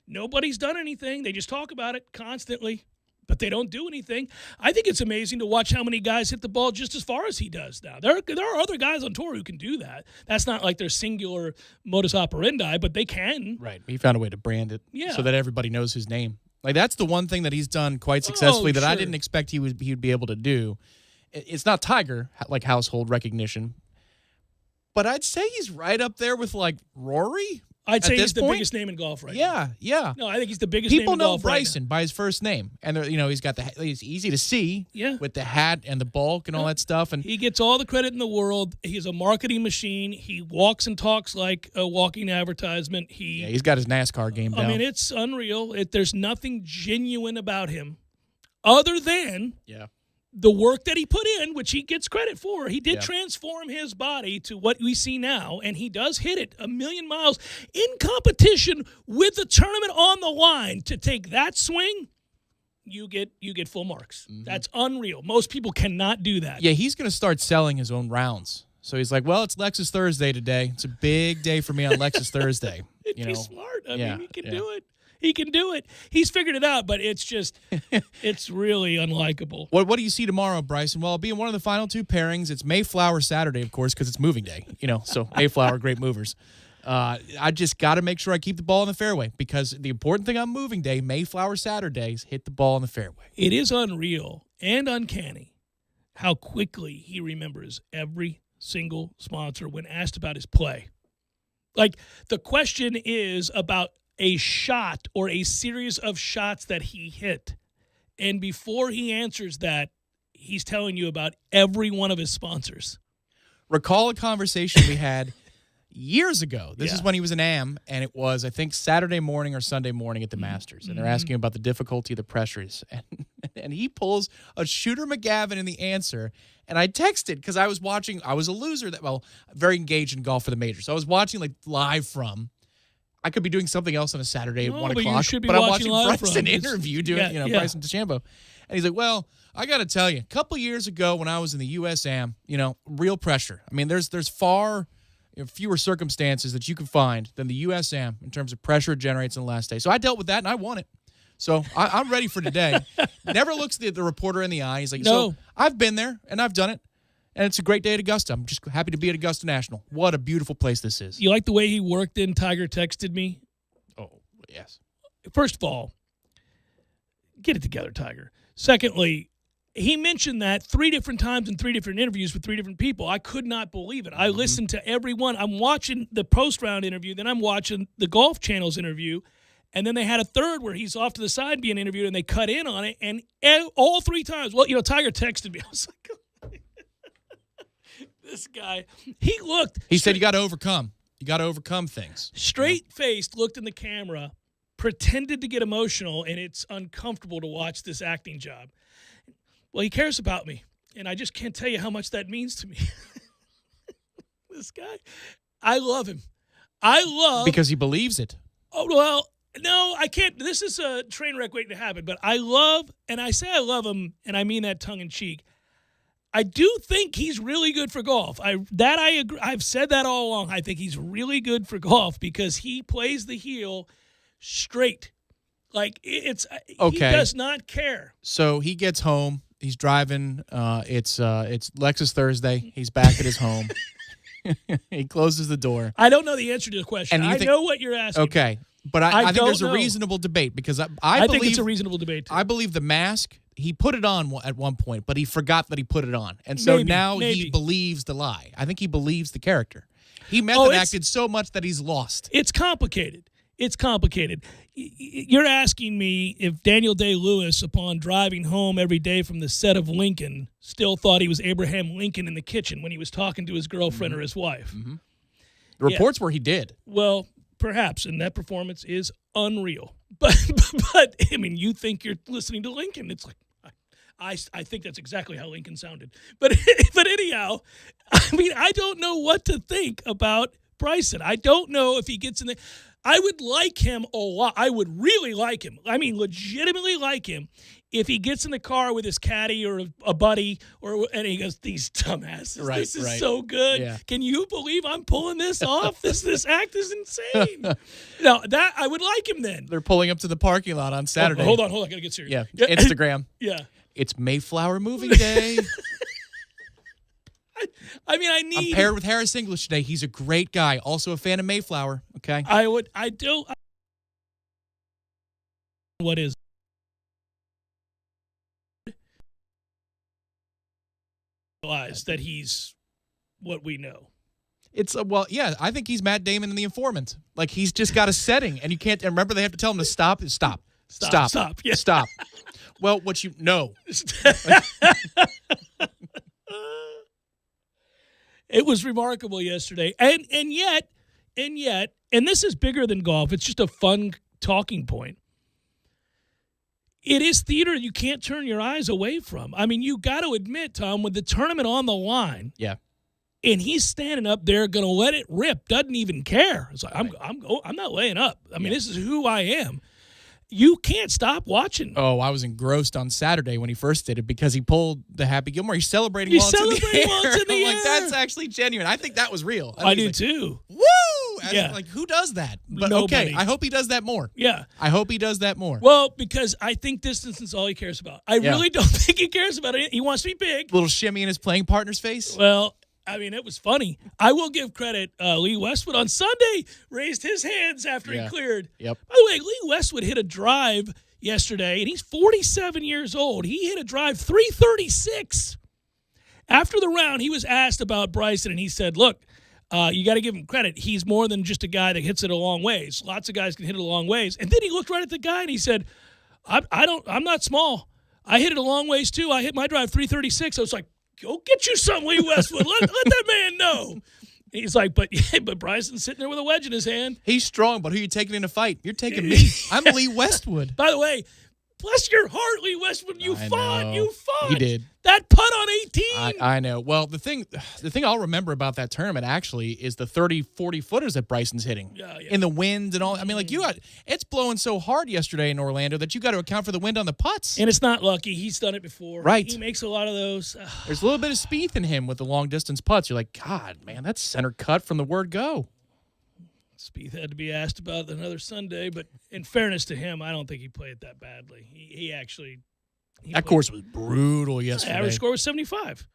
Nobody's done anything. They just talk about it constantly, but they don't do anything. I think it's amazing to watch how many guys hit the ball just as far as he does now. There are other guys on tour who can do that. That's not like their singular modus operandi, but they can. Right. He found a way to brand it so that everybody knows his name. Like, that's the one thing that he's done quite successfully that I didn't expect he would be able to do. It's not Tiger, like household recognition, but I'd say he's right up there with, like, Rory. I'd say he's the biggest name in golf right now. Yeah. No, I think he's the biggest name in golf People know right Bryson now. by his first name. And, he's got he's easy to see with the hat and the bulk and all that stuff. And he gets all the credit in the world. He's a marketing machine. He walks and talks like a walking advertisement. He's got his NASCAR game down. I mean, it's unreal. There's nothing genuine about him other than the work that he put in, which he gets credit for. He did transform his body to what we see now, and he does hit it 1,000,000 miles in competition with the tournament on the line. To take that swing, you get full marks. Mm-hmm. That's unreal. Most people cannot do that. Yeah, he's going to start selling his own rounds. So he's like, well, it's Lexus Thursday today. It's a big day for me on Lexus Thursday. He's smart. I mean, he can do it. He can do it. He's figured it out, but it's just, it's really unlikable. What do you see tomorrow, Bryson? Well, I'll be in one of the final two pairings. It's Mayflower Saturday, of course, because it's moving day. So Mayflower, great movers. I just got to make sure I keep the ball in the fairway because the important thing on moving day, Mayflower Saturdays, hit the ball in the fairway. It is unreal and uncanny how quickly he remembers every single sponsor when asked about his play. Like, the question is about a shot or a series of shots that he hit. And before he answers that, he's telling you about every one of his sponsors. Recall a conversation we had years ago. This is when he was an AM, and it was, I think, Saturday morning or Sunday morning at the Masters. And they're asking about the difficulty of the pressures. And he pulls a Shooter McGavin in the answer. And I texted because I was watching. I was a loser very engaged in golf for the major. So I was watching live from. I could be doing something else on a Saturday at 1 o'clock, but I'm watching Bryson interview Bryson DeChambeau. And he's like, well, I got to tell you, a couple years ago when I was in the USAM, real pressure. I mean, there's far fewer circumstances that you can find than the USAM in terms of pressure it generates on the last day. So I dealt with that, and I won it. So I'm ready for today. Never looks the reporter in the eye. He's like, no. So I've been there, and I've done it. And it's a great day at Augusta. I'm just happy to be at Augusta National. What a beautiful place this is. You like the way he worked in Tiger texted me? Oh, yes. First of all, get it together, Tiger. Secondly, he mentioned that 3 different times in 3 different interviews with 3 different people. I could not believe it. I listened to every one. I'm watching the post-round interview, then I'm watching the Golf Channel's interview, and then they had a third where he's off to the side being interviewed, and they cut in on it, and all 3 times, Tiger texted me. I was like, this guy, he looked. He said you got to overcome. You got to overcome things. Straight-faced, looked in the camera, pretended to get emotional, and it's uncomfortable to watch this acting job. Well, he cares about me, and I just can't tell you how much that means to me. This guy, I love him. Because he believes it. Oh, well, no, I can't. This is a train wreck waiting to happen, but I love, and I say I love him, and I mean that tongue-in-cheek. I do think he's really good for golf. I agree. I've said that all along. I think he's really good for golf because he plays the heel straight. Like, he does not care. So he gets home. He's driving. It's Lexus Thursday. He's back at his home. He closes the door. I don't know the answer to the question. I know what you're asking. Okay. But I think there's a reasonable debate because I think it's a reasonable debate, too. I believe the mask, he put it on at one point, but he forgot that he put it on. And so now he believes the lie. I think he believes the character. He method acted so much that he's lost. It's complicated. It's complicated. You're asking me if Daniel Day-Lewis, upon driving home every day from the set of Lincoln, still thought he was Abraham Lincoln in the kitchen when he was talking to his girlfriend or his wife. Mm-hmm. The reports were he did. Well, perhaps, and that performance is unreal. But I mean, you think you're listening to Lincoln. It's like, I think that's exactly how Lincoln sounded. But anyhow, I mean, I don't know what to think about Bryson. I don't know if he gets in the – I would like him a lot. I would really like him. I mean, legitimately like him if he gets in the car with his caddy or a buddy and he goes, these dumbasses, this is so good. Yeah. Can you believe I'm pulling this off? This act is insane. Now, that I would like him then. They're pulling up to the parking lot on Saturday. Hold on. I got to get serious. Yeah, Instagram. Yeah. It's Mayflower moving day. I mean, I'm paired with Harris English today. He's a great guy. Also a fan of Mayflower. Okay. What is realize that he's what we know. It's I think he's Matt Damon in The Informant. Like, he's just got a setting, and you can't. And remember, they have to tell him to stop. Stop. Yeah. Stop. Well, what you know. It was remarkable yesterday. And yet, and this is bigger than golf. It's just a fun talking point. It is theater you can't turn your eyes away from. I mean, you got to admit, Tom, with the tournament on the line. Yeah. And he's standing up there going to let it rip, doesn't even care. It's like, right. I'm not laying up. I mean, this is who I am. You can't stop watching. Oh, I was engrossed on Saturday when he first did it because he pulled the Happy Gilmore. He's celebrating while it's in the air. Like, that's actually genuine. I think that was real. I do too. Woo! Like, who does that? But nobody. Okay, I hope he does that more. Yeah. I hope he does that more. Well, because I think distance is all he cares about. I really don't think he cares about it. He wants to be big. Little shimmy in his playing partner's face. Well, I mean, it was funny. I will give credit. Lee Westwood on Sunday raised his hands after he cleared. Yep. By the way, Lee Westwood hit a drive yesterday, and he's 47 years old. He hit a drive 336. After the round, he was asked about Bryson, and he said, look, you got to give him credit. He's more than just a guy that hits it a long ways. Lots of guys can hit it a long ways. And then he looked right at the guy, and he said, I'm not small. I hit it a long ways, too. I hit my drive 336. I was like, go get you some, Lee Westwood. Let that man know. He's like, but Bryson's sitting there with a wedge in his hand. He's strong, but who are you taking in a fight? You're taking me. I'm Lee Westwood. By the way, bless your heart, Lee Westwood. You fought. He did. That putt on 18. I know. Well, the thing I'll remember about that tournament actually is the 30, 40 footers that Bryson's hitting in the wind and all. I mean, like, it's blowing so hard yesterday in Orlando that you got to account for the wind on the putts. And it's not lucky. He's done it before. Right. He makes a lot of those. There's a little bit of Spieth in him with the long distance putts. You're like, God, man, that's center cut from the word go. Spieth had to be asked about it another Sunday, but in fairness to him, I don't think he played that badly. He actually. That course was brutal yesterday. Average score was 75.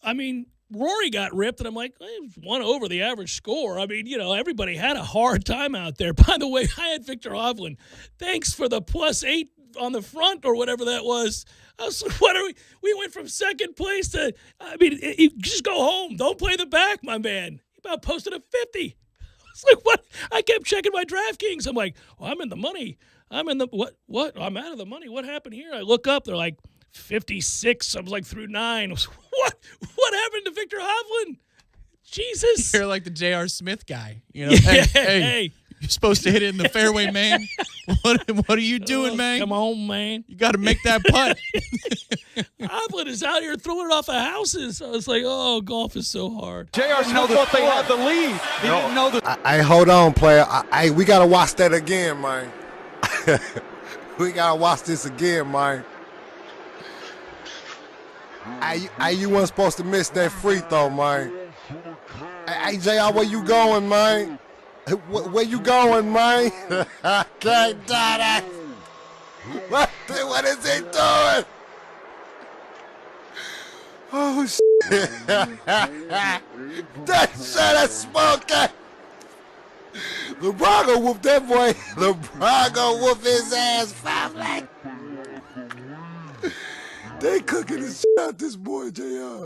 I mean, Rory got ripped, and I'm like, it was one over the average score. I mean, everybody had a hard time out there. By the way, I had Victor Hovland. Thanks for the +8 on the front or whatever that was. I was like, what are we? We went from second place to, I mean, you just go home. Don't play the back, my man. He about posted a 50. It's like, what? I kept checking my DraftKings. I'm like, well, I'm in the money. I'm in the what? I'm out of the money. What happened here? I look up. They're like 56. I was like through 9. I was, what happened to Victor Hovland? Jesus. You're like the J.R. Smith guy. Hey. You're supposed to hit it in the fairway, man. What are you doing, man? Come on, man. You got to make that putt. Hovland is out here throwing it off of houses. I was like, oh, golf is so hard. J.R. Smith thought they had the lead. He didn't know that. Hold on, player. We got to watch that again, man. We got to watch this again, man. You weren't supposed to miss that free throw, man. Hey, JR, where you going, man? Where you going, man? Can't do that. What is he doing? Oh, shit. That's smoking. LeBron go whoop that boy. LeBron go whoop his ass, family. They cooking the shit out this boy, JR.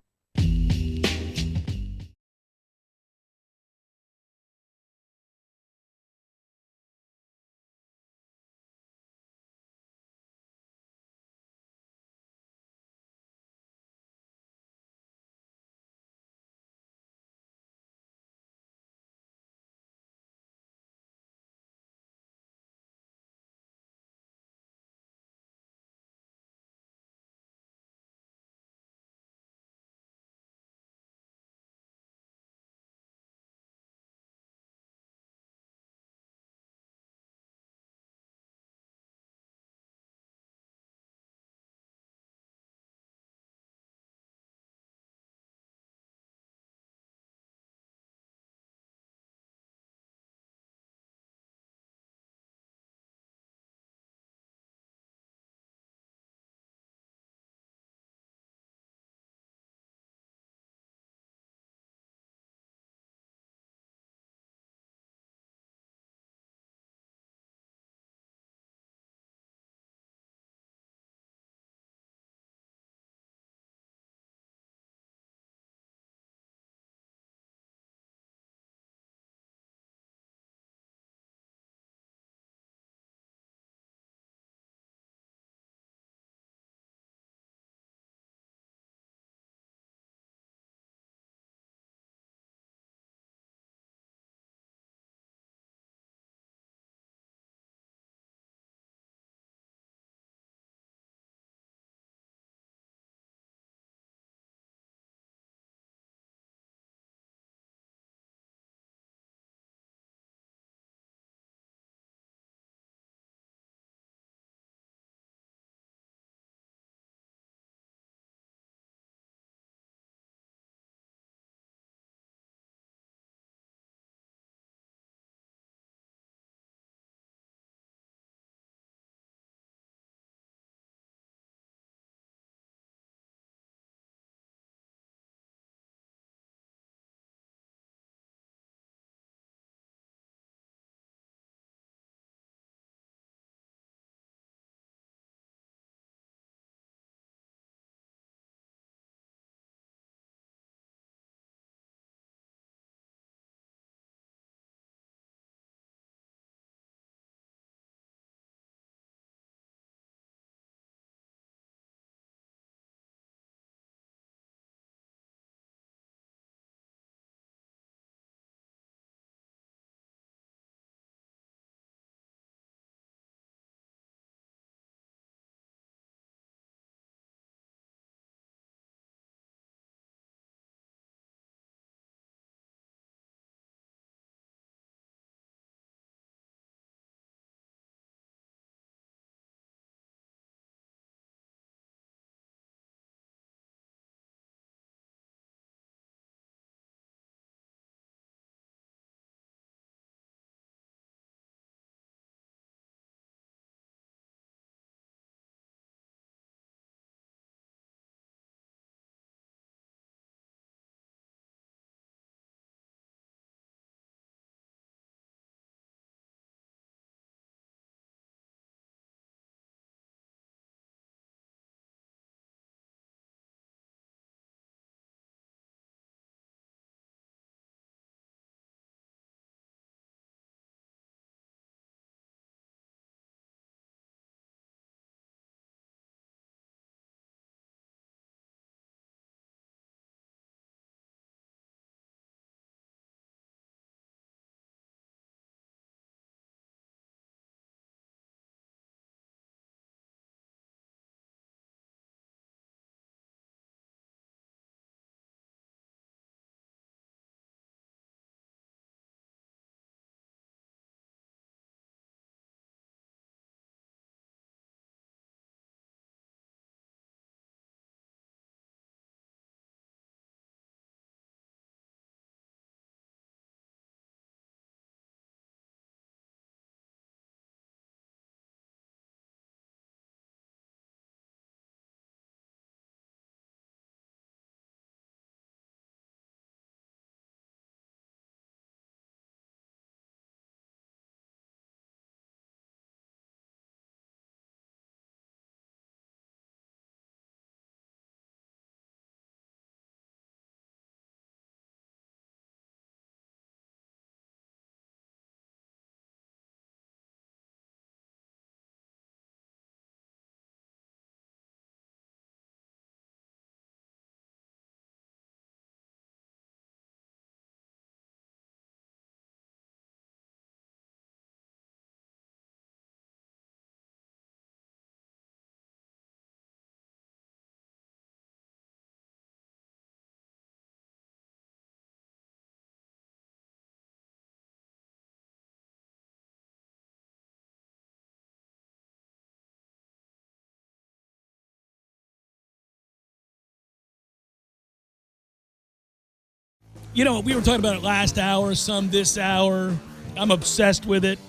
You know, we were talking about it last hour, some this hour. I'm obsessed with it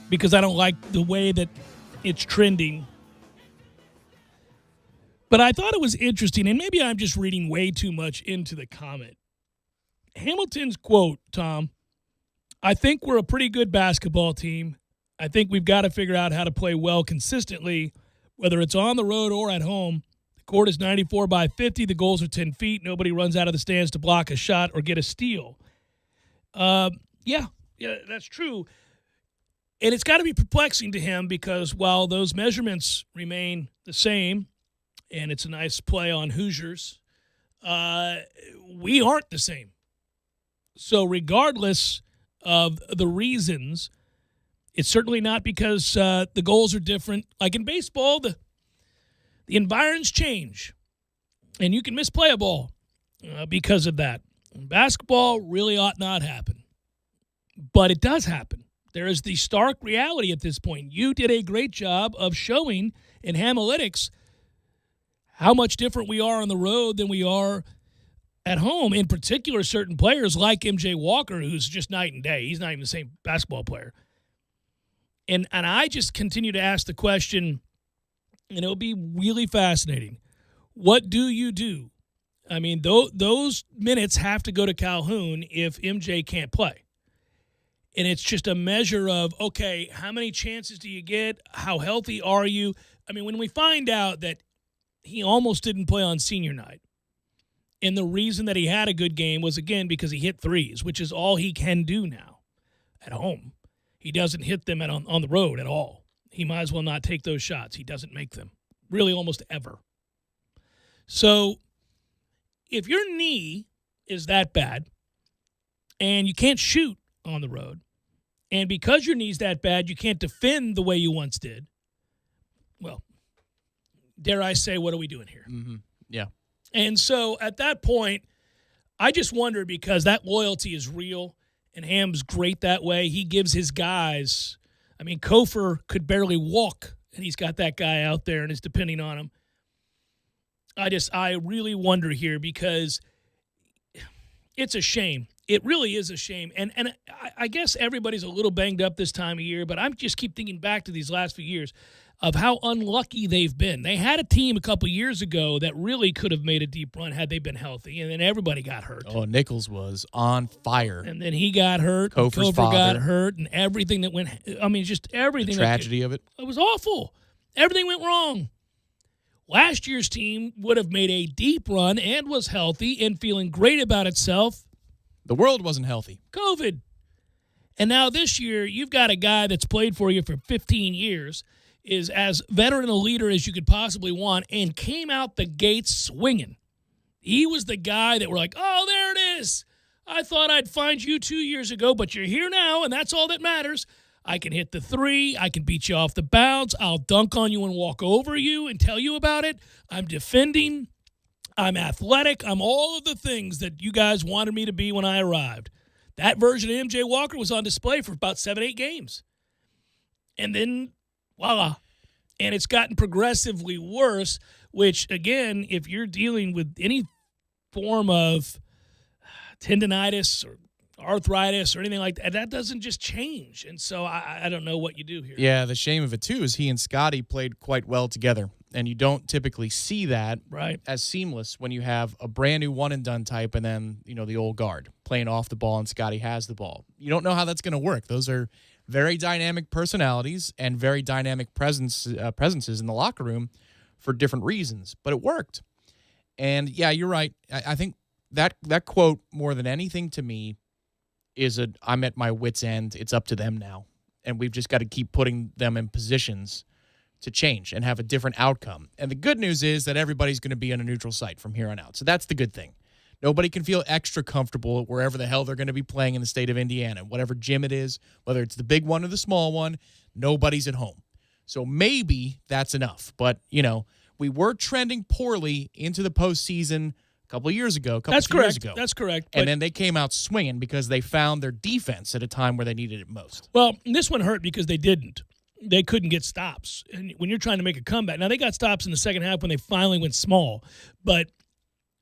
because I don't like the way that it's trending. But I thought it was interesting, and maybe I'm just reading way too much into the comment. Hamilton's quote, Tom, I think we're a pretty good basketball team. I think we've got to figure out how to play well consistently, whether it's on the road or at home. The court is 94 by 50. The goals are 10 feet. Nobody runs out of the stands to block a shot or get a steal. Yeah, that's true. And it's got to be perplexing to him because while those measurements remain the same, and it's a nice play on Hoosiers, we aren't the same. So regardless of the reasons, it's certainly not because the goals are different. Like in baseball, the environs change, and you can misplay a ball because of that. In basketball really ought not happen, but it does happen. There is the stark reality at this point. You did a great job of showing in Hamalytics how much different we are on the road than we are at home. In particular, certain players like MJ Walker, who's just night and day. He's not even the same basketball player. And I just continue to ask the question, and it'll be really fascinating. What do you do? I mean, those minutes have to go to Calhoun if MJ can't play. And it's just a measure of, okay, how many chances do you get? How healthy are you? I mean, when we find out that he almost didn't play on senior night, and the reason that he had a good game was, again, because he hit threes, which is all he can do now at home. He doesn't hit them on the road at all. He might as well not take those shots. He doesn't make them, really almost ever. So if your knee is that bad and you can't shoot on the road, and because your knee's that bad, you can't defend the way you once did, well, dare I say, what are we doing here? Mm-hmm. Yeah. And so at that point, I just wonder, because that loyalty is real, and Ham's great that way. He gives his guys, I mean, Kofor could barely walk, and he's got that guy out there and is depending on him. I really wonder here, because it's a shame. It really is a shame. And I guess everybody's a little banged up this time of year, but I just keep thinking back to these last few years of how unlucky they've been. They had a team a couple years ago that really could have made a deep run had they been healthy, and then everybody got hurt. Oh, Nichols was on fire. And then he got hurt. Kofor's Kofor got hurt, and everything that went – I mean, just everything. The tragedy of it. It was awful. Everything went wrong. Last year's team would have made a deep run and was healthy and feeling great about itself. The world wasn't healthy. COVID. And now this year, you've got a guy that's played for you for 15 years, is as veteran a leader as you could possibly want, and came out the gates swinging. He was the guy that we're like, oh, there it is. I thought I'd find you 2 years ago, but you're here now, and that's all that matters. I can hit the three. I can beat you off the bounce. I'll dunk on you and walk over you and tell you about it. I'm defending. I'm athletic. I'm all of the things that you guys wanted me to be when I arrived. That version of MJ Walker was on display for about 7-8 games. And then, voila. And it's gotten progressively worse, which, again, if you're dealing with any form of tendonitis or arthritis or anything like that, that doesn't just change. And so I don't know what you do here. Yeah, the shame of it, too, is he and Scotty played quite well together. And you don't typically see that as seamless when you have a brand new one-and-done type and then, the old guard playing off the ball and Scotty has the ball. You don't know how that's going to work. Those are very dynamic personalities and very dynamic presences in the locker room for different reasons. But it worked. And, yeah, you're right. I think that quote, more than anything to me, is I'm at my wit's end. It's up to them now. And we've just got to keep putting them in positions to change and have a different outcome. And the good news is that everybody's going to be on a neutral site from here on out. So that's the good thing. Nobody can feel extra comfortable wherever the hell they're going to be playing in the state of Indiana. Whatever gym it is, whether it's the big one or the small one, nobody's at home. So maybe that's enough. But, we were trending poorly into the postseason a couple of years ago, That's correct. And then they came out swinging because they found their defense at a time where they needed it most. Well, this one hurt because they didn't. They couldn't get stops. And when you're trying to make a comeback, now they got stops in the second half when they finally went small. But,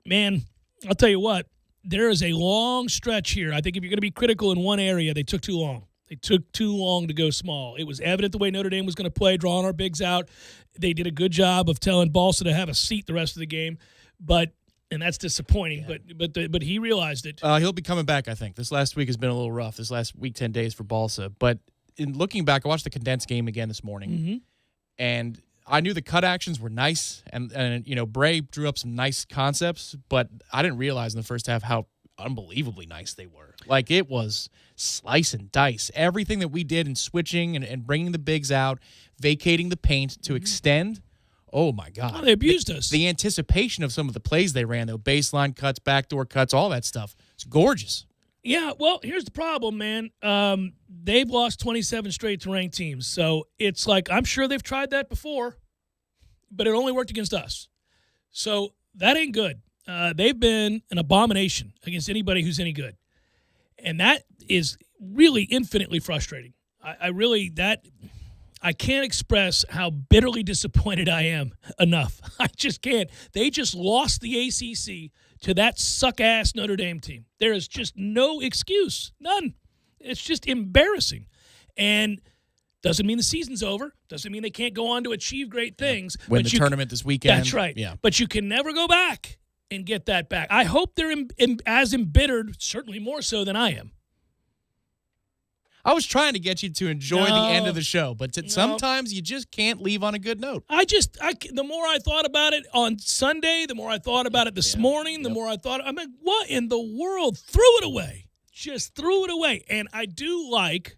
man, I'll tell you what, there is a long stretch here. I think if you're going to be critical in one area, they took too long. They took too long to go small. It was evident the way Notre Dame was going to play, drawing our bigs out. They did a good job of telling Balsa to have a seat the rest of the game, and that's disappointing. Yeah. But he realized it. He'll be coming back, I think. This last week has been a little rough. This last week, 10 days for Balsa. But in looking back, I watched the condensed game again this morning, and I knew the cut actions were nice, and Bray drew up some nice concepts, but I didn't realize in the first half how unbelievably nice they were. Like, it was slice and dice. Everything that we did in switching and bringing the bigs out, vacating the paint to extend, oh, my God. Oh, they abused us. The anticipation of some of the plays they ran, though, baseline cuts, backdoor cuts, all that stuff, it's gorgeous. Yeah, well, here's the problem, man. They've lost 27 straight to ranked teams. So it's like, I'm sure they've tried that before, but it only worked against us. So that ain't good. They've been an abomination against anybody who's any good. And that is really infinitely frustrating. I can't express how bitterly disappointed I am enough. I just can't. They just lost the ACC to that suck-ass Notre Dame team. There is just no excuse. None. It's just embarrassing. And doesn't mean the season's over. Doesn't mean they can't go on to achieve great things. Win the tournament this weekend. That's right. Yeah. But you can never go back and get that back. I hope they're as embittered, certainly more so than I am. I was trying to get you to enjoy the end of the show, but sometimes you just can't leave on a good note. The more I thought about it on Sunday, the more I thought about it this morning, the more I thought, I'm like, what in the world? Threw it away. Just threw it away. And I do like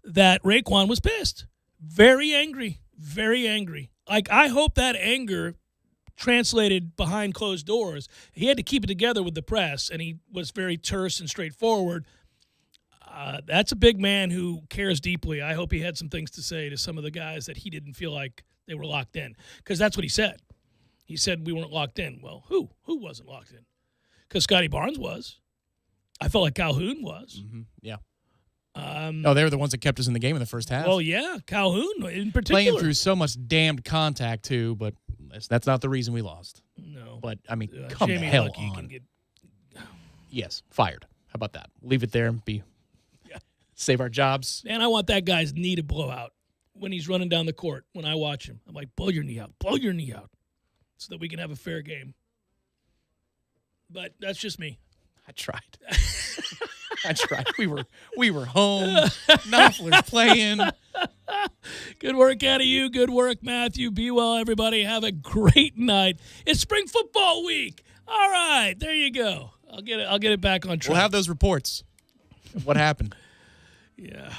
that Raekwon was pissed. Very angry. Very angry. Like, I hope that anger translated behind closed doors. He had to keep it together with the press, and he was very terse and straightforward. That's a big man who cares deeply. I hope he had some things to say to some of the guys that he didn't feel like they were locked in, because that's what he said. He said we weren't locked in. Well, who wasn't locked in? Because Scotty Barnes was. I felt like Calhoun was. Mm-hmm. Yeah. They were the ones that kept us in the game in the first half. Well, yeah, Calhoun in particular. Playing through so much damned contact, too, but that's not the reason we lost. No. But, I mean, come the hell on. Yes, fired. How about that? Leave it there and save our jobs. Man, I want that guy's knee to blow out when he's running down the court when I watch him. I'm like, blow your knee out, so that we can have a fair game. But that's just me. I tried. We were home. Knopfler's playing. Good work out of you. Good work, Matthew. Be well, everybody. Have a great night. It's spring football week. All right, there you go. I'll get it back on track. We'll have those reports. What happened? Yeah.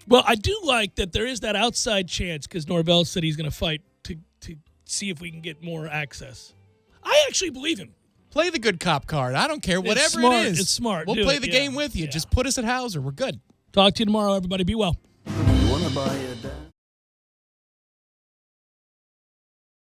Well, I do like that there is that outside chance, because Norvell said he's going to fight to see if we can get more access. I actually believe him. Play the good cop card. I don't care. Whatever smart. it is. It's smart. We'll play the game with you. Yeah. Just put us at Hauser. We're good. Talk to you tomorrow, everybody. Be well. You want to buy a